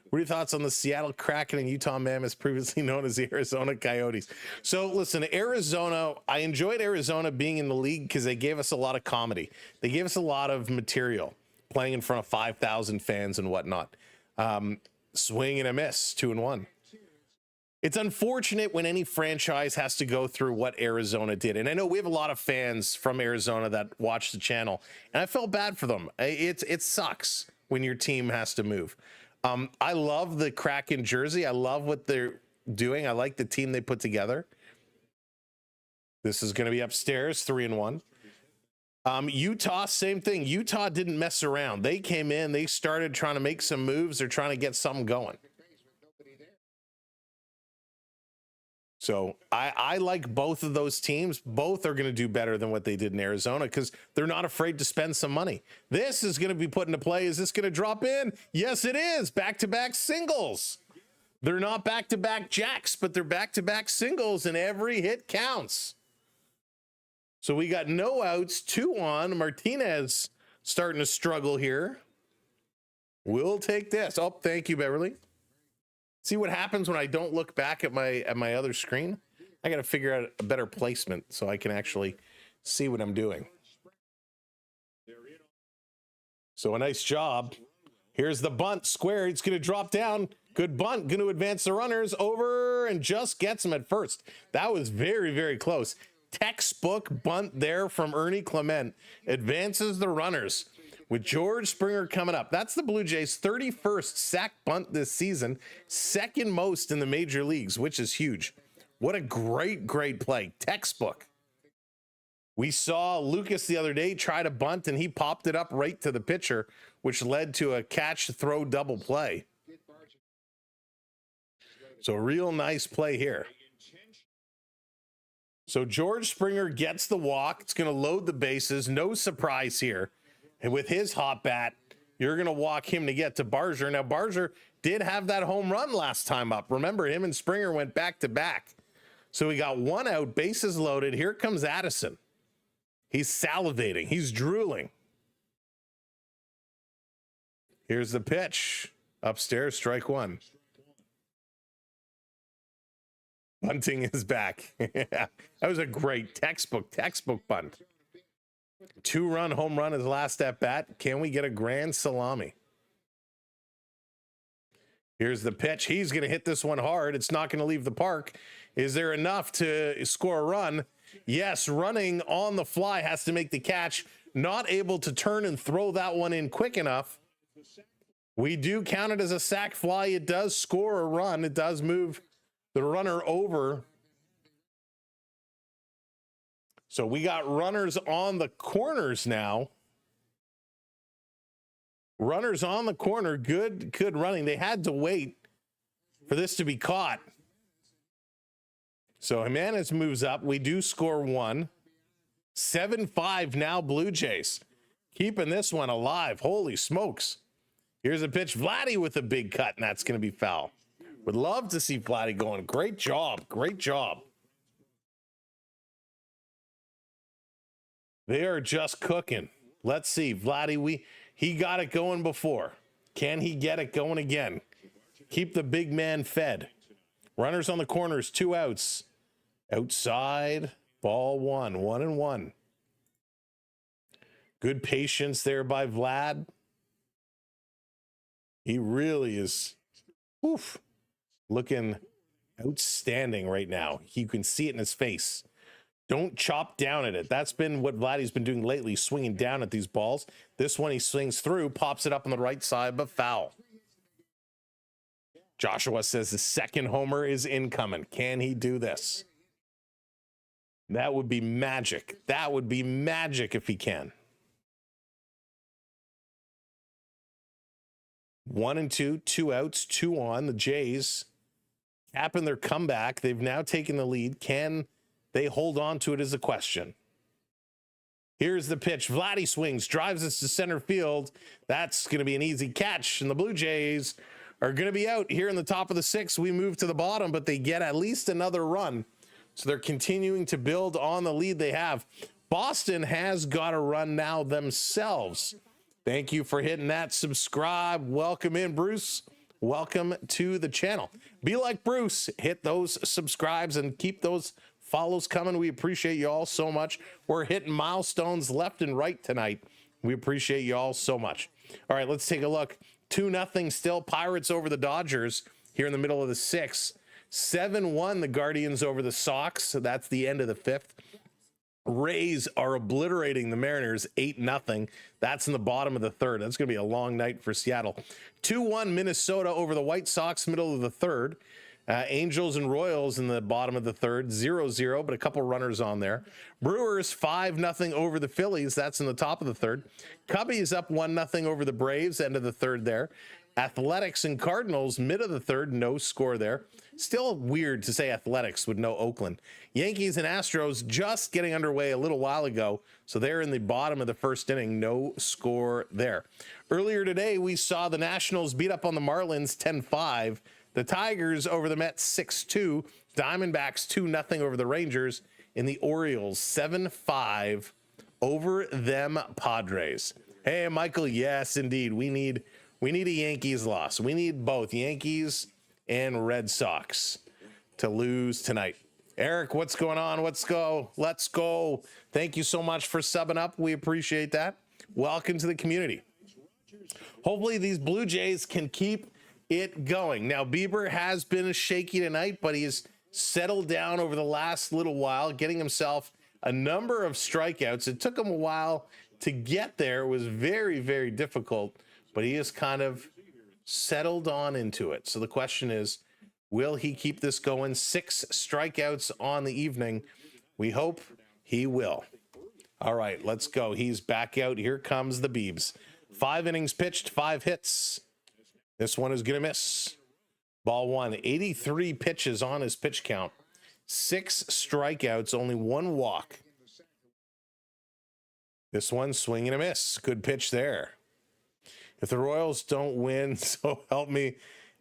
What are your thoughts on the Seattle Kraken and Utah Mammoths, previously known as the Arizona Coyotes? So listen, Arizona, I enjoyed Arizona being in the league because they gave us a lot of comedy. They gave us a lot of material, playing in front of 5,000 fans and whatnot. Swing and a miss, 2-1. It's unfortunate when any franchise has to go through what Arizona did. And I know we have a lot of fans from Arizona that watch the channel, and I felt bad for them. It sucks when your team has to move. I love the Kraken jersey. I love what they're doing. I like the team they put together. This is going to be upstairs, 3-1. Utah, same thing. Utah didn't mess around. They came in, they started trying to make some moves. They're trying to get something going. So I like both of those teams. Both are going to do better than what they did in Arizona because they're not afraid to spend some money. This is going to be put into play. Is this going to drop in? Yes, it is. Back-to-back singles. They're not back-to-back jacks, but they're back-to-back singles, and every hit counts. So we got no outs, 2 on. Martinez starting to struggle here. We'll take this. Oh, thank you, Beverly. See what happens when I don't look back at my other screen? I got to figure out a better placement so I can actually see what I'm doing. So a nice job. Here's the bunt, square. It's going to drop down. Good bunt. Going to advance the runners over and just gets them at first. That was very, very close. Textbook bunt there from Ernie Clement. Advances the runners. With George Springer coming up. That's the Blue Jays' 31st sack bunt this season. Second most in the major leagues, which is huge. What a great, great play. Textbook. We saw Lucas the other day try to bunt, and he popped it up right to the pitcher, which led to a catch-throw double play. So real nice play here. So George Springer gets the walk. It's going to load the bases. No surprise here. And with his hot bat, you're going to walk him to get to Barger. Now, Barger did have that home run last time up. Remember, him and Springer went back-to-back. So we got 1 out, bases loaded. Here comes Addison. He's salivating. He's drooling. Here's the pitch. Upstairs, strike 1. Bunting is back. That was a great textbook bunt. 2-run home run his last at bat. Can we get a grand salami? Here's the pitch. He's going to hit this one hard. It's not going to leave the park. Is there enough to score a run? Yes, running on the fly has to make the catch. Not able to turn and throw that one in quick enough. We do count it as a sac fly. It does score a run. It does move the runner over. So we got runners on the corners now. Runners on the corner. Good running. They had to wait for this to be caught. So Jimenez moves up. We do score 1. 7-5 now Blue Jays. Keeping this one alive. Holy smokes. Here's a pitch. Vladdy with a big cut, and that's going to be foul. Would love to see Vladdy going. Great job. Great job. They are just cooking. Let's see. Vladdy, he got it going before. Can he get it going again? Keep the big man fed. Runners on the corners, 2 outs. Outside, ball 1, 1-1. Good patience there by Vlad. He really is looking outstanding right now. You can see it in his face. Don't chop down at it. That's been what Vladdy's been doing lately, swinging down at these balls. This one he swings through, pops it up on the right side, but foul. Joshua says the second homer is incoming. Can he do this? That would be magic. That would be magic if he can. 1-2, 2 outs, 2 on. The Jays capping their comeback. They've now taken the lead. Can they hold on to it is a question. Here's the pitch. Vladdy swings, drives us to center field. That's going to be an easy catch. And the Blue Jays are going to be out here in the top of the 6th. We move to the bottom, but they get at least another run. So they're continuing to build on the lead they have. Boston has got a run now themselves. Thank you for hitting that subscribe. Welcome in, Bruce. Welcome to the channel. Be like Bruce. Hit those subscribes and keep those follows coming. We appreciate you all so much. We're hitting milestones left and right tonight. We appreciate you all so much. All right, let's take a look. 2-0 still. Pirates over the Dodgers here in the middle of the 6th. 7-1 the Guardians over the Sox. So that's the end of the 5th. Rays are obliterating the Mariners 8-0. That's in the bottom of the 3rd. That's going to be a long night for Seattle. 2-1 Minnesota over the White Sox, middle of the 3rd. Angels and Royals in the bottom of the third, 0-0, but a couple runners on there. Brewers 5-0 over the Phillies. That's in the top of the third. Cubbies up 1-0 over the Braves, end of the third there. Athletics and Cardinals, mid of the third, no score there. Still weird to say Athletics with no Oakland. Yankees and Astros just getting underway a little while ago, so they're in the bottom of the first inning, no score there. Earlier today, we saw the Nationals beat up on the Marlins 10-5. The Tigers over the Mets 6-2. Diamondbacks 2-0 over the Rangers. And the Orioles 7-5 over them Padres. Hey, Michael, yes, indeed. We need a Yankees loss. We need both Yankees and Red Sox to lose tonight. Eric, what's going on? Let's go. Let's go. Thank you so much for subbing up. We appreciate that. Welcome to the community. Hopefully these Blue Jays can keep it going. Now, Bieber has been shaky tonight, but he's settled down over the last little while, getting himself a number of strikeouts. It took him a while to get there. It was very, very difficult, but he has kind of settled on into it. So the question is, will he keep this going? 6 strikeouts on the evening. We hope he will. All right, let's go. He's back out. Here comes the Biebs. 5 innings pitched, 5 hits. This one is going to miss. Ball 1, 83 pitches on his pitch count. 6 strikeouts, only 1 walk. This one, swing and a miss. Good pitch there. If the Royals don't win, so help me,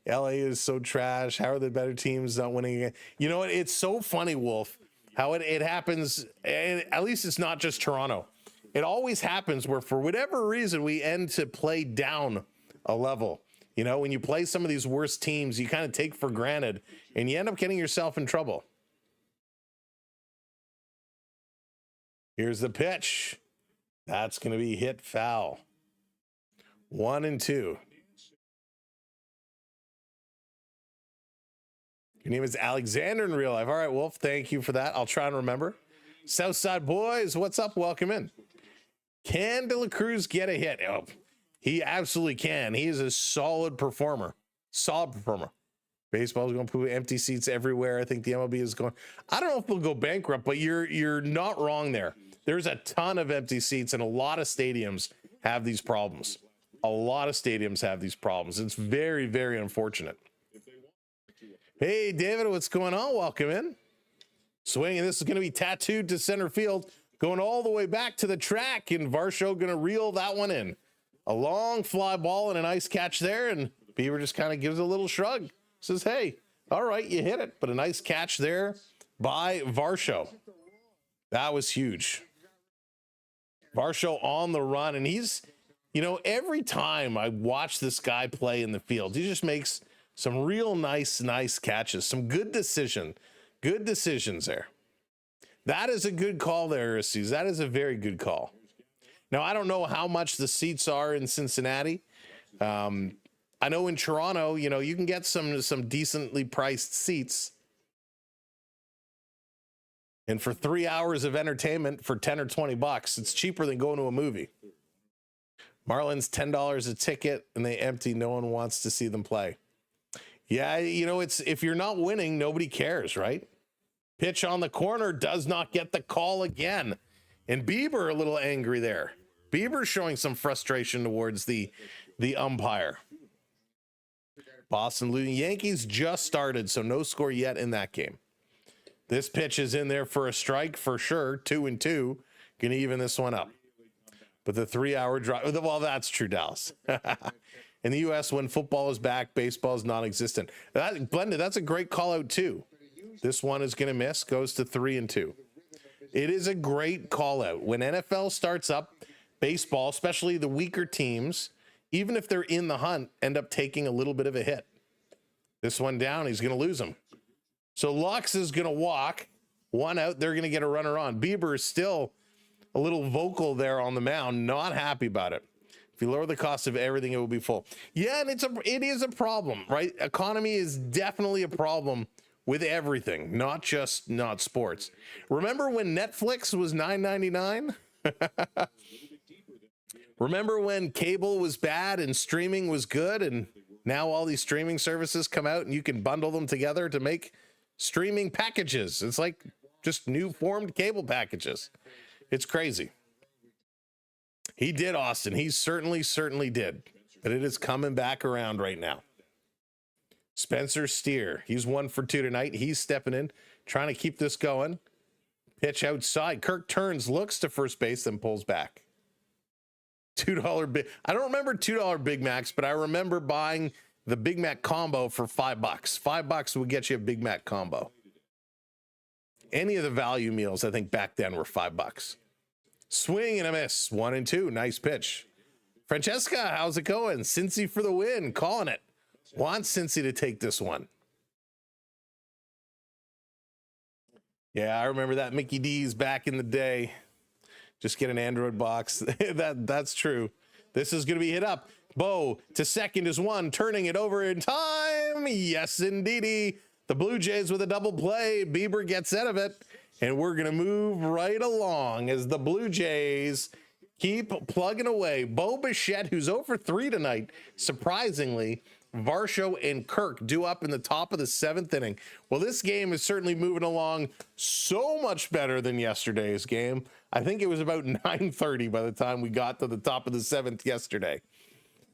LA is so trash. How are the better teams not winning again? You know what? It's so funny, Wolf, how it happens. And at least it's not just Toronto. It always happens where, for whatever reason, we end to play down a level. You know, when you play some of these worst teams, you kind of take for granted and you end up getting yourself in trouble. Here's the pitch. That's going to be hit foul. 1-2. Your name is Alexander in real life. All right, Wolf, thank you for that. I'll try and remember. Southside boys, what's up? Welcome in. Can De La Cruz get a hit? Oh, he absolutely can. He is a solid performer. Solid performer. Baseball's going to put empty seats everywhere. I think the MLB is going. I don't know if they'll go bankrupt, but you're not wrong there. There's a ton of empty seats, and a lot of stadiums have these problems. A lot of stadiums have these problems. It's very, very unfortunate. Hey, David, what's going on? Welcome in. Swing, and this is going to be tattooed to center field, going all the way back to the track, and Varsho going to reel that one in. A long fly ball and a nice catch there, and Bieber just kind of gives a little shrug. Says, hey, all right, you hit it. But a nice catch there by Varsho. That was huge. Varsho on the run, and he's, you know, every time I watch this guy play in the field, he just makes some real nice catches, some good decisions there. That is a good call there, Aristides. That is a very good call. Now, I don't know how much the seats are in Cincinnati. I know in Toronto, you know, you can get some decently priced seats. And for 3 hours of entertainment for 10 or 20 bucks, it's cheaper than going to a movie. Marlins, $10 a ticket, and they empty. No one wants to see them play. Yeah, you know, it's, if you're not winning, nobody cares, right? Pitch on the corner does not get the call again. And Bieber a little angry there. Bieber showing some frustration towards the umpire. Boston losing. Yankees just started, so no score yet in that game. This pitch is in there for a strike for sure. 2-2. Gonna even this one up. But the 3-hour drive, well, that's true, Dallas. In the U.S., when football is back, baseball is non-existent. Blended, that's a great call out too. This one is gonna miss, goes to 3-2. It is a great call out. When NFL starts up, baseball, especially the weaker teams, even if they're in the hunt, end up taking a little bit of a hit. This one down, he's going to lose him. So Lux is going to walk. 1 out, they're going to get a runner on. Bieber is still a little vocal there on the mound, not happy about it. If you lower the cost of everything, it will be full. Yeah, and it is a problem, right? Economy is definitely a problem with everything, not sports. Remember when Netflix was $9.99? Remember when cable was bad and streaming was good, and Now all these streaming services come out and you can bundle them together to make streaming packages. It's like just new formed cable packages. It's crazy. He did, Austin. He certainly did. But it is coming back around right now. Spencer Steer, he's 1 for 2 tonight. He's stepping in, trying to keep this going. Pitch outside. Kirk turns, looks to first base, then pulls back. $2 big. I don't remember $2 Big Macs, but I remember buying the Big Mac combo for $5. $5 would get you a Big Mac combo. Any of the value meals, I think back then were $5. Swing and a miss. 1 and 2. Nice pitch. Francesca, how's it going? Cincy for the win. Calling it. Wants Cincy to take this one. Yeah, I remember that Mickey D's back in the day. Just get an Android box. That's true. This is going to be hit up. Bo to second is 1, turning it over in time. Yes, indeedy. The Blue Jays with a double play. Bieber gets out of it. And we're going to move right along as the Blue Jays keep plugging away. Bo Bichette, who's 0 for 3 tonight, surprisingly. Varsho and Kirk due up in the top of the 7th inning. Well, this game is certainly moving along so much better than yesterday's game. I think it was about 9:30 by the time we got to the top of the 7th yesterday.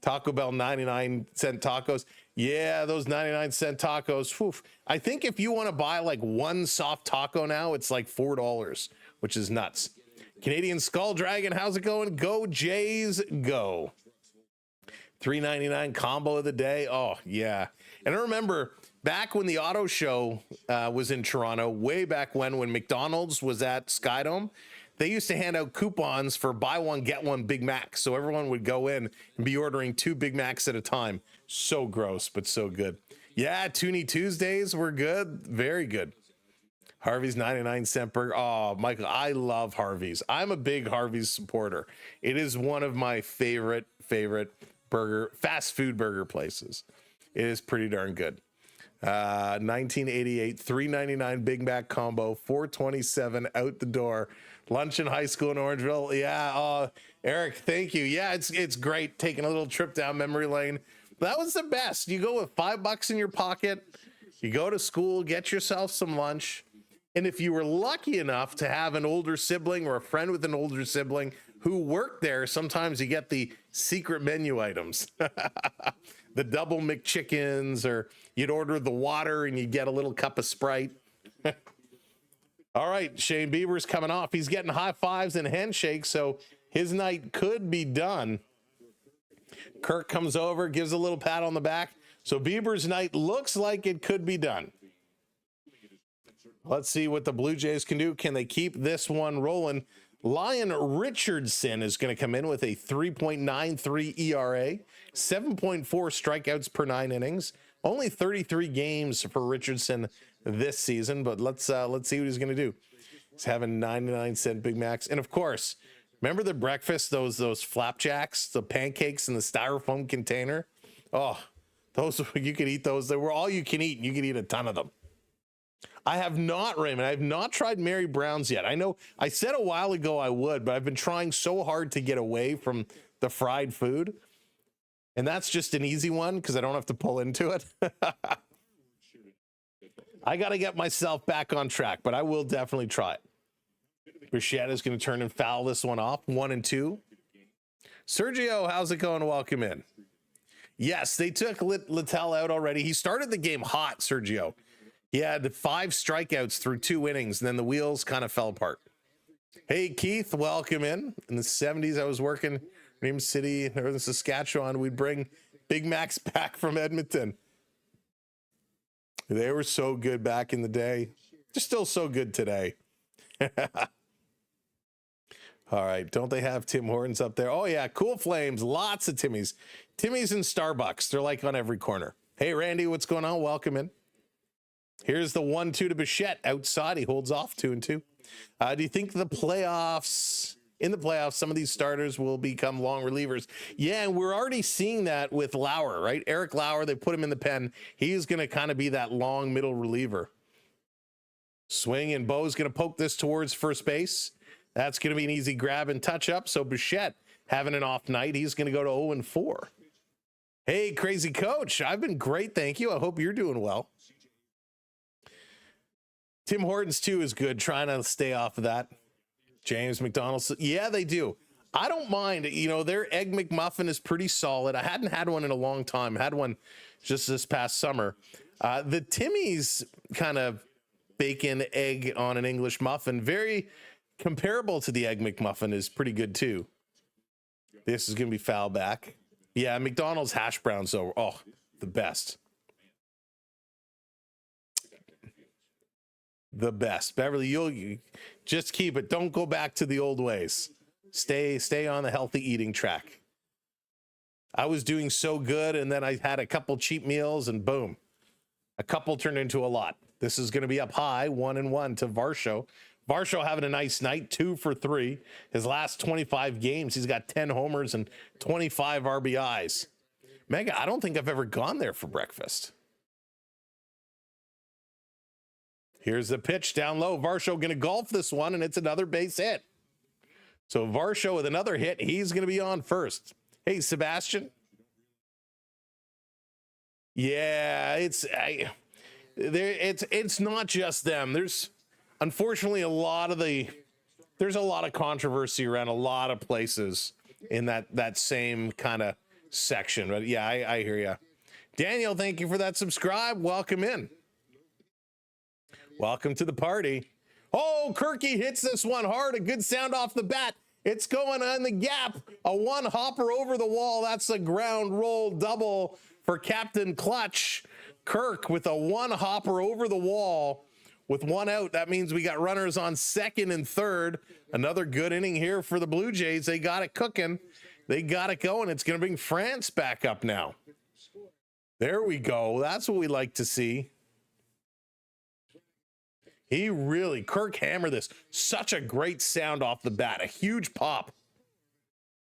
Taco Bell 99-cent tacos. Yeah, those 99-cent tacos. Whew. I think if you want to buy like one soft taco now, it's like $4, which is nuts. Canadian Skull Dragon, how's it going? Go Jays, go. $3.99 combo of the day. Oh, yeah. And I remember back when the auto show was in Toronto, way back when McDonald's was at Skydome, they used to hand out coupons for buy one, get one Big Mac. So everyone would go in and be ordering 2 Big Macs at a time. So gross, but so good. Yeah, Toonie Tuesdays were good. Very good. Harvey's 99-cent burger. Oh, Michael, I love Harvey's. I'm a big Harvey's supporter. It is one of my favorite fast food burger places. It is pretty darn good. 1988 $3.99 Big Mac combo, $4.27 out the door. Lunch in high school in Orangeville. Yeah, Eric, thank you. Yeah, it's great taking a little trip down memory lane. That was the best. You go with $5 in your pocket, you go to school, get yourself some lunch, and if you were lucky enough to have an older sibling or a friend with an older sibling who worked there, sometimes you get the secret menu items. The double McChickens, or you'd order the water and you'd get a little cup of Sprite. All right, Shane Bieber's coming off. He's getting high fives and handshakes, so his night could be done. Kirk comes over, gives a little pat on the back. So Bieber's night looks like it could be done. Let's see what the Blue Jays can do. Can they keep this one rolling? Lyon Richardson is going to come in with a 3.93 ERA, 7.4 strikeouts per 9 innings. Only 33 games for Richardson this season, but let's see what he's going to do. He's having 99-cent Big Macs, and of course, remember the breakfast, those flapjacks, the pancakes in the styrofoam container. Oh, those, you could eat those. They were all you can eat, and you could eat a ton of them. I have not, Raymond. I have not tried Mary Brown's yet. I know I said a while ago I would, but I've been trying so hard to get away from the fried food. And that's just an easy one because I don't have to pull into it. I got to get myself back on track, but I will definitely try it. Bichette is going to turn and foul this one off. 1 and 2. Sergio, how's it going? Welcome in. Yes, they took Littell out already. He started the game hot, Sergio. He had 5 strikeouts through 2 innings, and then the wheels kind of fell apart. Hey, Keith, welcome in. In the 70s, I was working in Dream City, Northern Saskatchewan. We'd bring Big Macs back from Edmonton. They were so good back in the day. They're still so good today. All right, don't they have Tim Hortons up there? Oh, yeah, Cool Flames, lots of Timmy's. Timmy's and Starbucks, they're like on every corner. Hey, Randy, what's going on? Welcome in. Here's the 1-2 to Bichette outside. He holds off 2 and 2. Do you think in the playoffs, some of these starters will become long relievers? Yeah, and we're already seeing that with Lauer, right? Eric Lauer, they put him in the pen. He's going to kind of be that long middle reliever. Swing, and Bo's going to poke this towards first base. That's going to be an easy grab and touch up. So Bichette having an off night. He's going to go to 0 and 4. Hey, crazy coach. I've been great, thank you. I hope you're doing well. Tim Hortons, too, is good. Trying to stay off of that. James McDonald's. Yeah, they do. I don't mind. You know, their Egg McMuffin is pretty solid. I hadn't had one in a long time. I had one just this past summer. The Timmy's kind of bacon egg on an English muffin, very comparable to the Egg McMuffin, is pretty good, too. This is going to be foul back. Yeah, McDonald's hash browns, though. Oh, the best. The best. Beverly, you just keep it. Don't go back to the old ways. Stay on the healthy eating track. I was doing so good, and then I had a couple cheap meals, and boom. A couple turned into a lot. This is going to be up high, 1-1 to Varsho. Varsho having a nice night, 2 for 3. His last 25 games, he's got 10 homers and 25 RBIs. Mega, I don't think I've ever gone there for breakfast. Here's the pitch down low. Varsho going to golf this one, and it's another base hit. So Varsho with another hit. He's going to be on first. Hey, Sebastian. Yeah, it's not just them. There's unfortunately there's a lot of controversy around a lot of places in that same kind of section. But yeah, I hear you. Daniel, thank you for that subscribe. Welcome in. Welcome to the party. Oh, Kirky hits this one hard. A good sound off the bat. It's going on the gap. A one hopper over the wall. That's a ground roll double for Captain Clutch. Kirk with a one hopper over the wall with one out. That means we got runners on second and third. Another good inning here for the Blue Jays. They got it cooking. They got it going. It's going to bring France back up now. There we go. That's what we like to see. Kirk hammered this. Such a great sound off the bat. A huge pop.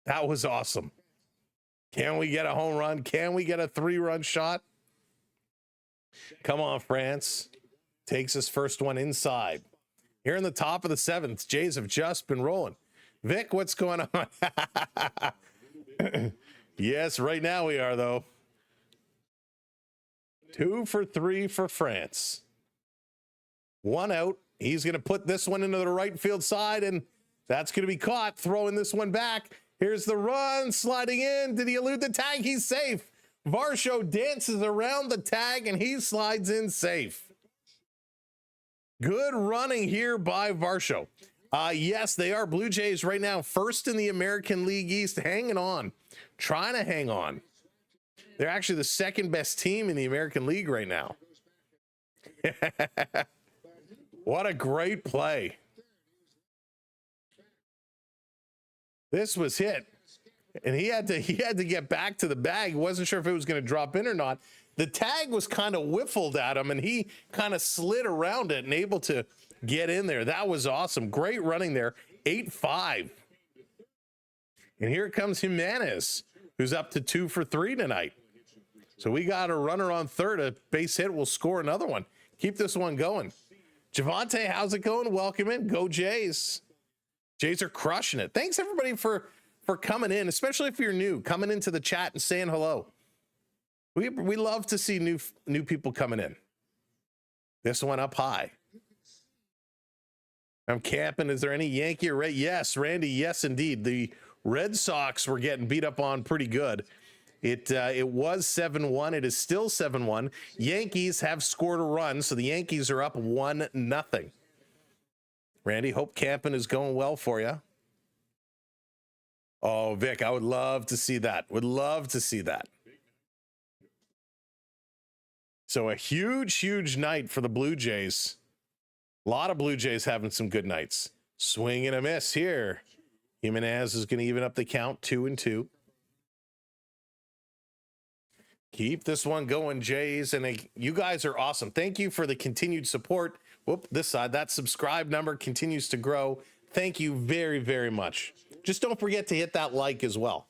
That was awesome. Can we get a home run? Can we get a 3-run shot? Come on, France. Takes his first one inside. Here in the top of the 7th, Jays have just been rolling. Vic, what's going on? Yes, right now we are, though. 2 for 3 for France. One out. He's going to put this one into the right field side, and that's going to be caught. Throwing this one back. Here's the run. Sliding in. Did he elude the tag? He's safe. Varsho dances around the tag, and he slides in safe. Good running here by Varsho. Yes, they are Blue Jays right now. First in the American League East. Hanging on. Trying to hang on. They're actually the second best team in the American League right now. What a great play. This was hit. And he had to get back to the bag. He wasn't sure if it was going to drop in or not. The tag was kind of whiffled at him, and he kind of slid around it and able to get in there. That was awesome. Great running there. 8-5. And here comes Jimenez, who's up to 2 for 3 tonight. So we got a runner on third. A base hit will score another one. Keep this one going. Javante, how's it going? Welcome in. Go Jays. Jays are crushing it. Thanks, everybody, for coming in, especially if you're new, coming into the chat and saying hello. We love to see new people coming in. This one up high. I'm camping. Is there any Yankee or Red? Yes, Randy. Yes, indeed. The Red Sox were getting beat up on pretty good. It was 7-1. It is still 7-1. Yankees have scored a run, so the Yankees are up 1-0. Randy, hope camping is going well for you. Oh, Vic, I would love to see that. Would love to see that. So a huge, huge night for the Blue Jays. A lot of Blue Jays having some good nights. Swing and a miss here. Jimenez is going to even up the count, 2-2. Keep this one going, Jays. And you guys are awesome. Thank you for the continued support. Whoop, this side. That subscribe number continues to grow. Thank you very, very much. Just don't forget to hit that like as well.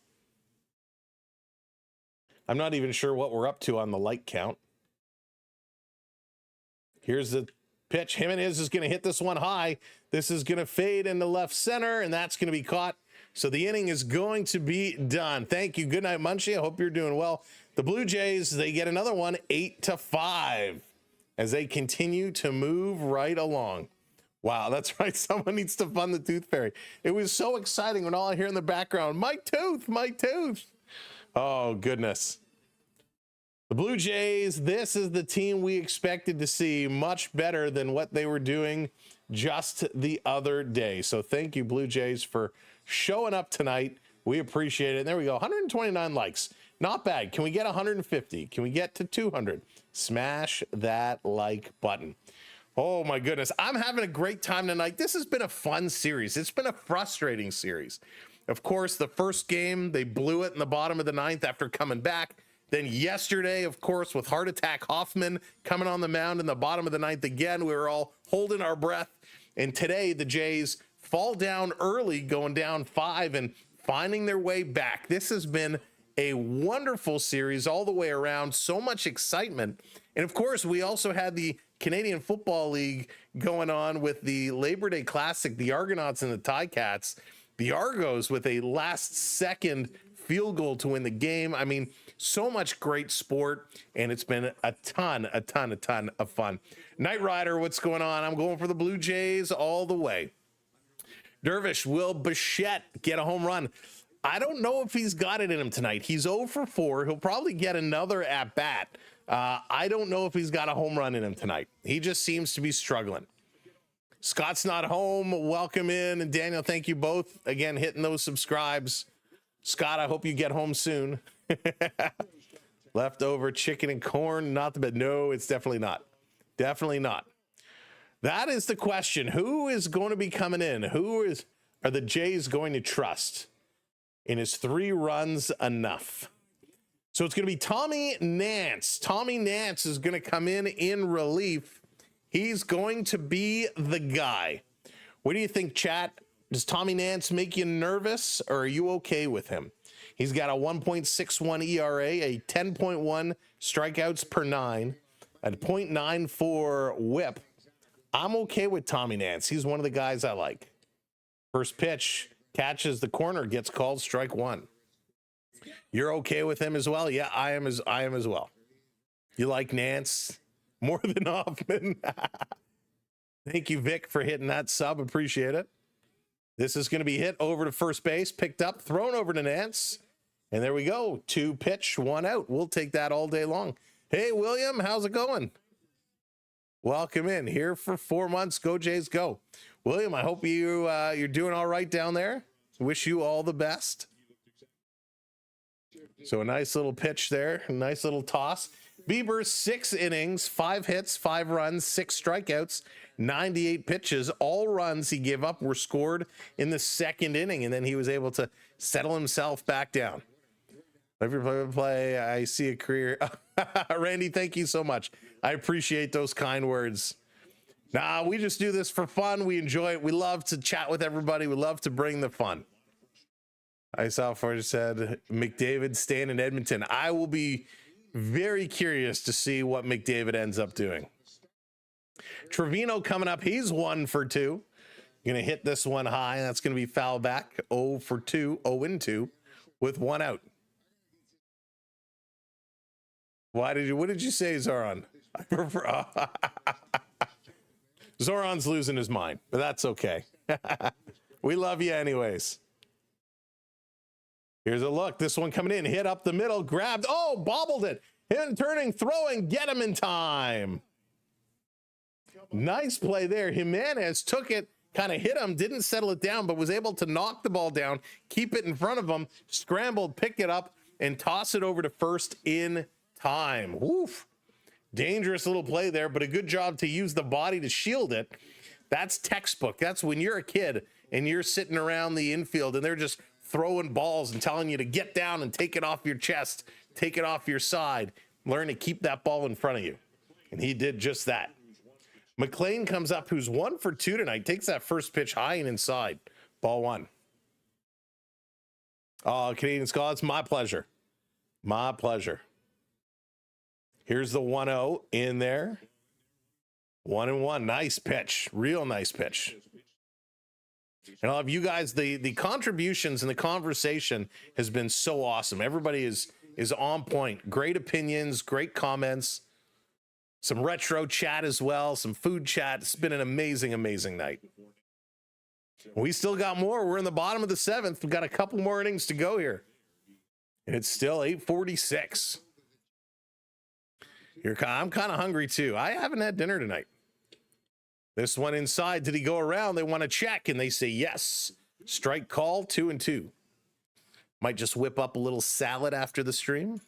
I'm not even sure what we're up to on the like count. Here's the pitch. Jimenez is going to hit this one high. This is going to fade into left center, and that's going to be caught. So the inning is going to be done. Thank you. Good night, Munchie. I hope you're doing well. The Blue Jays, they get another one, 8-5, as they continue to move right along. Wow, that's right. Someone needs to fund the Tooth Fairy. It was so exciting when all I hear in the background, my tooth, my tooth. Oh, goodness. The Blue Jays, this is the team we expected to see, much better than what they were doing just the other day. So thank you, Blue Jays, for showing up tonight. We appreciate it. And there we go, 129 likes. Not bad. Can we get 150? Can we get to 200? Smash that like button. Oh my goodness. I'm having a great time tonight. This has been a fun series. It's been a frustrating series. Of course, the first game, they blew it in the bottom of the ninth after coming back. Then yesterday, of course, with Heart Attack Hoffman coming on the mound in the bottom of the ninth again, we were all holding our breath. And today, the Jays fall down early, going down 5 and finding their way back. This has been a wonderful series all the way around. So much excitement. And of course, we also had the Canadian Football League going on with the Labor Day Classic, the Argonauts and the Ticats. The Argos with a last-second field goal to win the game. I mean, so much great sport, and it's been a ton of fun. Knight Rider, what's going on? I'm going for the Blue Jays all the way. Dervish, will Bichette get a home run? I don't know if he's got it in him tonight. He's 0 for 4. He'll probably get another at bat. I don't know if he's got a home run in him tonight. He just seems to be struggling. Scott's not home. Welcome in. And Daniel, thank you both again, hitting those subscribes. Scott, I hope you get home soon. Leftover chicken and corn, not the bad. No, it's definitely not. Definitely not. That is the question. Who is going to be coming in? Are the Jays going to trust? And is 3 runs enough? So it's going to be Tommy Nance. Tommy Nance is going to come in relief. He's going to be the guy. What do you think, chat? Does Tommy Nance make you nervous, or are you okay with him? He's got a 1.61 ERA, a 10.1 strikeouts per 9, a 0.94 whip. I'm okay with Tommy Nance. He's one of the guys I like. First pitch, catches the corner, gets called strike 1. You're okay with him as well? Yeah, I am as well. You like Nance more than Hoffman? Thank you, Vic, for hitting that sub. Appreciate it. This is going to be hit over to first base, picked up, thrown over to Nance. And there we go. 2 pitch, 1 out. We'll take that all day long. Hey, William, how's it going? Welcome in. Here for 4 months. Go Jays, go. William, I hope you're doing all right down there. Wish you all the best. So a nice little pitch there. A nice little toss. Bieber, 6 innings, 5 hits, 5 runs, 6 strikeouts, 98 pitches. All runs he gave up were scored in the 2nd inning, and then he was able to settle himself back down. Every play, I see a career. Randy, thank you so much. I appreciate those kind words. Nah, we just do this for fun. We enjoy it. We love to chat with everybody. We love to bring the fun. I saw Forger said McDavid staying in Edmonton. I will be very curious to see what McDavid ends up doing. Trevino coming up. He's 1 for 2. Going to hit this one high. That's going to be foul back. 0 for 2, 0-2 with 1 out. What did you say, Zoran? I prefer, Zoran's losing his mind, but that's okay. We love you anyways. Here's a look. This one coming in, hit up the middle, grabbed. Oh, bobbled it. Him turning, throwing, get him in time. Nice play there. Jimenez took it, kind of hit him, didn't settle it down, but was able to knock the ball down, keep it in front of him, scrambled, pick it up, and toss it over to first in time. Woof. Dangerous little play there, but a good job to use the body to shield it. That's textbook. That's when you're a kid and you're sitting around the infield and they're just throwing balls and telling you to get down and take it off your chest, take it off your side, learn to keep that ball in front of you. And he did just that. McLean comes up, who's 1 for 2 tonight, takes that first pitch high and inside. Ball 1. Oh, Canadian Skull, it's my pleasure. My pleasure. Here's the 1-0 in there. 1-1. Nice pitch. Real nice pitch. And I'll have you guys, the contributions and the conversation has been so awesome. Everybody is is on point. Great opinions, great comments, some retro chat as well, some food chat. It's been an amazing, amazing night. We still got more. We're in the bottom of the 7th. We've got a couple more innings to go here. And it's still 8:46. I'm kind of hungry too. I haven't had dinner tonight. This one inside, did he go around? They want to check, and they say yes. Strike call, 2-2. Might just whip up a little salad after the stream.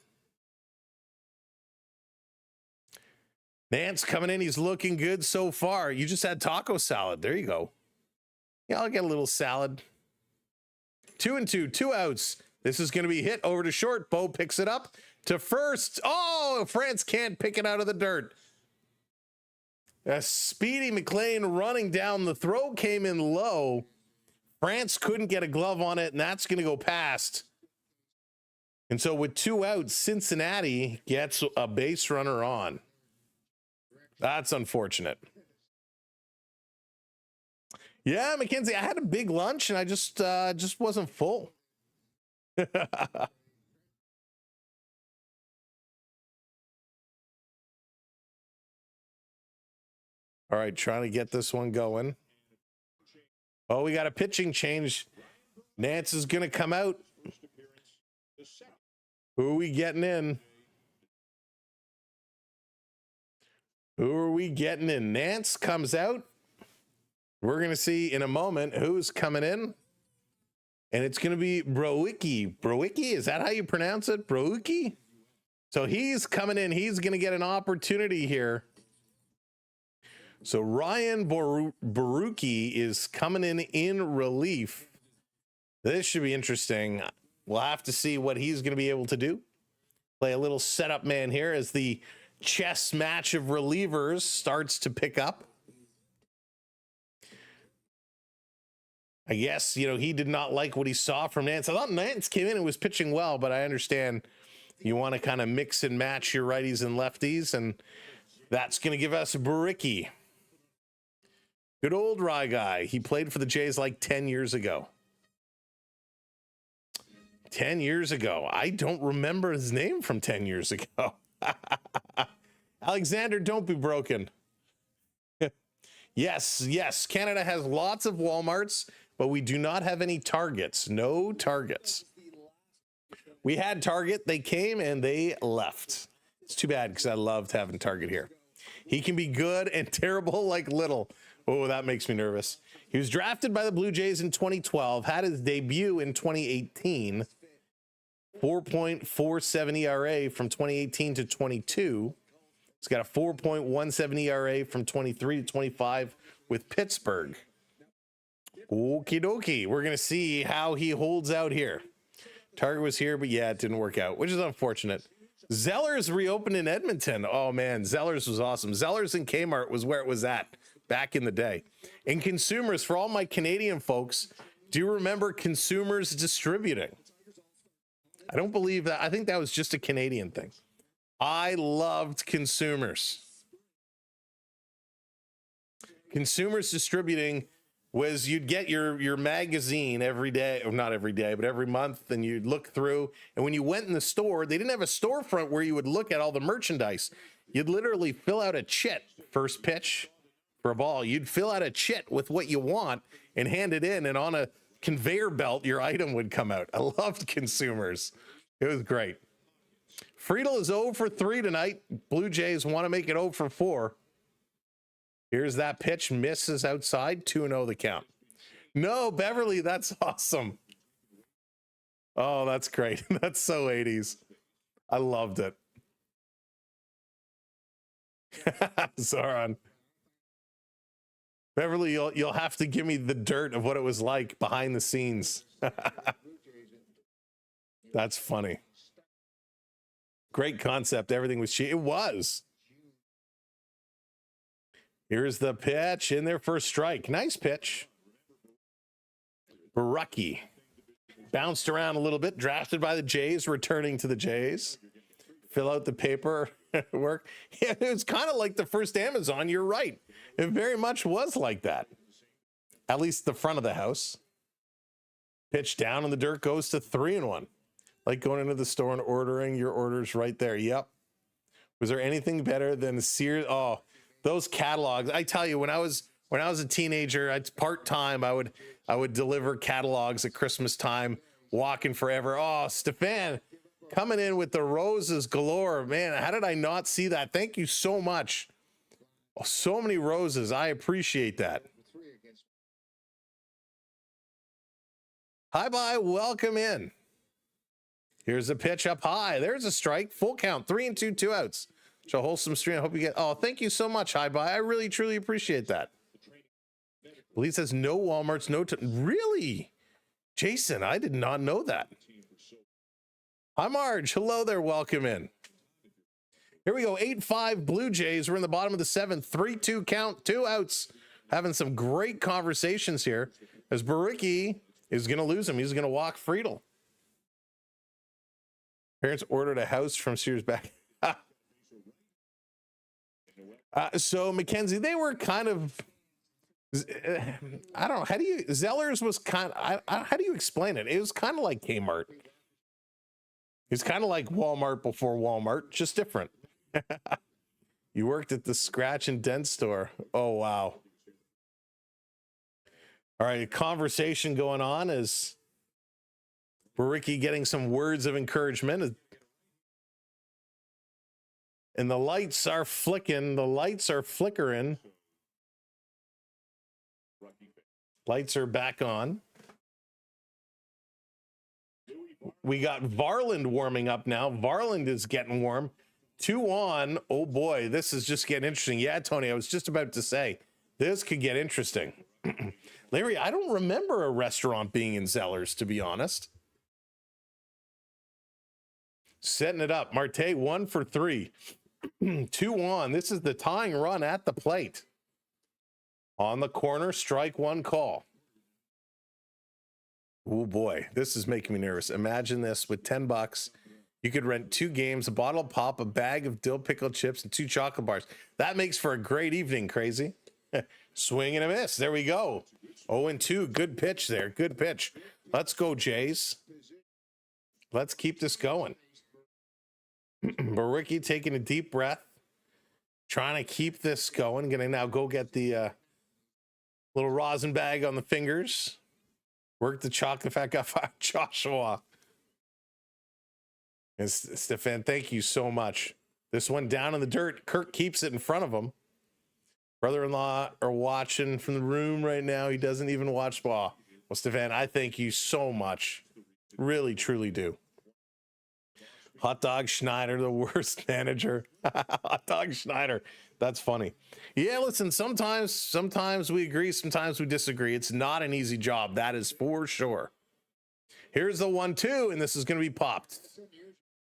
Nance coming in. He's looking good so far. You just had taco salad. There you go. Yeah, I'll get a little salad. 2-2, 2 outs. This is going to be hit over to short. Bo picks it up to first. Oh, France can't pick it out of the dirt. A speedy McLean running down. The throw came in low. France couldn't get a glove on it, and that's going to go past. And so with 2 outs, Cincinnati gets a base runner on. That's unfortunate. Yeah, Mackenzie, I had a big lunch, and I just wasn't full. All right, trying to get this one going. Oh, we got a pitching change. Nance is going to come out. Who are we getting in? Who are we getting in? Nance comes out. We're going to see in a moment who's coming in. And it's going to be Browicki. Browicki, is that how you pronounce it? Browicki? So he's coming in. He's going to get an opportunity here. So Ryan Baruki is coming in relief. This should be interesting. We'll have to see what he's going to be able to do. Play a little setup man here as the chess match of relievers starts to pick up. I guess, you know, he did not like what he saw from Nance. I thought Nance came in and was pitching well, but I understand you want to kind of mix and match your righties and lefties, and that's going to give us Baricki. Good old Rye guy. He played for the Jays like 10 years ago. 10 years ago. I don't remember his name from 10 years ago. Alexander, don't be broken. Yes. Canada has lots of Walmarts, but we do not have any Targets. No Targets. We had Target. They came and they left. It's too bad because I loved having Target here. He can be good and terrible like Littell. Oh, that makes me nervous. He was drafted by the Blue Jays in 2012, had his debut in 2018, 4.47 ERA from 2018 to 22. He's got a 4.17 ERA from 23 to 25 with Pittsburgh. Okie dokie. We're going to see how he holds out here. Target was here, but yeah, it didn't work out, which is unfortunate. Zellers reopened in Edmonton. Oh, man, Zellers was awesome. Zellers and Kmart was where it was at back in the day. And Consumers, for all my Canadian folks, do you remember Consumers Distributing? I don't believe that. I think that was just a Canadian thing. I loved Consumers. Consumers Distributing was you'd get your magazine every day, or not every day, but every month, and you'd look through. And when you went in the store, they didn't have a storefront where you would look at all the merchandise. You'd literally fill out a chit, first pitch for a ball. You'd fill out a chit with what you want and hand it in, and on a conveyor belt, your item would come out. I loved Consumers. It was great. Friedel is 0 for 3 tonight. Blue Jays want to make it 0 for 4. Here's that pitch, misses outside, 2-0 the count. No, Beverly, that's awesome. Oh, that's great. That's so 80s. I loved it. Zoran. Beverly, you'll have to give me the dirt of what it was like behind the scenes. That's funny. Great concept. Everything was cheap. It was. Here's the pitch in there for a strike. Nice pitch. Barucki. Bounced around a little bit. Drafted by the Jays. Returning to the Jays. Fill out the paper work. Yeah, it was kind of like the first Amazon. You're right. It very much was like that. At least the front of the house. Pitch down in the dirt goes to 3-1. Like going into the store and ordering your orders right there. Yep. Was there anything better than Sears? Oh, those catalogs. I tell you, when I was a teenager, it's part-time. I would deliver catalogs at Christmas time, walking forever. Oh, Stefan coming in with the roses galore. Man, how did I not see that? Thank you so much. Oh, so many roses. I appreciate that. Hi, bye. Welcome in. Here's a pitch up high. There's a strike. Full count. 3-2, 2 outs. So wholesome stream. I hope you get. Oh, thank you so much. Hi, bye. I really, truly appreciate that. Lee says no Walmarts, no. Really? Jason, I did not know that. Hi, Marge. Hello there. Welcome in. Here we go. 8-5 Blue Jays. We're in the bottom of the seventh. 3-2 count. 2 outs. Having some great conversations here as Baricki is going to lose him. He's going to walk Friedel. Parents ordered a house from Sears back. So Mackenzie, they were kind of, I don't know. How do you, Zellers was kind of, how do you explain it? It was kind of like Kmart. It's kind of like Walmart before Walmart, just different. You worked at the scratch and dent store. Oh, wow. All right. A conversation going on is Baricki getting some words of encouragement. And the lights are flicking. The lights are flickering. Lights are back on. We got Varland warming up now. Varland is getting warm. 2 on. Oh boy, this is just getting interesting. Yeah, Tony, I was just about to say, this could get interesting. Larry, I don't remember a restaurant being in Zellers, to be honest. Setting it up. Marte 1 for 3. 2 on. This is the tying run at the plate. On the corner, strike 1 call. Oh boy, this is making me nervous. Imagine this with $10. You could rent 2 games, a bottle of pop, a bag of dill pickle chips, and 2 chocolate bars. That makes for a great evening, Crazy. Swing and a miss. There we go. 0-2. Good pitch there. Good pitch. Let's go, Jays. Let's keep this going. Baricki taking a deep breath, trying to keep this going. Gonna now go get the little rosin bag on the fingers. Work the chocolate fat guy, Joshua. And Stefan, thank you so much. This one down in the dirt. Kirk keeps it in front of him. Brother-in-law are watching from the room right now. He doesn't even watch ball. Well, Stefan, I thank you so much. Really, truly do. Hot Dog Schneider, the worst manager. Hot Dog Schneider. That's funny. Yeah, listen, sometimes we agree, sometimes we disagree. It's not an easy job. That is for sure. Here's the 1-2, and this is going to be popped.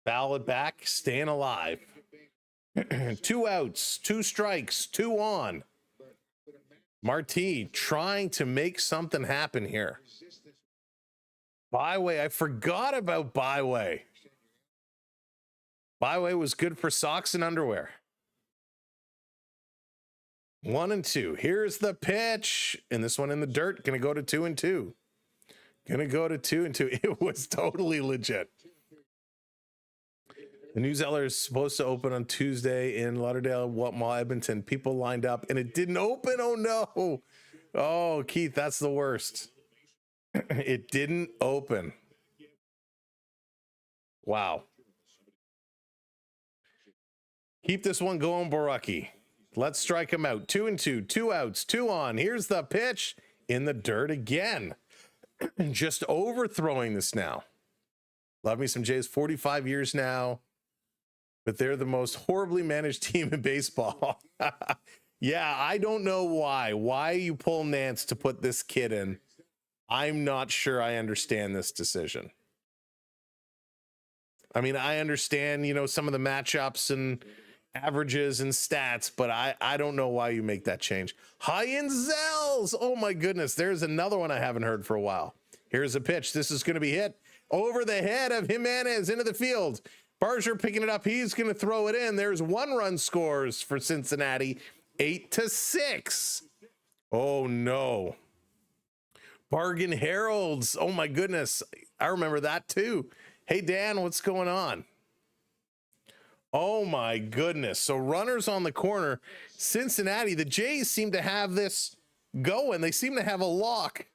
Foul it back, staying alive. 2 outs, 2 strikes, 2 on. Marti trying to make something happen here. Byway, I forgot about Byway. Byway was good for socks and underwear. 1-2. Here's the pitch. And this one in the dirt. Gonna go to 2-2. Gonna go to 2-2. It was totally legit. The New Zeller is supposed to open on Tuesday in Lauderdale, Mall, Edmonton. People lined up and it didn't open. Oh no. Oh, Keith, that's the worst. It didn't open. Wow. Keep this one going, Baricki. Let's strike him out. 2-2, 2 outs, 2 on. Here's the pitch in the dirt again. Just overthrowing this now. Love me some Jays. 45 years now, but they're the most horribly managed team in baseball. Yeah, I don't know why you pull Nance to put this kid in. I'm not sure I understand this decision. I mean, I understand, some of the matchups and averages and stats, but I don't know why you make that change. High-end Zells. Oh my goodness. There's another one I haven't heard for a while. Here's a pitch. This is going to be hit over the head of Jimenez into the field. Barger picking it up. He's going to throw it in. There's 1 run scores for Cincinnati. 8-6. Oh no. Bargain Heralds. Oh my goodness. I remember that too. Hey, Dan, what's going on? Oh, my goodness. So runners on the corner. Cincinnati, the Jays seem to have this going. They seem to have a lock.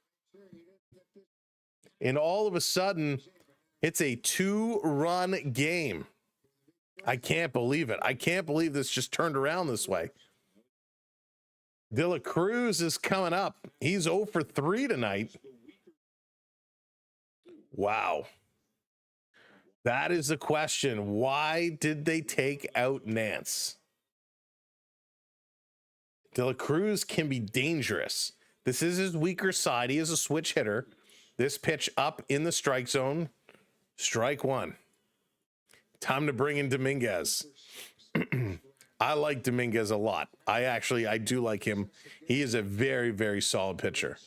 And all of a sudden, it's a 2-run game. I can't believe it. I can't believe this just turned around this way. De La Cruz is coming up. He's 0 for 3 tonight. Wow. That is the question. Why did they take out Nance? De La Cruz can be dangerous. This is his weaker side. He is a switch hitter. This pitch up in the strike zone. Strike one. Time to bring in Dominguez. I like Dominguez a lot. I do like him. He is a very, very solid pitcher.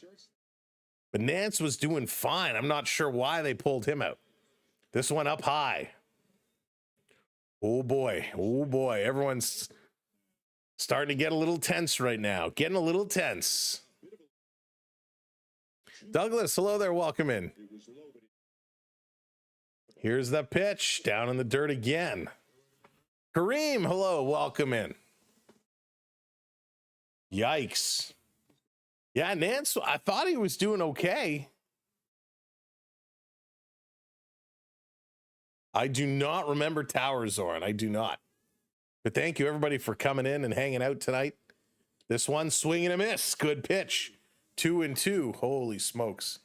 But Nance was doing fine. I'm not sure why they pulled him out. This one up high. Oh boy. Oh boy. Everyone's starting to get a little tense right now. Getting a little tense. Douglas, hello there. Welcome in. Here's the pitch. Down in the dirt again. Kareem, hello. Welcome in. Yikes. Yeah, Nance, I thought he was doing okay. I do not remember Tower Zoran. I do not. But thank you, everybody, for coming in and hanging out tonight. This one, swing and a miss. Good pitch. 2-2. Holy smokes.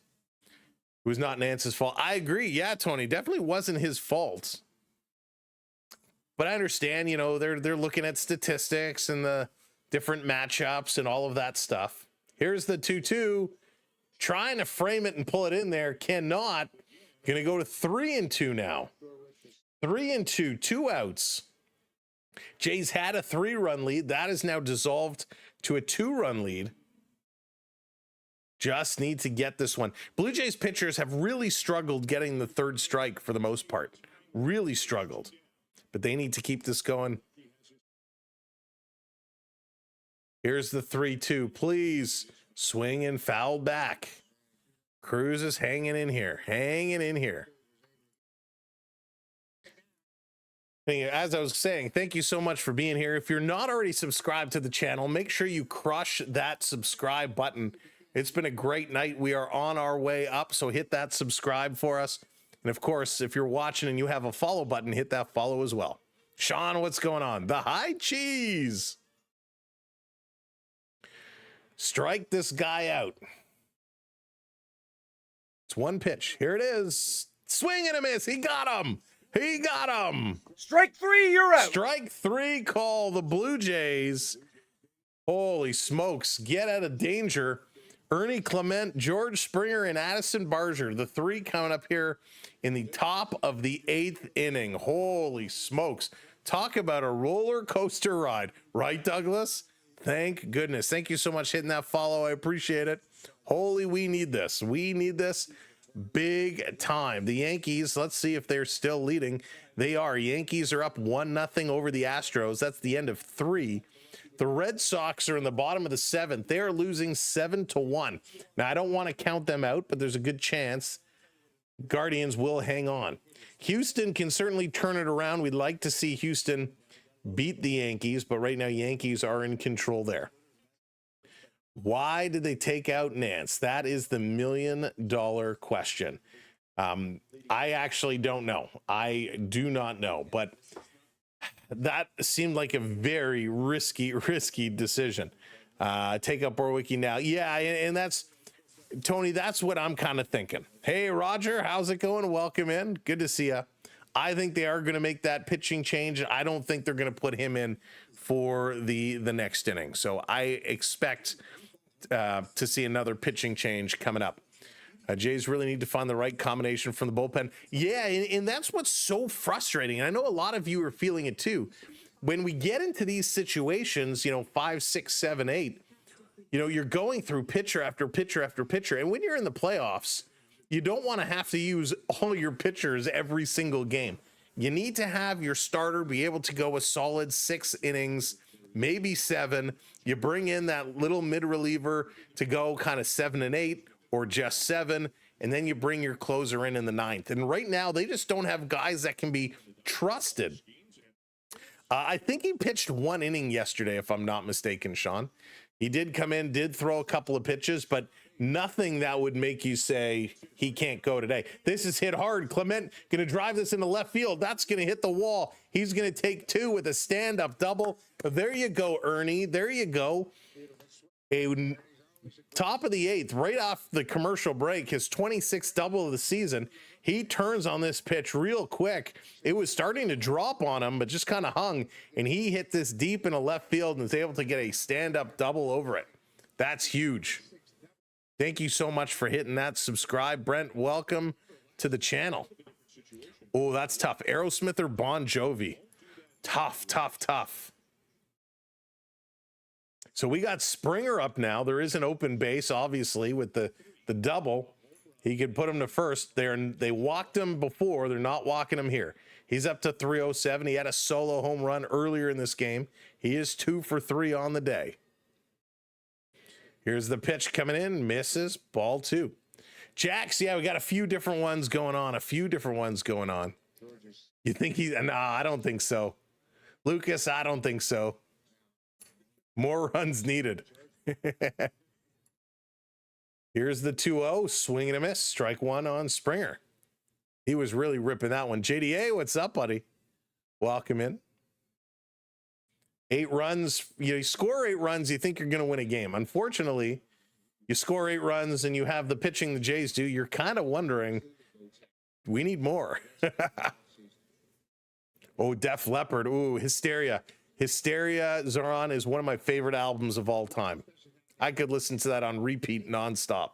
It was not Nance's fault. I agree. Yeah, Tony, definitely wasn't his fault. But I understand, you know, they're looking at statistics and the different matchups and all of that stuff. Here's the 2-2. Trying to frame it and pull it in there. Cannot. Going to go to 3-2 now. 3-2. 2 outs. Jays had a 3-run lead. That is now dissolved to a 2-run lead. Just need to get this one. Blue Jays pitchers have really struggled getting the third strike for the most part. Really struggled. But they need to keep this going. Here's the 3-2. Please swing and foul back. Cruz is hanging in here. Hanging in here. As I was saying, thank you so much for being here. If you're not already subscribed to the channel, make sure you crush that subscribe button. It's been a great night. We are on our way up, so hit that subscribe for us. And of course, if you're watching and you have a follow button, hit that follow as well. Sean, what's going on? The high cheese. Strike this guy out. It's one pitch. Here it is. Swing and a miss. He got him. He got him. Strike 3, you're out. Strike 3 call. The Blue Jays. Holy smokes. Get out of danger. Ernie Clement, George Springer, and Addison Barger. The 3 coming up here in the top of the 8th inning. Holy smokes. Talk about a roller coaster ride. Right, Douglas? Thank goodness. Thank you so much for hitting that follow. I appreciate it. Holy, we need this. We need this big time. The Yankees, let's see if they're still leading. They are. Yankees are up 1-0 over the Astros. That's the end of 3. The Red Sox are in the bottom of the 7th. They are losing 7-1. Now, I don't want to count them out, but there's a good chance Guardians will hang on. Houston can certainly turn it around. We'd like to see Houston beat the Yankees, but right now Yankees are in control there. Why did they take out Nance? That is the $1 million question. I actually don't know. I do not know, but that seemed like a very risky decision. Take up Borwicki now. Yeah, and that's, Tony, that's what I'm kind of thinking. Hey, Roger, how's it going? Welcome in. Good to see you. I think they are going to make that pitching change. I don't think they're going to put him in for the next inning. So I expect to see another pitching change coming up. Jays really need to find the right combination from the bullpen. Yeah, and that's what's so frustrating. And I know a lot of you are feeling it too. When we get into these situations, 5, 6, 7, 8, you're going through pitcher after pitcher after pitcher. And when you're in the playoffs, you don't want to have to use all your pitchers every single game. You need to have your starter be able to go a solid 6 innings, maybe 7. You bring in that little mid reliever to go kind of 7 and 8 or just 7. and then you bring your closer in the ninth. And right now, they just don't have guys that can be trusted. I think he pitched 1 inning yesterday, if I'm not mistaken, Sean. He did come in, did throw a couple of pitches, but nothing that would make you say he can't go today. This is hit hard. Clement going to drive this into left field. That's going to hit the wall. He's going to take 2 with a stand-up double. There you go, Ernie. There you go. A top of the 8th, right off the commercial break, his 26th double of the season. He turns on this pitch real quick. It was starting to drop on him, but just kind of hung, and he hit this deep in the left field and was able to get a stand-up double over it. That's huge. Thank you so much for hitting that subscribe. Brent, welcome to the channel. Oh, that's tough. Aerosmith or Bon Jovi? Tough, tough, tough. So we got Springer up now. There is an open base, obviously, with the double. He could put him to first. They walked him before. They're not walking him here. He's up to 307. He had a solo home run earlier in this game. He is 2 for 3 on the day. Here's the pitch coming in. Misses. Ball 2. Jacks, yeah, we got a few different ones going on. You think nah, I don't think so. Lucas, I don't think so. More runs needed. Here's the 2-0, swing and a miss. Strike 1 on Springer. He was really ripping that one. JDA, what's up, buddy? Welcome in. 8 runs. You score 8 runs, you think you're going to win a game. Unfortunately, you score 8 runs and you have the pitching the Jays do. You're kind of wondering, we need more. Oh, Def Leppard. Ooh, Hysteria. Hysteria, Zoran, is one of my favorite albums of all time. I could listen to that on repeat nonstop.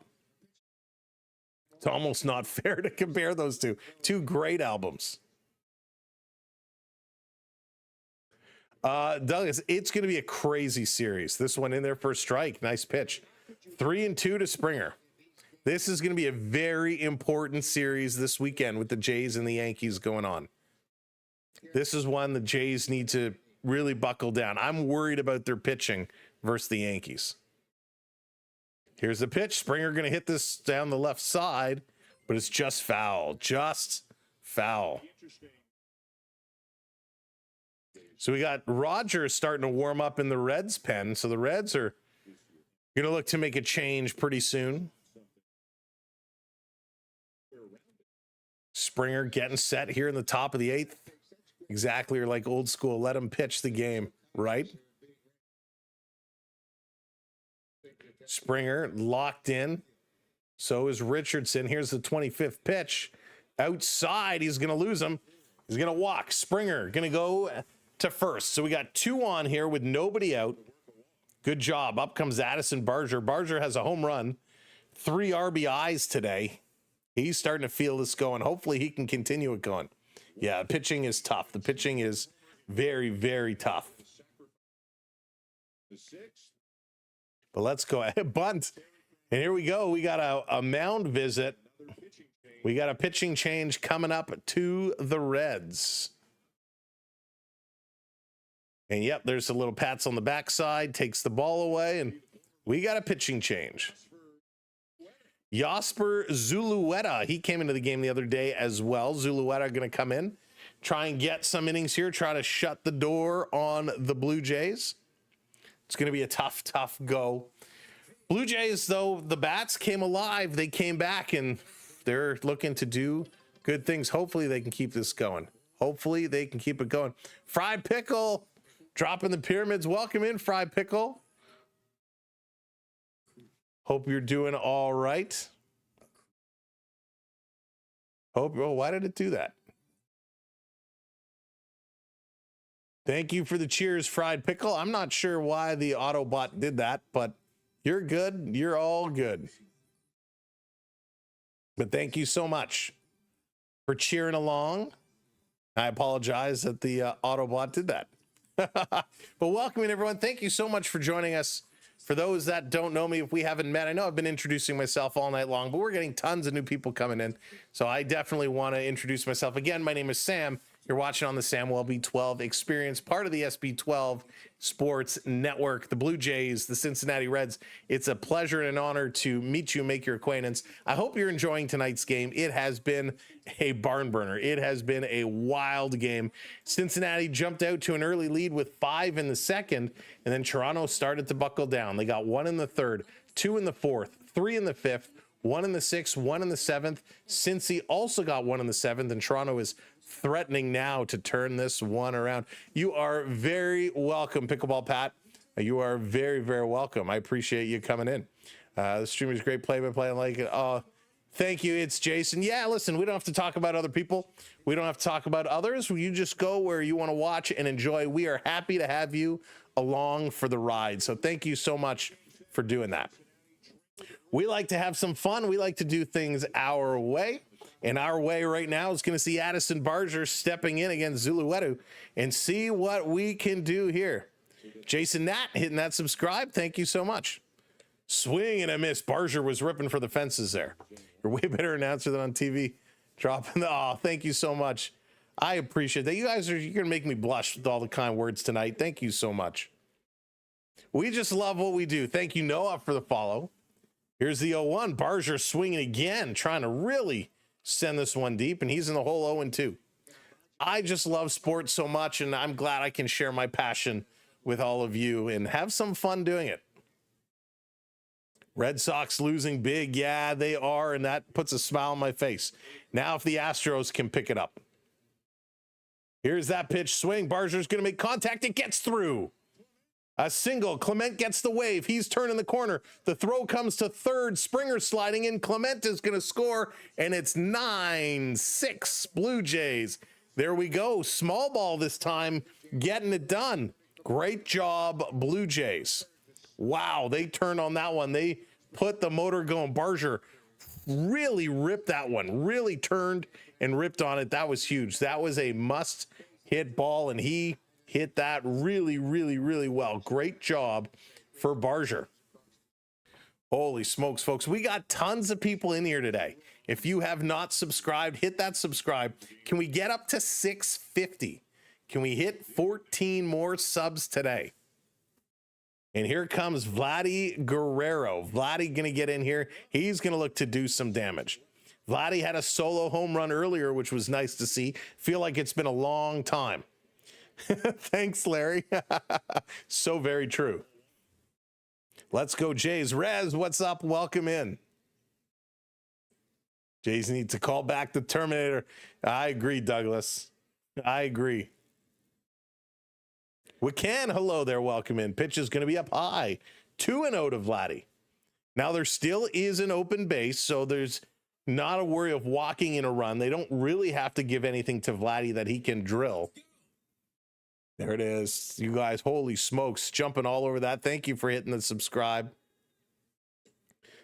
It's almost not fair to compare those two. 2 great albums. Douglas, it's going to be a crazy series. This one in there for a strike. Nice pitch. 3-2 to Springer. This is going to be a very important series this weekend with the Jays and the Yankees going on. This is one the Jays need to really buckle down. I'm worried about their pitching versus the Yankees. Here's the pitch. Springer going to hit this down the left side, but it's just foul. Just foul. So we got Rogers starting to warm up in the Reds pen. So the Reds are going to look to make a change pretty soon. Springer getting set here in the top of the 8th. Exactly like old school. Let him pitch the game, right? Springer locked in. So is Richardson. Here's the 25th pitch. Outside, he's going to lose him. He's going to walk. Springer going to go to first. So we got 2 on here with nobody out. Good job. Up comes Addison Barger. Barger has a home run. 3 RBIs today. He's starting to feel this going. Hopefully he can continue it going. Yeah, pitching is tough. The pitching is very, very tough. But let's go ahead. Bunt. And here we go. We got a mound visit. We got a pitching change coming up to the Reds. And yep, there's a little pats on the backside, takes the ball away, and we got a pitching change. Jasper Zulueta, he came into the game the other day as well. Zulueta going to come in, try and get some innings here, try to shut the door on the Blue Jays. It's going to be a tough, tough go. Blue Jays, though, the bats came alive. They came back, and they're looking to do good things. Hopefully they can keep this going. Hopefully they can keep it going. Fried Pickle, dropping the pyramids. Welcome in, Fried Pickle. Hope you're doing all right. Why did it do that? Thank you for the cheers, Fried Pickle. I'm not sure why the Autobot did that, but you're good. You're all good. But thank you so much for cheering along. I apologize that the Autobot did that. But welcome in, everyone. Thank you so much for joining us. For those that don't know me, if we haven't met, I know I've been introducing myself all night long, but we're getting tons of new people coming in. So I definitely want to introduce myself again. My name is Sam, You're watching on the Samuel B12 Experience, part of the SB12 Sports Network, the Blue Jays, the Cincinnati Reds. It's a pleasure and an honor to meet you, make your acquaintance. I hope you're enjoying tonight's game. It has been a barn burner. It has been a wild game. Cincinnati jumped out to an early lead with 5 in the second, and then Toronto started to buckle down. They got 1 in the third, 2 in the fourth, 3 in the fifth, 1 in the sixth, 1 in the seventh. Cincy also got 1 in the seventh, and Toronto is threatening now to turn this one around. You are very welcome, Pickleball Pat. You are very, very welcome. I appreciate you coming in. The stream is great play-by-play. I like it. Thank you. It's Jason. Yeah, listen, we don't have to talk about other people. We don't have to talk about others. You just go where you want to watch and enjoy. We are happy to have you along for the ride. So thank you so much for doing that. We like to have some fun. We like to do things our way. And our way right now is going to see Addison Barger stepping in against Zuluetu and see what we can do here. Jason Nat hitting that subscribe. Thank you so much. Swing and a miss. Barger was ripping for the fences there. You're way better announcer than on TV. Dropping the, oh, thank you so much. I appreciate that. You guys are, you're going to make me blush with all the kind words tonight. Thank you so much. We just love what we do. Thank you, Noah, for the follow. Here's the 0-1. Barger swinging again, trying to really send this one deep, and he's in the hole 0-2. I just love sports so much, and I'm glad I can share my passion with all of you and have some fun doing it. Red Sox losing big. Yeah, they are, and that puts a smile on my face. Now if the Astros can pick it up. Here's that pitch swing. Barger's going to make contact. It gets through. A single. Clement gets the wave. He's turning the corner. The throw comes to third. Springer sliding in. Clement is going to score, and it's 9-6 Blue Jays. There we go. Small ball this time, getting it done. Great job, Blue Jays. Wow, they turned on that one. They put the motor going. Barger really ripped that one. Really turned and ripped on it. That was huge. That was a must-hit ball, and he hit that really, really, really well. Great job for Barger. Holy smokes, folks. We got tons of people in here today. If you have not subscribed, hit that subscribe. Can we get up to 650? Can we hit 14 more subs today? And here comes Vladdy Guerrero. Vladdy going to get in here. He's going to look to do some damage. Vladdy had a solo home run earlier, which was nice to see. Feel like it's been a long time. Thanks, Larry. So very true. Let's go, Jays. Rez, what's up? Welcome in. Jays need to call back the Terminator. I agree, Douglas. I agree. Wican, hello there. Welcome in. Pitch is going to be up high. 2-0 to Vladdy. Now, there still is an open base, so there's not a worry of walking in a run. They don't really have to give anything to Vladdy that he can drill. There it is. You guys, holy smokes, jumping all over that. Thank you for hitting the subscribe.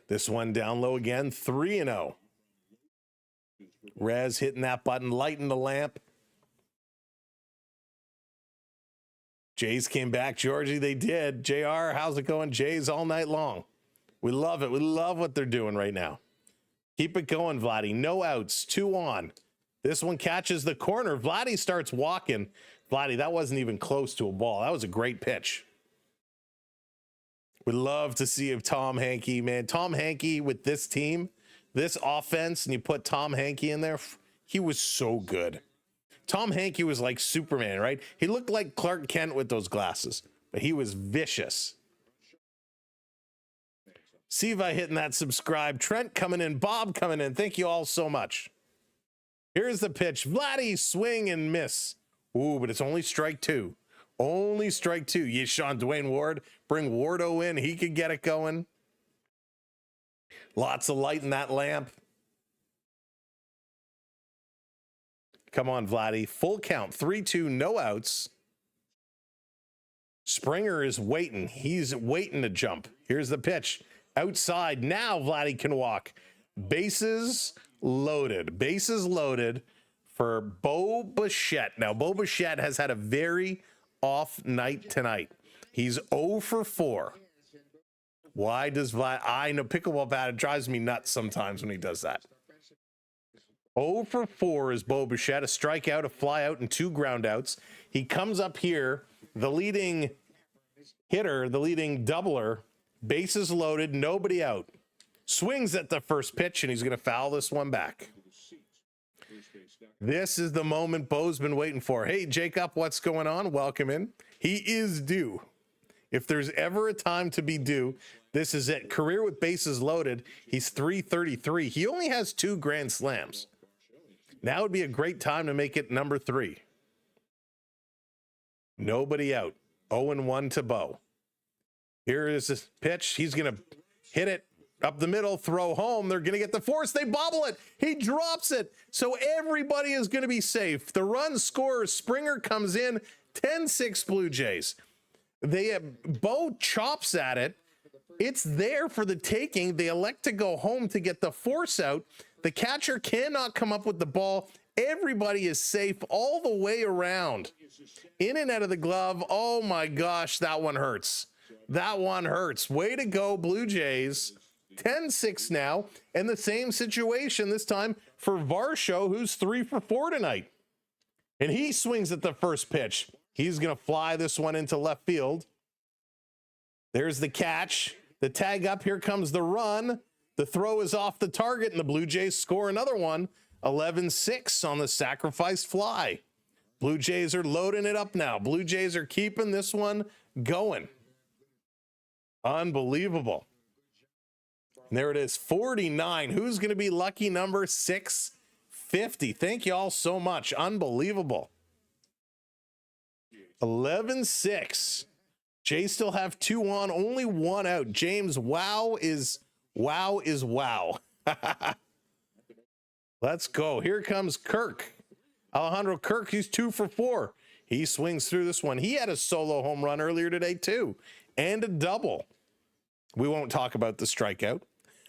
This one down low again, 3-0. Rez hitting that button, lighting the lamp. Jays came back. Georgie, they did. JR, how's it going? Jays all night long. We love it. We love what they're doing right now. Keep it going, Vladdy. No outs, 2 on. This one catches the corner. Vladdy starts walking. Vladdy, that wasn't even close to a ball. That was a great pitch. We'd love to see if Tom Hankey, man, Tom Hankey with this team, this offense, and you put Tom Hankey in there, he was so good. Tom Hankey was like Superman, right? He looked like Clark Kent with those glasses, but he was vicious. Siva hitting that subscribe. Trent coming in. Bob coming in. Thank you all so much. Here's the pitch. Vladdy, swing and miss. Ooh, but it's only strike 2. Only strike 2. Yeah, Sean Dwayne Ward. Bring Wardo in. He could get it going. Lots of light in that lamp. Come on, Vladdy. Full count. 3-2. No outs. Springer is waiting. He's waiting to jump. Here's the pitch. Outside. Now Vladdy can walk. Bases loaded. Bases loaded for Bo Bichette. Now, Bo Bichette has had a very off night tonight. He's 0 for 4. Why does Vlad? I know Pickleball Bat, it drives me nuts sometimes when he does that. 0 for 4 is Bo Bichette, a strikeout, a flyout, and 2 groundouts. He comes up here, the leading hitter, the leading doubler, bases loaded, nobody out. Swings at the first pitch, and he's going to foul this one back. This is the moment Bo's been waiting for. Hey, Jacob, what's going on? Welcome in. He is due. If there's ever a time to be due, this is it. Career with bases loaded, he's 333. He only has 2 grand slams. Now would be a great time to make it number 3. Nobody out. 0-1 to Bo. Here is this pitch. He's going to hit it up the middle, throw home. They're going to get the force. They bobble it. He drops it. So everybody is going to be safe. The run scorer, Springer, comes in. 10-6 Blue Jays. Bo chops at it. It's there for the taking. They elect to go home to get the force out. The catcher cannot come up with the ball. Everybody is safe all the way around. In and out of the glove. Oh my gosh, that one hurts. That one hurts. Way to go, Blue Jays. 10-6 now, and the same situation this time for Varsho, who's 3 for 4 tonight. And he swings at the first pitch. He's going to fly this one into left field. There's the catch. The tag up. Here comes the run. The throw is off the target, and the Blue Jays score another one. 11-6 on the sacrifice fly. Blue Jays are loading it up now. Blue Jays are keeping this one going. Unbelievable. And there it is, 49. Who's going to be lucky number 650? Thank you all so much. Unbelievable. 11-6. Jays still have 2 on, only 1 out. James, wow is wow. Let's go. Here comes Kirk. Alejandro Kirk, he's 2 for 4. He swings through this one. He had a solo home run earlier today too, and a double. We won't talk about the strikeout.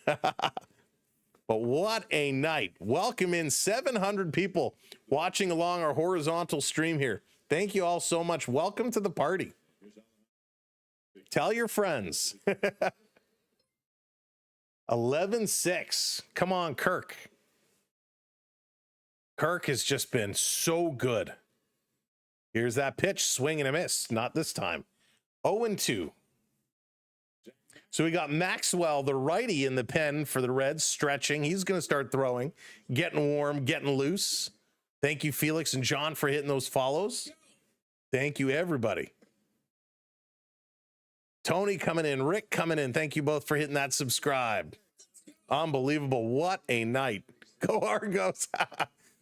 But what a night. Welcome in 700 people watching along our horizontal stream here. Thank you all so much. Welcome to the party. Tell your friends. 11-6. Come on, Kirk. Kirk has just been so good. Here's that pitch. Swing and a miss. Not this time. 0-2. So we got Maxwell, the righty, in the pen for the Reds, stretching. He's going to start throwing, getting warm, getting loose. Thank you, Felix and John, for hitting those follows. Thank you, everybody. Tony coming in, Rick coming in. Thank you both for hitting that subscribe. Unbelievable. What a night. Go Argos.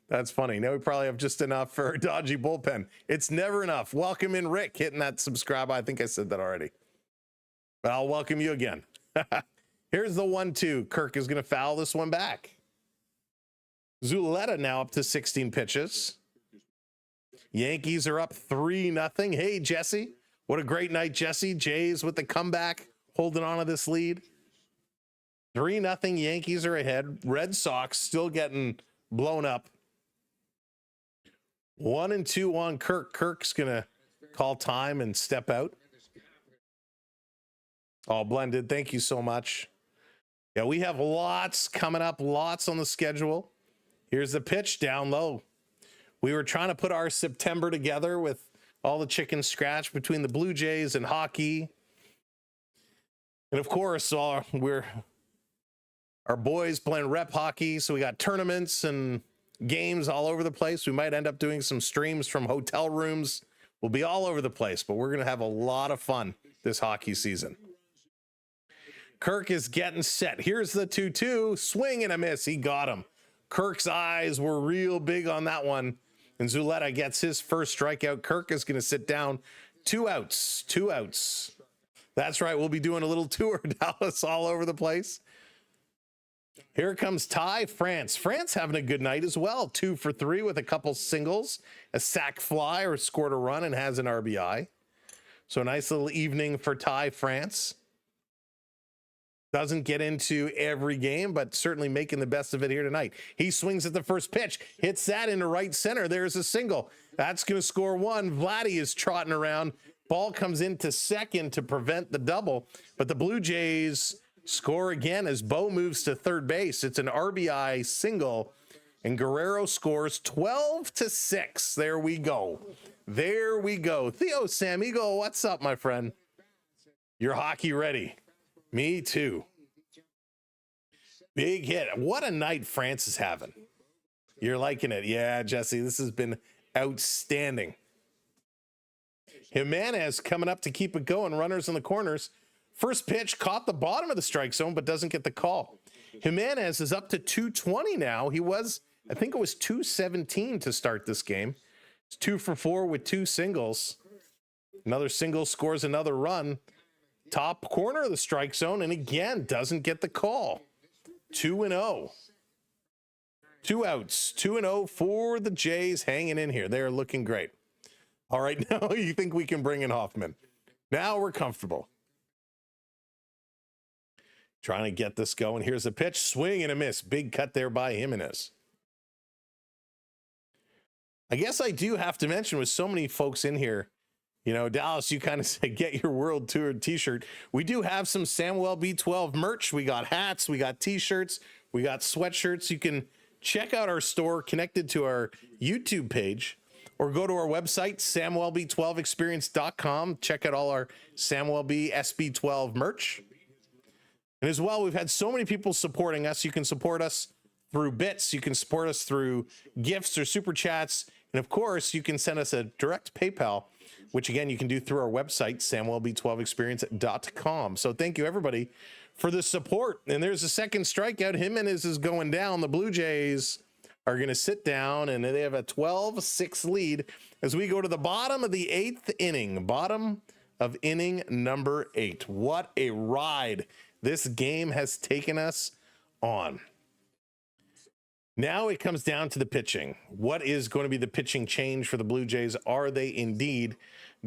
That's funny. Now we probably have just enough for a dodgy bullpen. It's never enough. Welcome in, Rick, hitting that subscribe. I think I said that already. But I'll welcome you again. Here's the 1-2. Kirk is going to foul this one back. Zuleta now up to 16 pitches. Yankees are up 3-0. Hey, Jesse. What a great night, Jesse. Jays with the comeback, holding on to this lead. 3-0. Yankees are ahead. Red Sox still getting blown up. 1-2 on Kirk. Kirk's going to call time and step out. All blended. Thank you so much. Yeah, we have lots coming up, lots on the schedule. Here's the pitch down low. We were trying to put our September together with all the chicken scratch between the Blue Jays and hockey. And of course, our boys playing rep hockey. So we got tournaments and games all over the place. We might end up doing some streams from hotel rooms. We'll be all over the place, but we're going to have a lot of fun this hockey season. Kirk is getting set. Here's the 2-2. Swing and a miss. He got him. Kirk's eyes were real big on that one. And Zuleta gets his first strikeout. Kirk is going to sit down. 2 outs. 2 outs. That's right. We'll be doing a little tour of Dallas all over the place. Here comes Ty France. France having a good night as well. 2 for 3 with a couple singles, a sac fly, or scored a run and has an RBI. So a nice little evening for Ty France. Doesn't get into every game, but certainly making the best of it here tonight. He swings at the first pitch, hits that into right center. There's a single. That's going to score 1. Vladdy is trotting around. Ball comes into second to prevent the double, but the Blue Jays score again as Bo moves to third base. It's an RBI single, And Guerrero scores 12-6. There we go. There we go. Theo Sam Eagle, what's up, my friend? You're hockey ready. Me too. Big hit. What a night France is having. You're liking it. Yeah, Jesse, this has been outstanding. Jimenez coming up to keep it going. Runners in the corners. First pitch caught the bottom of the strike zone, but doesn't get the call. Jimenez is up to 220 now. He was, I think it was 217 to start this game. It's 2 for 4 with 2 singles. Another single scores another run. Top corner of the strike zone, and again, doesn't get the call. 2-0. 2 outs. 2-0 for the Jays hanging in here. They're looking great. All right, now you think we can bring in Hoffman. Now we're comfortable. Trying to get this going. Here's a pitch. Swing and a miss. Big cut there by Jimenez. I guess I do have to mention with so many folks in here, you know, Dallas, you kind of said, get your World Tour t-shirt. We do have some Samuel B12 merch. We got hats, we got t-shirts, we got sweatshirts. You can check out our store connected to our YouTube page or go to our website, SamuelB12experience.com. Check out all our Samuel B SB12 merch. And as well, we've had so many people supporting us. You can support us through bits. You can support us through gifts or super chats. And of course, you can send us a direct PayPal, which again, you can do through our website, SamuelB12experience.com. So thank you, everybody, for the support. And there's a second strikeout. Jimenez is going down. The Blue Jays are going to sit down, and they have a 12-6 lead as we go to the bottom of the 8th inning. Bottom of inning number 8. What a ride this game has taken us on. Now it comes down to the pitching. What is going to be the pitching change for the Blue Jays? Are they indeed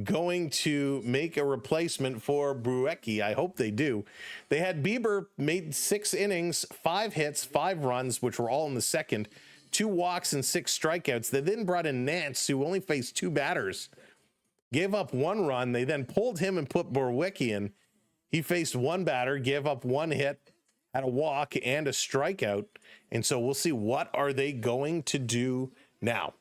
going to make a replacement for Bruecki? I hope they do. They had Bieber, made 6 innings, 5 hits, 5 runs, which were all in the second, 2 walks and 6 strikeouts. They then brought in Nance, who only faced 2 batters, gave up 1 run. They then pulled him and put Bruecki in. He faced 1 batter, gave up 1 hit, had a walk and a strikeout. And so we'll see, what are they going to do now?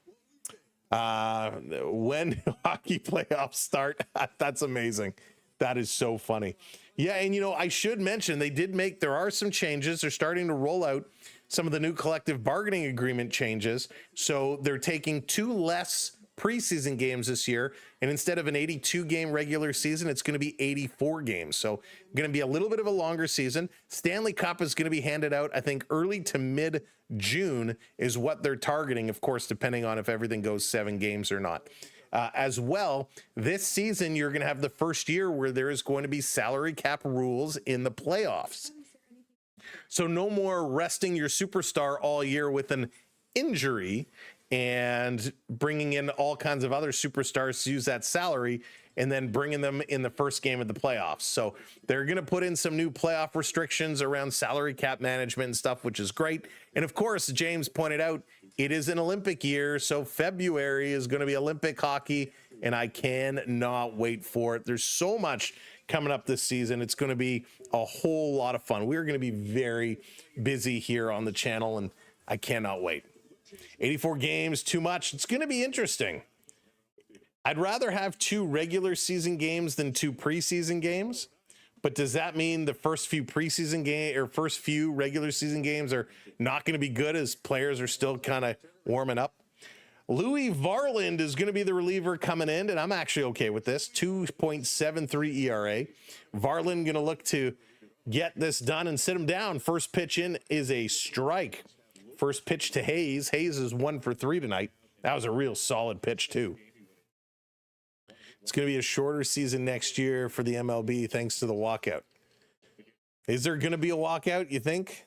When hockey playoffs start, that's amazing. That is so funny. Yeah, and you know, I should mention there are some changes. They're starting to roll out some of the new collective bargaining agreement changes. So they're taking 2 less preseason games this year, and instead of an 82 game regular season, it's going to be 84 games. So going to be a little bit of a longer season. Stanley Cup is going to be handed out, I think, early to mid June is what they're targeting, of course, depending on if everything goes 7 games or not. As well, this season, you're going to have the first year where there is going to be salary cap rules in the playoffs. So no more resting your superstar all year with an injury and bringing in all kinds of other superstars to use that salary and then bringing them in the first game of the playoffs. So they're going to put in some new playoff restrictions around salary cap management and stuff, which is great. And of course, James pointed out, it is an Olympic year, so February is going to be Olympic hockey, and I cannot wait for it. There's so much coming up this season. It's going to be a whole lot of fun. We're going to be very busy here on the channel, and I cannot wait. 84 games, too much. It's going to be interesting. I'd rather have 2 regular season games than 2 preseason games. But does that mean the first few preseason game or first few regular season games are not going to be good as players are still kind of warming up? Louis Varland is going to be the reliever coming in, and I'm actually okay with this. 2.73 ERA. Varland going to look to get this done and sit him down. First pitch in is a strike. First pitch to Hayes. Hayes is 1 for 3 tonight. That was a real solid pitch, too. It's going to be a shorter season next year for the MLB thanks to the walkout. Is there going to be a walkout, you think?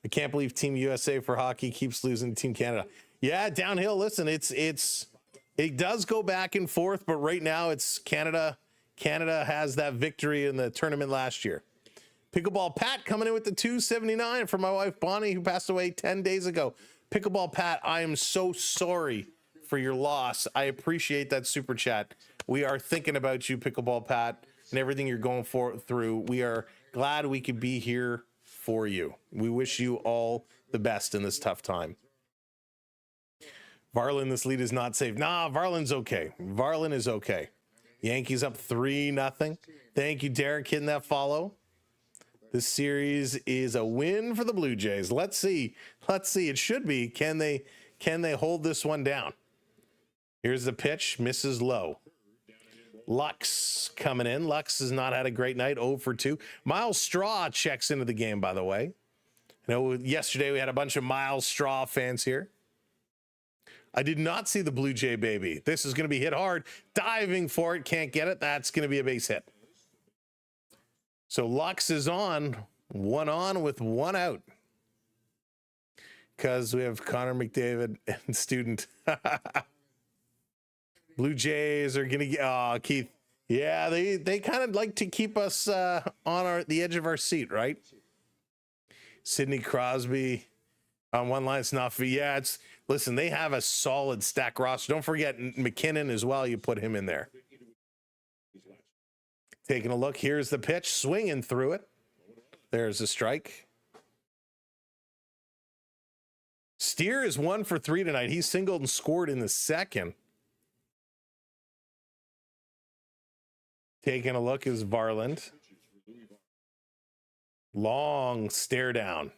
I can't believe Team USA for hockey keeps losing to Team Canada. Yeah, downhill. Listen, it does go back and forth, but right now it's Canada. Canada has that victory in the tournament last year. Pickleball Pat coming in with the 279 for my wife Bonnie, who passed away 10 days ago. Pickleball Pat, I am so sorry for your loss. I appreciate that super chat. We are thinking about you, Pickleball Pat, and everything you're going through. We are glad we could be here for you. We wish you all the best in this tough time. Varland, this lead is not safe. Nah, Varland's okay. Varland is okay. Yankees up 3-0. Thank you, Derek, hitting that follow. This series is a win for the Blue Jays. Let's see. Let's see. It should be. Can they hold this one down? Here's the pitch. Misses low. Lux coming in. Lux has not had a great night. 0 for 2. Miles Straw checks into the game, by the way. I know yesterday we had a bunch of Miles Straw fans here. I did not see the Blue Jay baby. This is going to be hit hard. Diving for it. Can't get it. That's going to be a base hit. So Lux is on with 1 out. Because we have Connor McDavid and Student. Blue Jays are going to get... Keith. Yeah, they kind of like to keep us on the edge of our seat, right? Sidney Crosby on one line. It's not for... Yeah, it's... Listen, they have a solid stack roster. Don't forget McKinnon as well. You put him in there. Taking a look. Here's the pitch. Swinging through it. There's a strike. Steer is 1 for 3 tonight. He singled and scored in the second. Taking a look is Varland. Long stare down.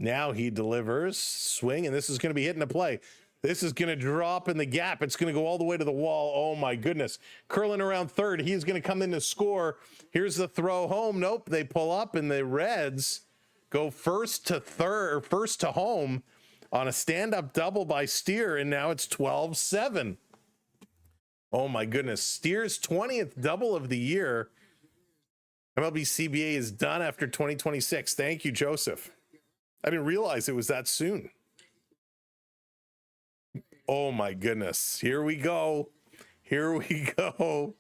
Now he delivers, swing, and this is going to be hitting a play. This is going to drop in the gap. It's going to go all the way to the wall. Oh, my goodness. Curling around third. He's going to come in to score. Here's the throw home. Nope, they pull up, and the Reds go first to home on a stand-up double by Steer, and now it's 12-7. Oh, my goodness. Steer's 20th double of the year. MLB CBA is done after 2026. Thank you, Joseph. I didn't realize it was that soon. Oh my goodness. Here we go. Here we go.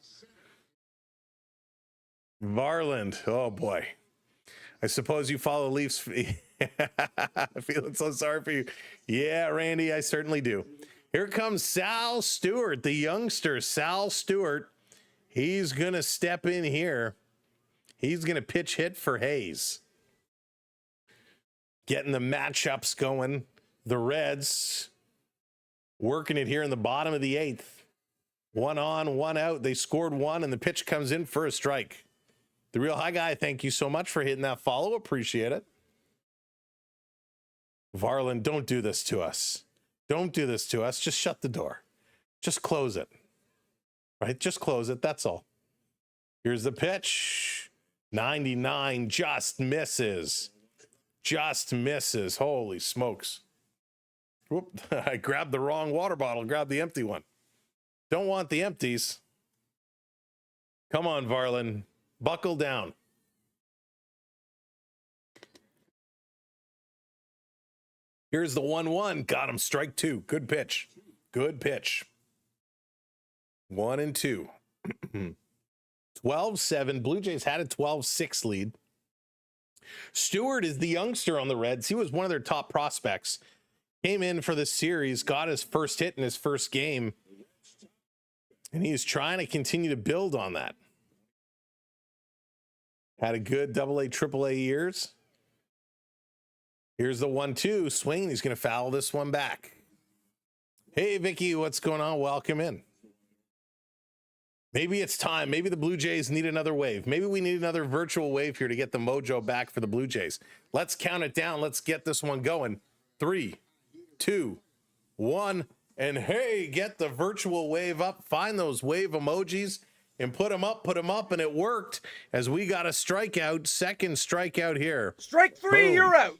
Varland. Oh boy. I suppose you follow Leafs. Feeling so sorry for you. Yeah, Randy, I certainly do. Here comes Sal Stewart, the youngster, Sal Stewart. He's going to step in here. He's going to pitch hit for Hayes. Getting the matchups going. The Reds working it here in the bottom of the 8th. 1 on, 1 out. They scored 1, and the pitch comes in for a strike. The Real High Guy, thank you so much for hitting that follow. Appreciate it. Varland, don't do this to us. Don't do this to us. Just shut the door. Just close it. Right? Just close it. That's all. Here's the pitch. 99 just misses. Just misses. Holy smokes. Whoop. I grabbed the wrong water bottle. Grabbed the empty one. Don't want the empties. Come on, Varland. Buckle down. Here's the 1-1. Got him. Strike 2. Good pitch. Good pitch. 1-2. 12-7. Blue Jays had a 12-6 lead. Stewart is the youngster on the Reds. He was one of their top prospects. Came in for this series, got his first hit in his first game, and he's trying to continue to build on that. Had a good AA, AAA years. Here's the 1-2 swing. He's going to foul this one back. Hey, Vicky, what's going on? Welcome in. Maybe it's time. Maybe the Blue Jays need another wave. Maybe we need another virtual wave here to get the mojo back for the Blue Jays. Let's count it down. Let's get this one going. 3, 2, 1. And hey, get the virtual wave up. Find those wave emojis and put them up. And it worked as we got a strikeout. Second strikeout here. Strike 3, boom. you're out.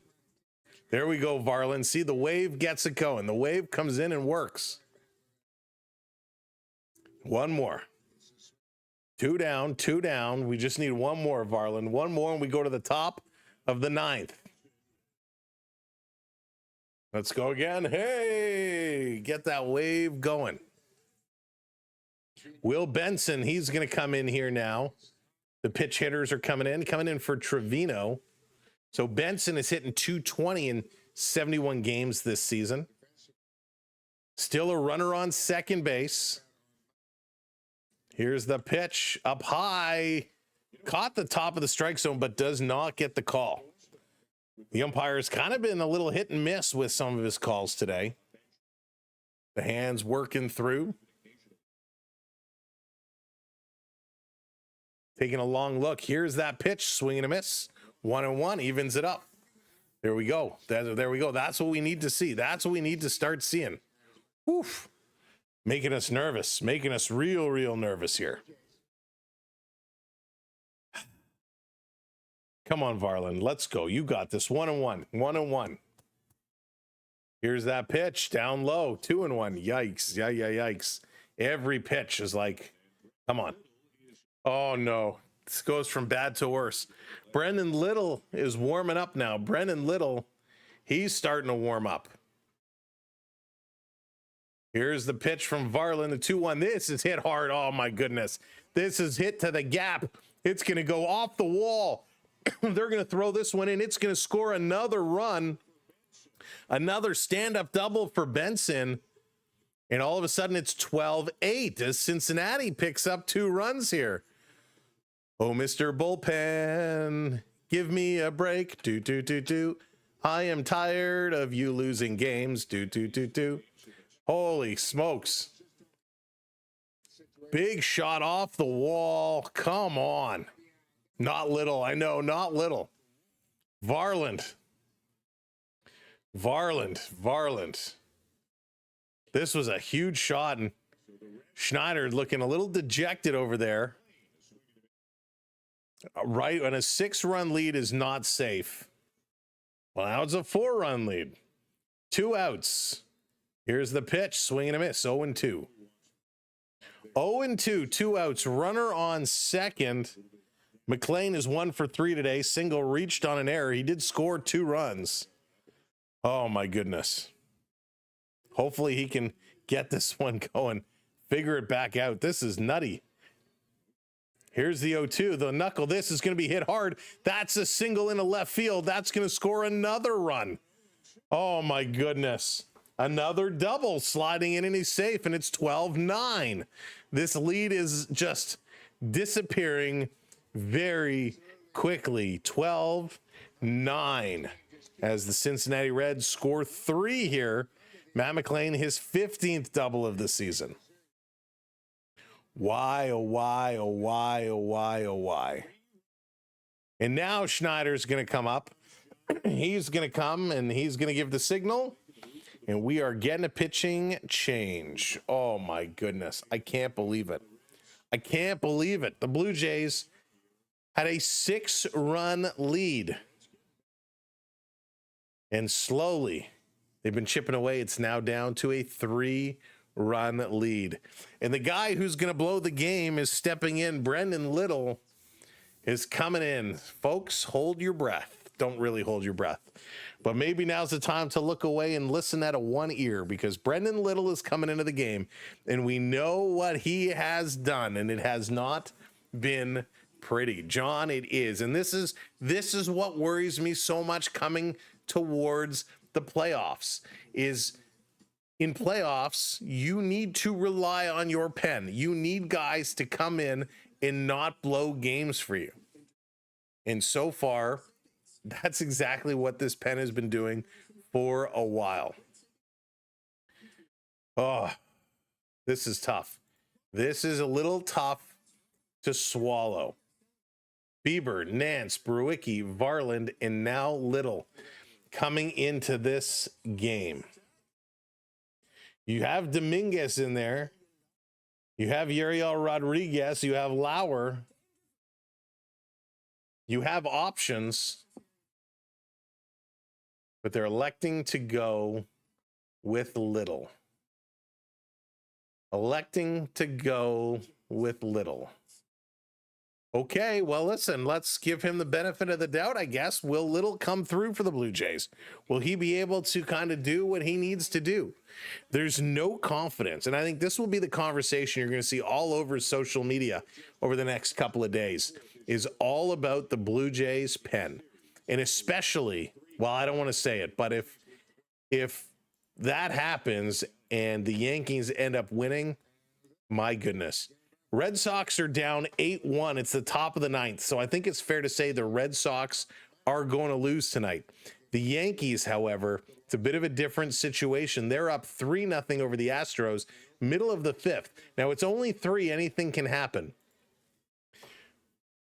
There we go, Varland. See, the wave gets it going. The wave comes in and works. One more. 2 down, 2 down. We just need one more, Varland. One more, and we go to the top of the 9th. Let's go again. Hey, get that wave going. Will Benson, he's going to come in here now. The pitch hitters are coming in for Trevino. So Benson is hitting 220 in 71 games this season. Still a runner on second base. Here's the pitch up high. Caught the top of the strike zone, but does not get the call. The umpire's kind of been a little hit and miss with some of his calls today. The hands working through. Taking a long look. Here's that pitch. Swing and a miss. 1-1. Evens it up. There we go. There we go. That's what we need to see. That's what we need to start seeing. Oof. Making us nervous. Making us real nervous here. Come on, Varland. Let's go. You got this. 1-1. 1-1. Here's that pitch. Down low. 2-1. Yikes. Yikes. Every pitch is like, come on. Oh, no. This goes from bad to worse. Brendan Littell is warming up now. Brendan Littell, he's starting to warm up. Here's the pitch from Varland, the 2-1. This is hit hard. Oh, my goodness. This is hit to the gap. It's going to go off the wall. They're going to throw this one in. It's going to score another run. Another stand-up double for Benson. And all of a sudden, it's 12-8 as Cincinnati picks up 2 runs here. Oh, Mr. Bullpen, give me a break. Do. I am tired of you losing games. Do. Holy smokes. Big shot off the wall. Come on. Not Little. I know, not Little. Varland. This was a huge shot, and Schneider looking a little dejected over there. Right, and a 6-run lead is not safe. Well, now it's a 4-run lead. 2 outs. Here's the pitch. Swing and a miss. 0-2. 0-2. 2 outs. Runner on second. McLean is 1 for 3 today. Single reached on an error. He did score 2 runs. Oh, my goodness. Hopefully he can get this one going. Figure it back out. This is nutty. Here's the 0-2, the knuckle. This is going to be hit hard. That's a single into left field. That's going to score another run. Oh, my goodness. Another double sliding in, and he's safe, and it's 12-9. This lead is just disappearing very quickly. 12-9 as the Cincinnati Reds score 3 here. Matt McLean, his 15th double of the season. Why, oh, why, oh, why, oh, why, oh, why? And now Schneider's going to come up. He's going to come, and he's going to give the signal. And we are getting a pitching change. Oh, my goodness. I can't believe it. I can't believe it. The Blue Jays had a 6-run lead. And slowly, they've been chipping away. It's now down to a 3-run lead. And the guy who's going to blow the game is stepping in. Brendan Littell is coming in. Folks, hold your breath. Don't really hold your breath. But maybe now's the time to look away and listen at one ear, because Brendan Littell is coming into the game, and we know what he has done, and it has not been pretty. John, it is. And this is what worries me so much coming towards the playoffs. Is in playoffs, you need to rely on your pen. You need guys to come in and not blow games for you. And so far, that's exactly what this pen has been doing for a while. Oh, this is tough. This is a little tough to swallow. Bieber, Nance, Brewicki, Varland, and now Littell coming into this game. You have Dominguez in there. You have Yariel Rodriguez. You have Lauer. You have options, but they're electing to go with Littell. Electing to go with Littell. Okay, well, listen, let's give him the benefit of the doubt, I guess. Will Littell come through for the Blue Jays? Will he be able to kind of do what he needs to do? There's no confidence, and I think this will be the conversation you're going to see all over social media over the next couple of days, is all about the Blue Jays pen. And especially, well, I don't want to say it, but if that happens and the Yankees end up winning, my goodness. Red Sox are down 8-1. It's the top of the 9th. So I think it's fair to say the Red Sox are going to lose tonight. The Yankees, however, It's a bit of a different situation. They're up 3-0 over the Astros, middle of the 5th. Now, it's only 3. Anything can happen.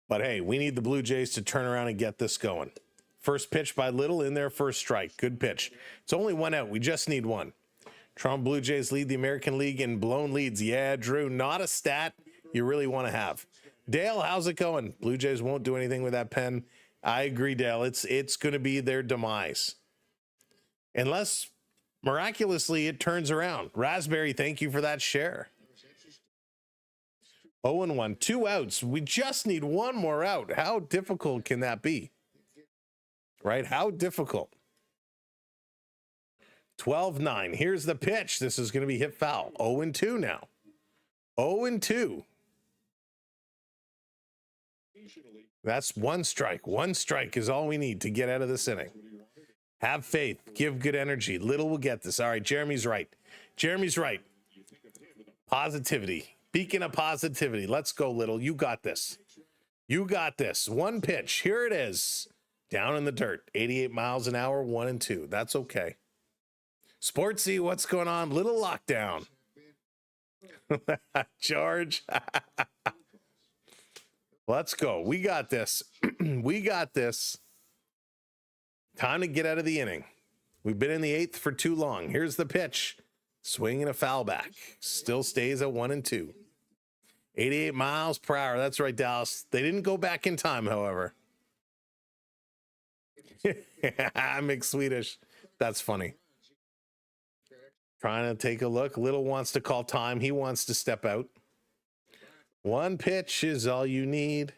But, hey, we need the Blue Jays to turn around and get this going. First pitch by Littell in there, first strike. Good pitch. It's only 1 out. We just need 1. Toronto Blue Jays lead the American League in blown leads. Yeah, Drew, not a stat you really want to have. Dale, how's it going? Blue Jays won't do anything with that pen. I agree, Dale. It's going to be their demise. Unless, miraculously, it turns around. Raspberry, thank you for that share. 0-1, 2 outs. We just need 1 more out. How difficult can that be? Right? How difficult? 12-9. Here's the pitch. This is going to be hit foul. 0-2 now. 0-2. That's 1 strike. 1 strike is all we need to get out of this inning. Have faith. Give good energy. Littell will get this. All right, Jeremy's right. Jeremy's right. Positivity. Beacon of positivity. Let's go, Littell. You got this. You got this. 1 pitch. Here it is. Down in the dirt. 88 miles an hour, 1-2. That's okay. Sportsy, what's going on? Little lockdown. George. Let's go. We got this. We got this. Time to get out of the inning. We've been in the 8th for too long. Here's the pitch. Swing and a foul back. Still stays at 1-2. 88 miles per hour. That's right, Dallas. They didn't go back in time, however. I'm Swedish. That's funny. Trying to take a look. Little wants to call time. He wants to step out. 1 pitch is all you need.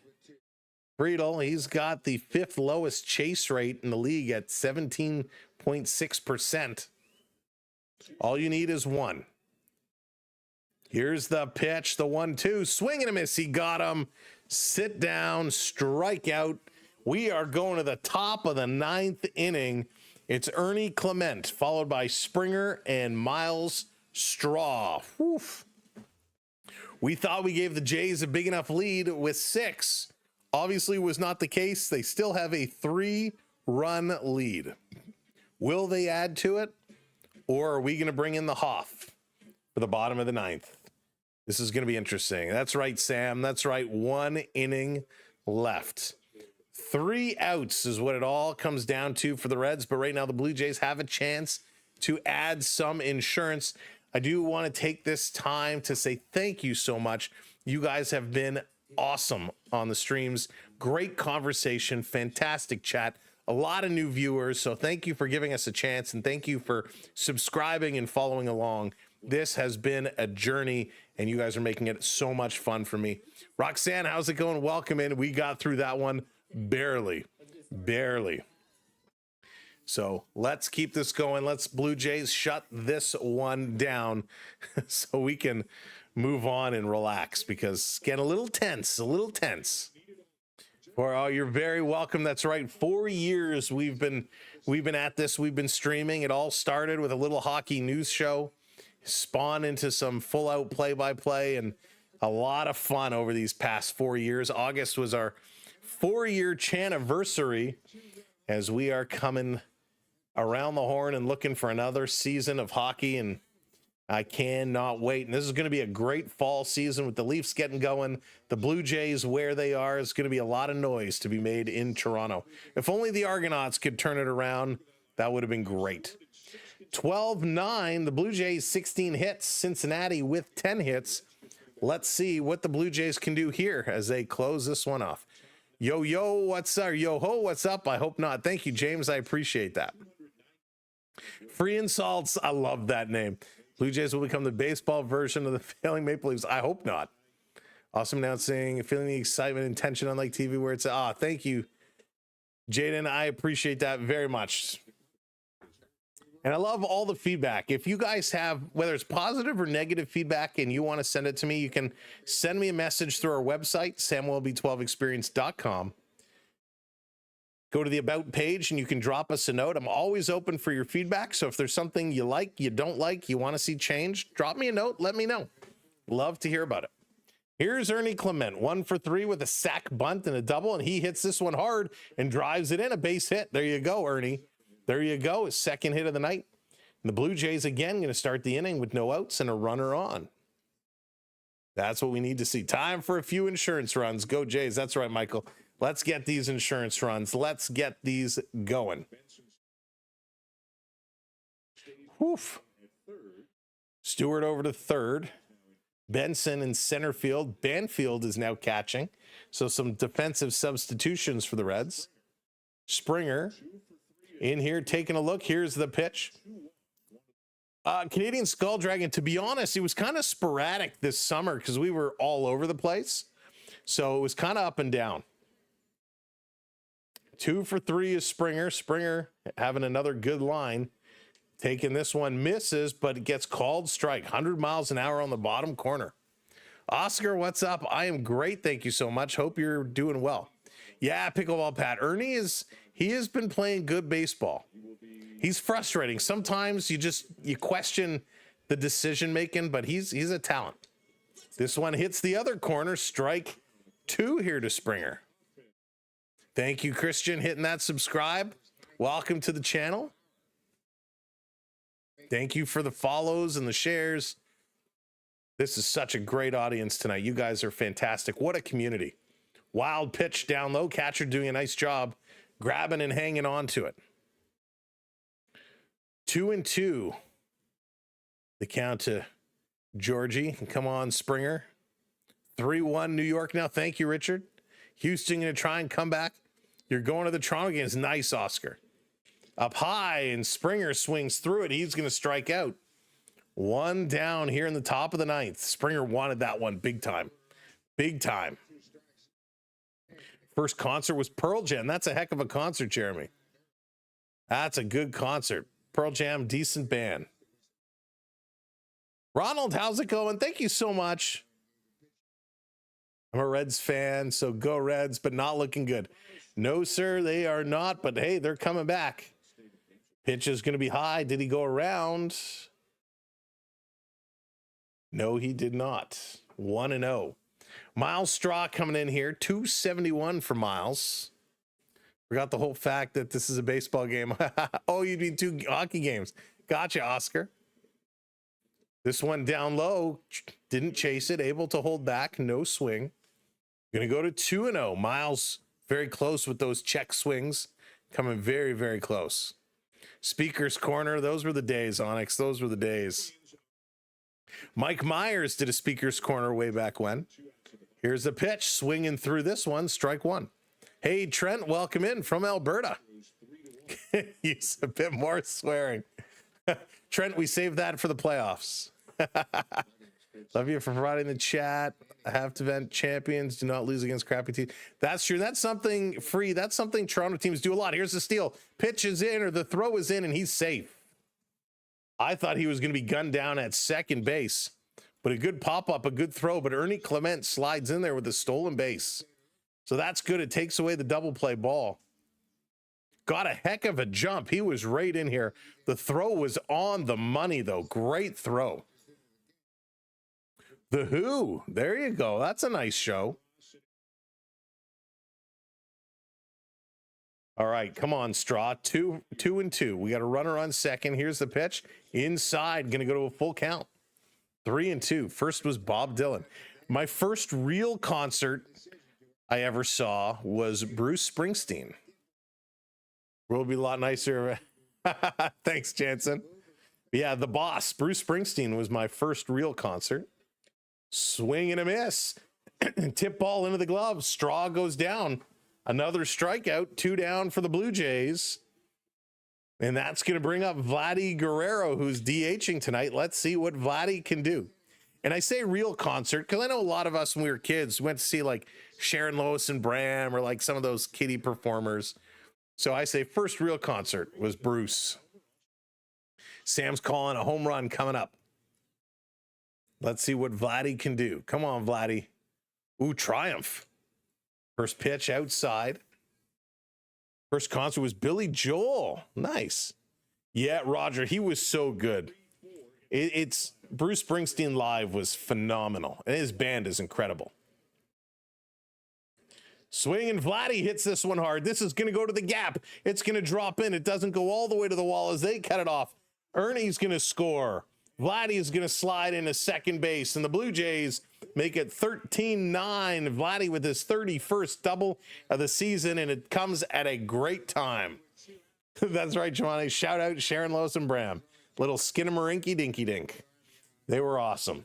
Friedel, he's got the 5th lowest chase rate in the league at 17.6%. All you need is 1. Here's the pitch, the 1-2. Swing and a miss. He got him. Sit down, strike out. We are going to the top of the 9th inning. It's Ernie Clement, followed by Springer and Miles Straw. Oof. We thought we gave the Jays a big enough lead with 6. Obviously was not the case. They still have a 3-run lead. Will they add to it? Or are we going to bring in the Hoff for the bottom of the 9th? This is going to be interesting. That's right, Sam. That's right. 1 inning left. 3 outs is what it all comes down to for the Reds. But right now the Blue Jays have a chance to add some insurance. I do want to take this time to say thank you so much. You guys have been awesome on the streams. Great conversation, fantastic chat, a lot of new viewers. So thank you for giving us a chance, and thank you for subscribing and following along. This has been a journey, and you guys are making it so much fun for me. Roxanne, how's it going? Welcome in. We got through that one barely. So let's keep this going. Let's Blue Jays shut this one down so we can move on and relax, because it's getting a little tense. Oh, you're very welcome. That's right. 4 years we've been at this. We've been streaming. It all started with a little hockey news show, spawned into some full out play-by-play, and a lot of fun over these past 4 years. August was our 4-year chaniversary as we are coming around the horn and looking for another season of hockey, and I cannot wait. And this is going to be a great fall season with the Leafs getting going. The Blue Jays where they are is going to be a lot of noise to be made in Toronto. If only the Argonauts could turn it around, that would have been great. 12-9, the Blue Jays 16 hits, Cincinnati with 10 hits. Let's see what the Blue Jays can do here as they close this one off. Yo, what's up? Yo-ho, what's up? I hope not. Thank you, James. I appreciate that. Free Insults, I love that name. Blue Jays will become the baseball version of the failing Maple Leafs. I hope not. Awesome announcing, feeling the excitement and tension on like TV where it's, thank you, Jaden. I appreciate that very much. And I love all the feedback. If you guys have, whether it's positive or negative feedback and you want to send it to me, you can send me a message through our website, samwellb12experience.com. Go to the About page and you can drop us a note. I'm always open for your feedback. So if there's something you like, you don't like, you want to see change, drop me a note. Let me know. Love to hear about it. Here's Ernie Clement, 1 for 3 with a sack bunt and a double, and he hits this one hard and drives it in, a base hit. There you go, Ernie. There you go, his second hit of the night. And the Blue Jays again going to start the inning with no outs and a runner on. That's what we need to see. Time for a few insurance runs. Go Jays. That's right, Michael. Let's get these insurance runs. Let's get these going. Woof. Stewart over to third. Benson in center field. Banfield is now catching. So some defensive substitutions for the Reds. Springer in here taking a look. Here's the pitch. Canadian Skull Dragon, to be honest, it was kind of sporadic this summer because we were all over the place. So it was kind of up and down. 2 for 3 is Springer. Springer having another good line. Taking this one, misses, but it gets called strike. 100 miles an hour on the bottom corner. Oscar, what's up? I am great. Thank you so much. Hope you're doing well. Yeah, Pickleball Pat. Ernie he has been playing good baseball. He's frustrating. Sometimes you question the decision making, but he's a talent. This one hits the other corner. Strike 2 here to Springer. Thank you, Christian, hitting that subscribe. Welcome to the channel. Thank you for the follows and the shares. This is such a great audience tonight. You guys are fantastic. What a community. Wild pitch down low. Catcher doing a nice job grabbing and hanging on to it. 2-2. The count to Georgie. Come on, Springer. 3-1 New York now. Thank you, Richard. Houston going to try and come back. You're going to the Toronto games. Nice, Oscar. Up high, and Springer swings through it. He's going to strike out. 1 down here in the top of the 9th. Springer wanted that one big time. Big time. First concert was Pearl Jam. That's a heck of a concert, Jeremy. That's a good concert. Pearl Jam, decent band. Ronald, how's it going? Thank you so much. I'm a Reds fan, so go Reds, but not looking good. No, sir, they are not, but hey, they're coming back. Pitch is going to be high. Did he go around? No, he did not. 1-0. Miles Straw coming in here. 271 for Miles. Forgot the whole fact that this is a baseball game. Oh, you mean 2 hockey games. Gotcha, Oscar. This one down low. Didn't chase it. Able to hold back. No swing. Going to go to 2-0. Miles very close with those check swings. Coming very, very close. Speaker's corner. Those were the days, Onyx. Those were the days. Mike Myers did a speaker's corner way back when. Here's the pitch. Swinging through this one. Strike 1. Hey, Trent, welcome in from Alberta. Use a bit more swearing. Trent, we saved that for the playoffs. Love you for providing the chat. I have to vent. Champions do not lose against crappy teams. That's true. That's something free. That's something Toronto teams do a lot. Here's the steal. Pitch is in, or the throw is in, and he's safe. I thought he was going to be gunned down at second base, but a good pop-up, a good throw. But Ernie Clement slides in there with a stolen base. So that's good. It takes away the double play ball. Got a heck of a jump. He was right in here. The throw was on the money, though. Great throw. The Who. There you go. That's a nice show. All right, come on, Straw. 2-2. We got a runner on second. Here's the pitch. Inside. Going to go to a full count. 3-2. First was Bob Dylan. My first real concert I ever saw was Bruce Springsteen. World will be a lot nicer. Thanks, Jansen. Yeah, the boss, Bruce Springsteen, was my first real concert. Swing and a miss. Tip ball into the glove. Straw goes down. Another strikeout. 2 down for the Blue Jays. And that's going to bring up Vladdy Guerrero, who's DHing tonight. Let's see what Vladdy can do. And I say real concert because I know a lot of us when we were kids went to see like Sharon Lois and Bram or like some of those kiddie performers. So I say first real concert was Bruce. Sam's calling a home run coming up. Let's see what Vladdy can do. Come on, Vladdy. Ooh, triumph. First pitch outside. First concert was Billy Joel. Nice. Yeah, Roger, he was so good. It's Bruce Springsteen live was phenomenal. And his band is incredible. Swing, and Vladdy hits this one hard. This is going to go to the gap. It's going to drop in. It doesn't go all the way to the wall as they cut it off. Ernie's going to score. Vladdy is going to slide into second base, and the Blue Jays make it 13-9. Vladdy with his 31st double of the season, and it comes at a great time. That's right, Giovanni. Shout out Sharon, Lois, and Bram. Little skinamarinky dinky dink. They were awesome.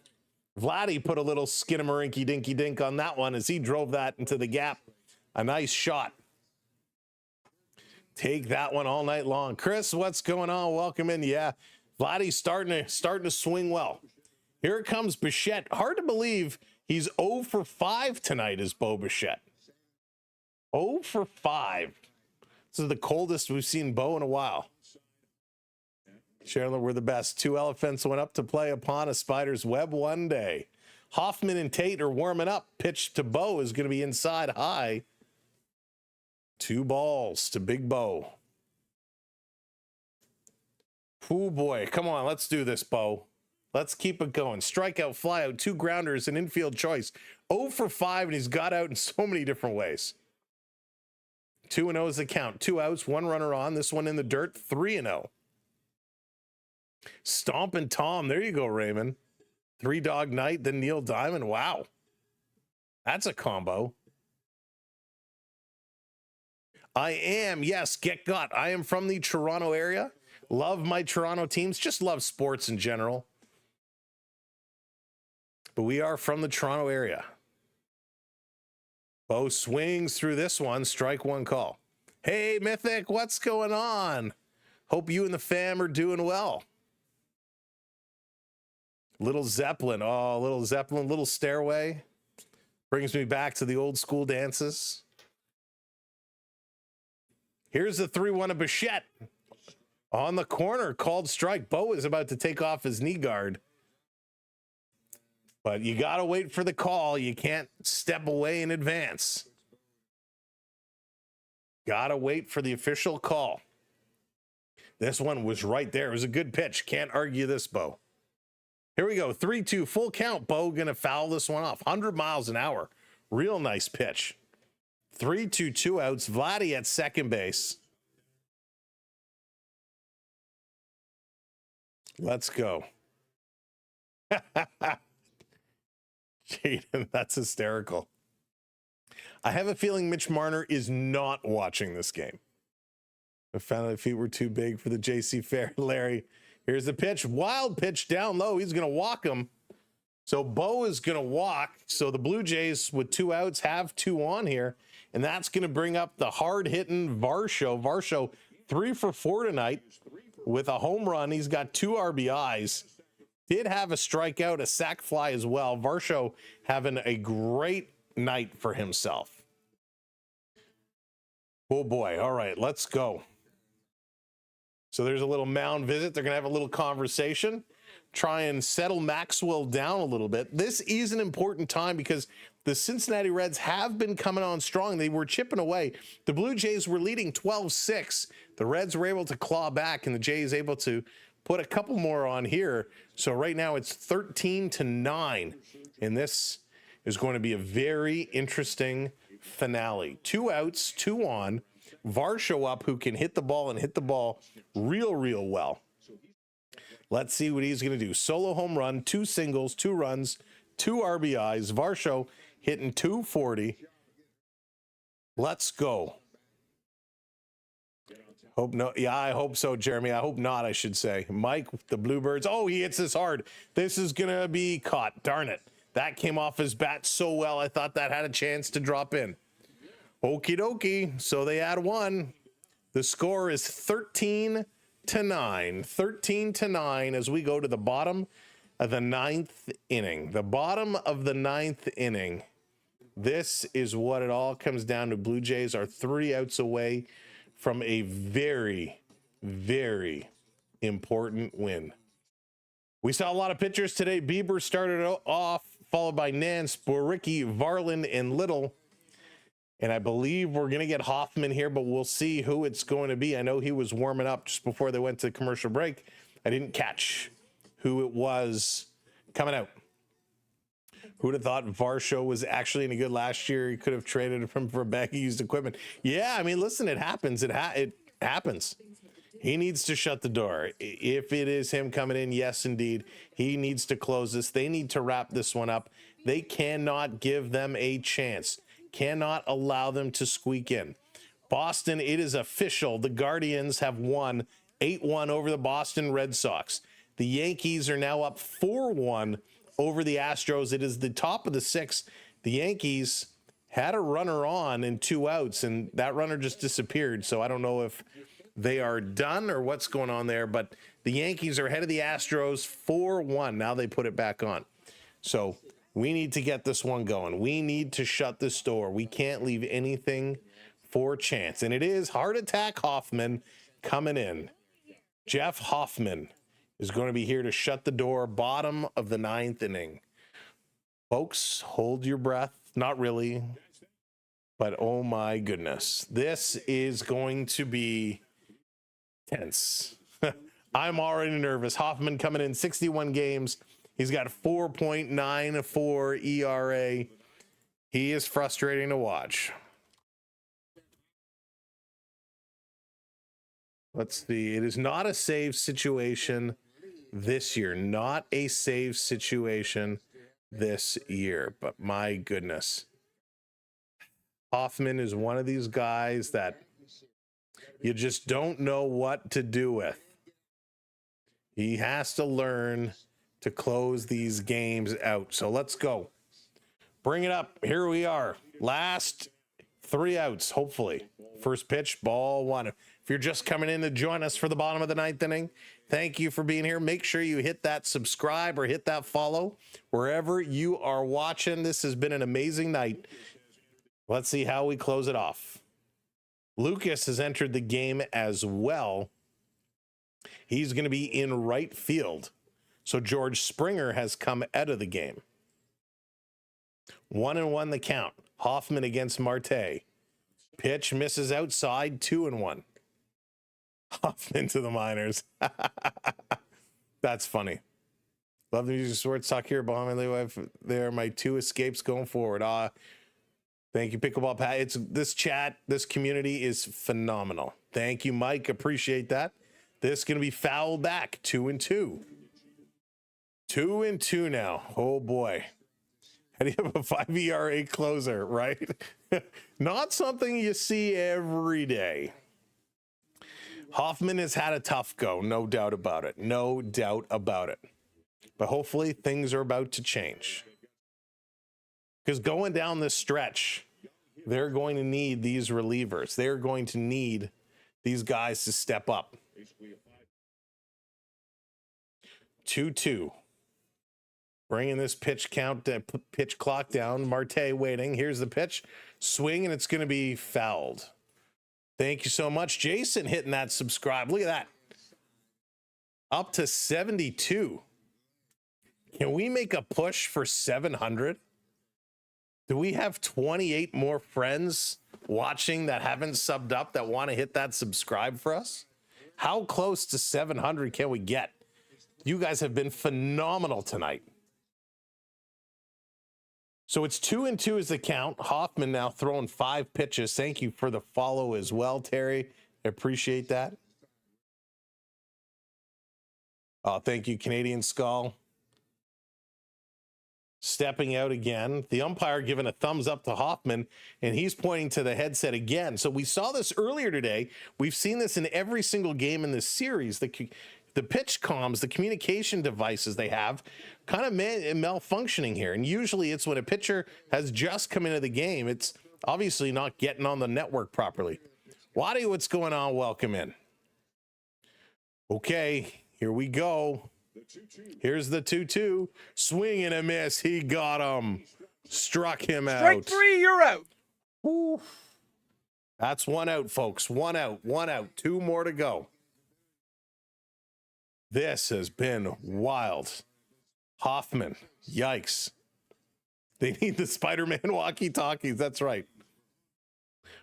Vladdy put a little skinamarinky dinky dink on that one as he drove that into the gap. A nice shot. Take that one all night long. Chris, what's going on? Welcome in. Yeah, Vladdy's starting to swing well. Here it comes Bichette. Hard to believe he's 0 for 5 tonight is Bo Bichette. 0 for 5. This is the coldest we've seen Bo in a while. Chandler, we're the best. 2 elephants went up to play upon a spider's web one day. Hoffman and Tate are warming up. Pitch to Bo is going to be inside high. 2 balls to Big Bo. Oh boy, come on, let's do this, Bo. Let's keep it going. Strikeout, flyout, 2 grounders, an infield choice. 0 for 5, and he's got out in so many different ways. 2-0 is the count. 2 outs, 1 runner on. This one in the dirt, 3-0. Stompin' Tom, there you go, Raymond. 3 Dog Night, then Neil Diamond. Wow, that's a combo. I am, yes, get got. I am from the Toronto area. Love my Toronto teams. Just love sports in general. But we are from the Toronto area. Bo swings through this one. Strike 1 call. Hey, Mythic, what's going on? Hope you and the fam are doing well. Little Zeppelin. Oh, Little Zeppelin, Little Stairway. Brings me back to the old school dances. Here's the 3-1 of Bichette. On the corner, called strike. Bo is about to take off his knee guard. But you got to wait for the call. You can't step away in advance. Got to wait for the official call. This one was right there. It was a good pitch. Can't argue this, Bo. Here we go. 3-2, full count. Bo going to foul this one off. 100 miles an hour. Real nice pitch. 3-2, 2 outs. Vladdy at second base. Let's go. Jaden, that's hysterical. I have a feeling Mitch Marner is not watching this game. I found the feet were too big for the JC Fair. Larry, here's the pitch. Wild pitch down low. He's going to walk him. So Bo is going to walk. So the Blue Jays with 2 outs have 2 on here. And that's going to bring up the hard-hitting Varsho. Varsho 3 for 4 tonight with a home run. He's got 2 RBIs. Did have a strikeout, a sac fly as well. Varsho having a great night for himself. Oh boy. All right, let's go. So there's a little mound visit. They're going to have a little conversation. Try and settle Maxwell down a little bit. This is an important time because the Cincinnati Reds have been coming on strong. They were chipping away. The Blue Jays were leading 12-6. The Reds were able to claw back, and the Jays able to put a couple more on here. So right now it's 13-9, and this is going to be a very interesting finale. 2 outs, 2 on. Varsho up, who can hit the ball and hit the ball real well. Let's see what he's going to do. Solo home run, 2 singles, 2 runs, 2 RBIs. Varsho hitting 240. Let's go. Hope no. Yeah, I hope so, Jeremy. I hope not, I should say. Mike, the Bluebirds. Oh, he hits this hard. This is going to be caught. Darn it. That came off his bat so well. I thought that had a chance to drop in. Okie dokie. So they add 1. The score is 13-9. 13-9 as we go to the bottom of the 9th inning. The bottom of the 9th inning. This is what it all comes down to. Blue Jays are 3 outs away from a very important win. We saw a lot of pitchers today. Bieber started off, followed by Nance, Boricki, Varland, and Littell. And I believe we're going to get Hoffman here, but we'll see who it's going to be. I know he was warming up just before they went to commercial break. I didn't catch who it was coming out. Who'd have thought Varsho was actually any good last year? He could have traded him for a bag of used equipment. Yeah, I mean, listen, it happens. It happens. He needs to shut the door. If it is him coming in, yes, indeed, he needs to close this. They need to wrap this one up. They cannot give them a chance. Cannot allow them to squeak in. Boston, it is official. The Guardians have won 8-1 over the Boston Red Sox. The Yankees are now up 4-1 over the Astros. It is the top of the sixth. The Yankees had a runner on in 2 outs, and that runner just disappeared. So I don't know if they are done or what's going on there, but the Yankees are ahead of the Astros 4-1. Now they put it back on. So we need to get this one going. We need to shut this door. We can't leave anything for chance. And it is Heart Attack Hoffman coming in. Jeff Hoffman is going to be here to shut the door. Bottom of the 9th inning. Folks, hold your breath. Not really. But oh my goodness. This is going to be tense. I'm already nervous. Hoffman coming in 61 games. He's got 4.94 ERA. He is frustrating to watch. Let's see. It is not a save situation this year. Not a save situation this year. But my goodness. Hoffman is one of these guys that you just don't know what to do with. He has to learn to close these games out. So let's go. Bring it up. Here we are. Last 3 outs, hopefully. First pitch, ball 1. If you're just coming in to join us for the bottom of the 9th inning, thank you for being here. Make sure you hit that subscribe or hit that follow wherever you are watching. This has been an amazing night. Let's see how we close it off. Lucas has entered the game as well. He's going to be in right field. So George Springer has come out of the game. 1-1 the count. Hoffman against Marte. Pitch misses outside. 2-1. Hoffman to the minors. That's funny. Love the music sports talk here. Behind my wife. They are my 2 escapes going forward. Thank you, Pickleball Pat. This chat, this community is phenomenal. Thank you, Mike. Appreciate that. This is going to be fouled back. 2-2. 2-2 now. Oh boy. How do you have a 5 ERA closer, right? Not something you see every day. Hoffman has had a tough go, no doubt about it. No doubt about it. But hopefully things are about to change. Because going down this stretch, they're going to need these relievers. They're going to need these guys to step up. 2-2. Bringing this pitch clock down. Marte waiting. Here's the pitch. Swing, and it's going to be fouled. Thank you so much. Jason hitting that subscribe. Look at that. Up to 72. Can we make a push for 700? Do we have 28 more friends watching that haven't subbed up that want to hit that subscribe for us? How close to 700 can we get? You guys have been phenomenal tonight. So it's 2-2 is the count. Hoffman now throwing 5 pitches. Thank you for the follow as well, Terry. I appreciate that. Oh, thank you, Canadian Skull. Stepping out again. The umpire giving a thumbs up to Hoffman, and he's pointing to the headset again. So we saw this earlier today. We've seen this in every single game in this series. The pitch comms, the communication devices they have, kind of malfunctioning here. And usually it's when a pitcher has just come into the game. It's obviously not getting on the network properly. Waddy, what's going on? Welcome in. Okay, here we go. Here's the 2-2. Swing and a miss. He got him. Struck him out. Strike 3, you're out. Oof. That's 1 out, folks. 1 out. 1 out. 2 more to go. This has been wild. Hoffman. Yikes. They need the Spider-Man walkie-talkies. That's right.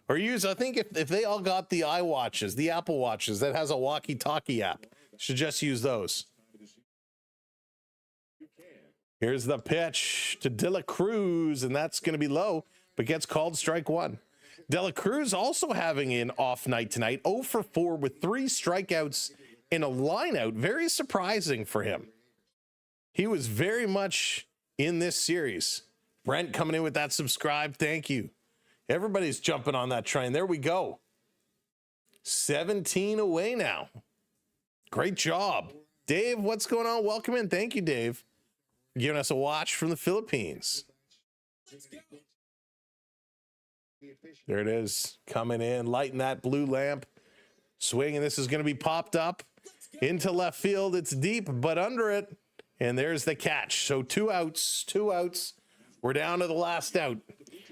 Or I think if they all got the iWatches, the Apple Watches that has a walkie-talkie app, should just use those. Here's the pitch to De La Cruz, and that's going to be low, but gets called strike one. De La Cruz also having an off night tonight, 0 for 4 with 3 strikeouts in a lineout. Very surprising for him. He was very much in this series. Brent coming in with that subscribe. Thank you. Everybody's jumping on that train. There we go. 17 away now. Great job. Dave, what's going on? Welcome in. Thank you, Dave, for giving us a watch from the Philippines. There it is. Coming in, lighting that blue lamp. Swinging. This is going to be popped up into left field. It's deep, but under it. And there's the catch. So 2 outs, 2 outs. We're down to the last out.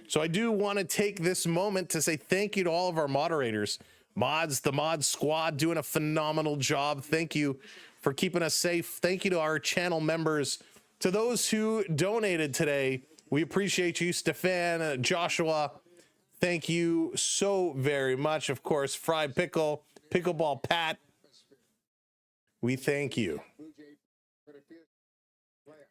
So I do want to take this moment to say thank you to all of our moderators. Mods, the mod squad doing a phenomenal job. Thank you for keeping us safe. Thank you to our channel members. To those who donated today, we appreciate you. Stefan, Joshua, thank you so very much. Of course, Fried Pickle, Pickleball Pat, we thank you.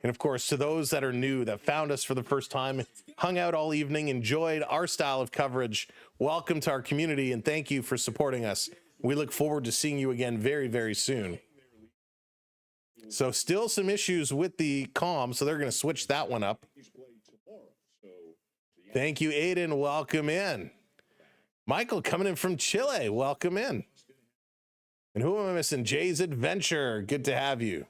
And of course, to those that are new, that found us for the first time, hung out all evening, enjoyed our style of coverage, welcome to our community, and thank you for supporting us. We look forward to seeing you again very, very soon. So still some issues with the comm, so they're going to switch that one up. Thank you, Aiden. Welcome in. Michael coming in from Chile. Welcome in. And who am I missing? Jay's Adventure. Good to have you.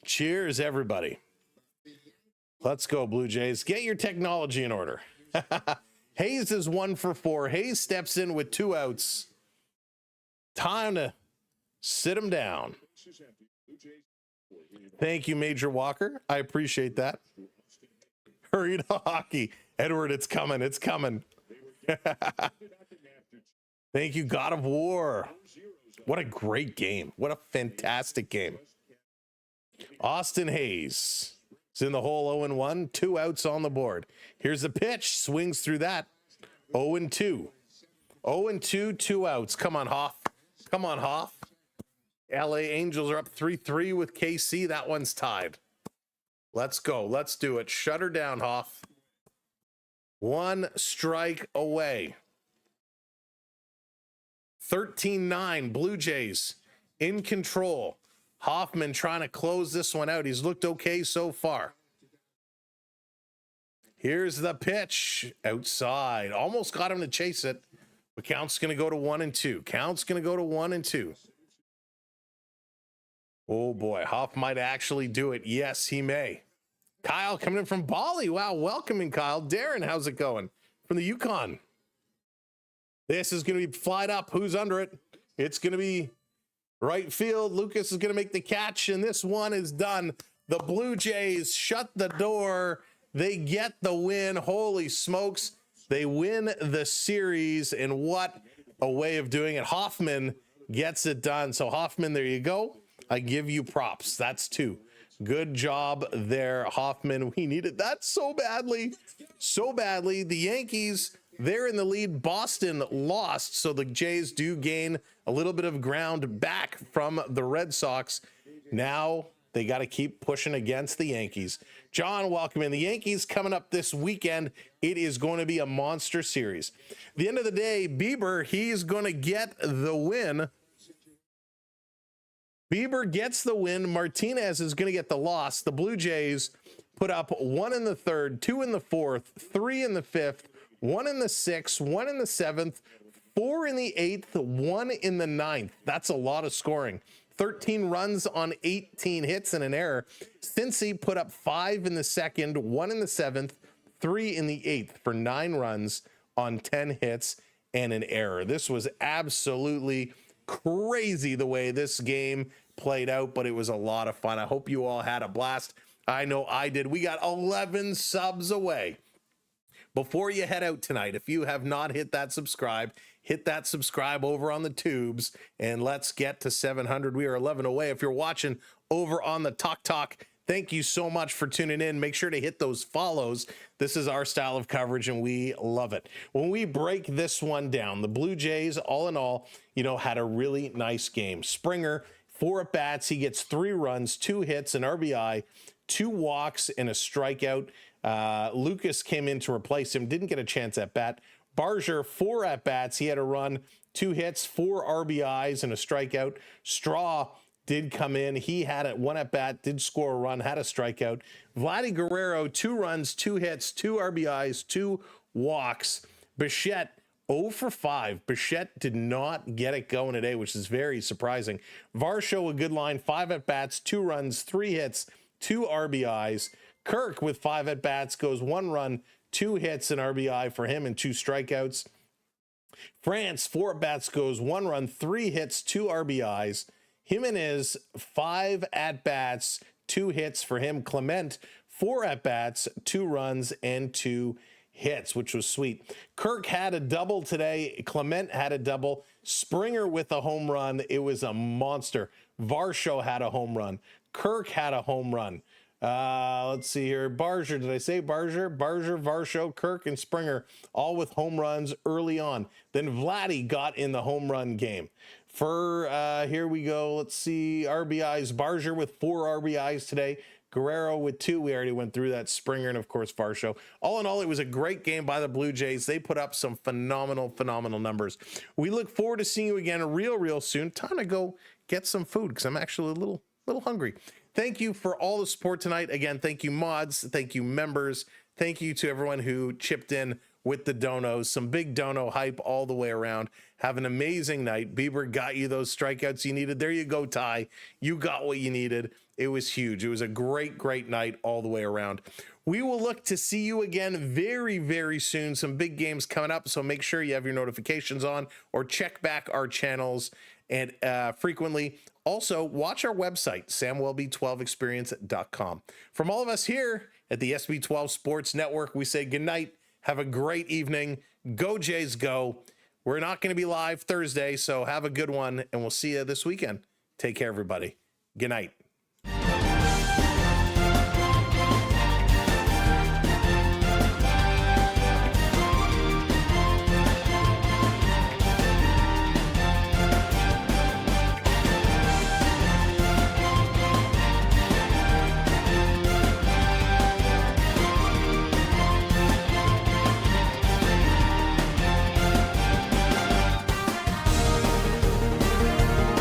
Cheers, everybody. Let's go, Blue Jays. Get your technology in order. Hayes is 1 for 4. Hayes steps in with 2 outs. Time to sit him down. Thank you, Major Walker. I appreciate that. Hurry to hockey. Edward, it's coming. It's coming. Thank you, God of War. What a great game. What a fantastic game. Austin Hayes is in the hole, 0-1, 2 outs on the board. Here's the pitch, swings through that. 0-2. 0-2, 2 outs. Come on, Hoff. Come on, Hoff. LA Angels are up 3-3 with KC. That one's tied. Let's go. Let's do it. Shut her down, Hoff. 1 strike away. 13-9, Blue Jays in control. Hoffman trying to close this one out. He's looked okay so far. Here's the pitch outside. Almost got him to chase it. But count's going to go to 1-2. Count's going to go to 1-2. Oh boy, Hoff might actually do it. Yes, he may. Kyle coming in from Bali. Wow, welcoming Kyle. Darren, how's it going? From the Yukon. This is going to be flied up. Who's under it? It's going to be right field. Lucas is going to make the catch, and this one is done. The Blue Jays shut the door. They get the win. Holy smokes. They win the series, and what a way of doing it. Hoffman gets it done. So Hoffman, there you go. I give you props. That's 2. Good job there, Hoffman. We needed that so badly. So badly. The Yankees, they're in the lead. Boston lost, so the Jays do gain a little bit of ground back from the Red Sox. Now they got to keep pushing against the Yankees. John, welcome in. The Yankees coming up this weekend. It is going to be a monster series. At the end of the day, Bieber, he's going to get the win. Bieber gets the win. Martinez is going to get the loss. The Blue Jays put up 1 in the 3rd, 2 in the 4th, 3 in the 5th, 1 in the 6th, 1 in the 7th, 4 in the 8th, 1 in the 9th. That's a lot of scoring. 13 runs on 18 hits and an error. Cincy put up 5 in the 2nd, 1 in the 7th, 3 in the 8th for 9 runs on 10 hits and an error. This was absolutely crazy the way this game played out, but it was a lot of fun. I hope you all had a blast. I know I did. We got 11 subs away. Before you head out tonight, if you have not hit that subscribe over on the tubes, and let's get to 700. We are 11 away. If you're watching over on the Talk, thank you so much for tuning in. Make sure to hit those follows. This is our style of coverage, and we love it. When we break this one down, the Blue Jays, all in all, had a really nice game. Springer, 4 at-bats. He gets 3 runs, 2 hits, an RBI, 2 walks, and a strikeout. Lucas came in to replace him, didn't get a chance at bat. Barger, 4 at-bats. He had a run, 2 hits, 4 RBIs, and a strikeout. Straw did come in. He had 1 at-bat, did score a run, had a strikeout. Vladdy Guerrero, 2 runs, 2 hits, 2 RBIs, 2 walks. Bichette, 0 for 5. Bichette did not get it going today, which is very surprising. Varsho, a good line, 5 at-bats, 2 runs, 3 hits, 2 RBIs. Kirk with 5 at-bats goes 1 run, 2 hits, an RBI for him, and 2 strikeouts. France, 4 at-bats, goes 1 run, 3 hits, 2 RBIs. Jimenez, 5 at-bats, 2 hits for him. Clement, 4 at-bats, 2 runs, and 2 hits, which was sweet. Kirk had a double today. Clement had a double. Springer with a home run. It was a monster. Varsho had a home run. Kirk had a home run. Let's see here. Barger, did I say Barger? Barger, Varsho, Kirk, and Springer, all with home runs early on. Then Vladdy got in the home run game. For, here we go. Let's see. RBIs. Barger with 4 RBIs today. Guerrero with 2. We already went through that. Springer, and of course, Varsho. All in all, it was a great game by the Blue Jays. They put up some phenomenal numbers. We look forward to seeing you again real soon. Time to go get some food because I'm actually a little hungry. Thank you for all the support tonight. Again, thank you mods, thank you members, thank you to everyone who chipped in with the donos. Some big dono hype all the way around. Have an amazing night. Bieber got you those strikeouts you needed. There you go, Ty. You got what you needed. It was huge. It was a great night all the way around. We will look to see you again very soon. Some big games coming up, so make sure you have your notifications on or check back our channels and frequently. Also, watch our website, samwellb12experience.com. From all of us here at the SB12 Sports Network, we say good night. Have a great evening. Go Jays, go. We're not going to be live Thursday, so have a good one, and we'll see you this weekend. Take care, everybody. Good night.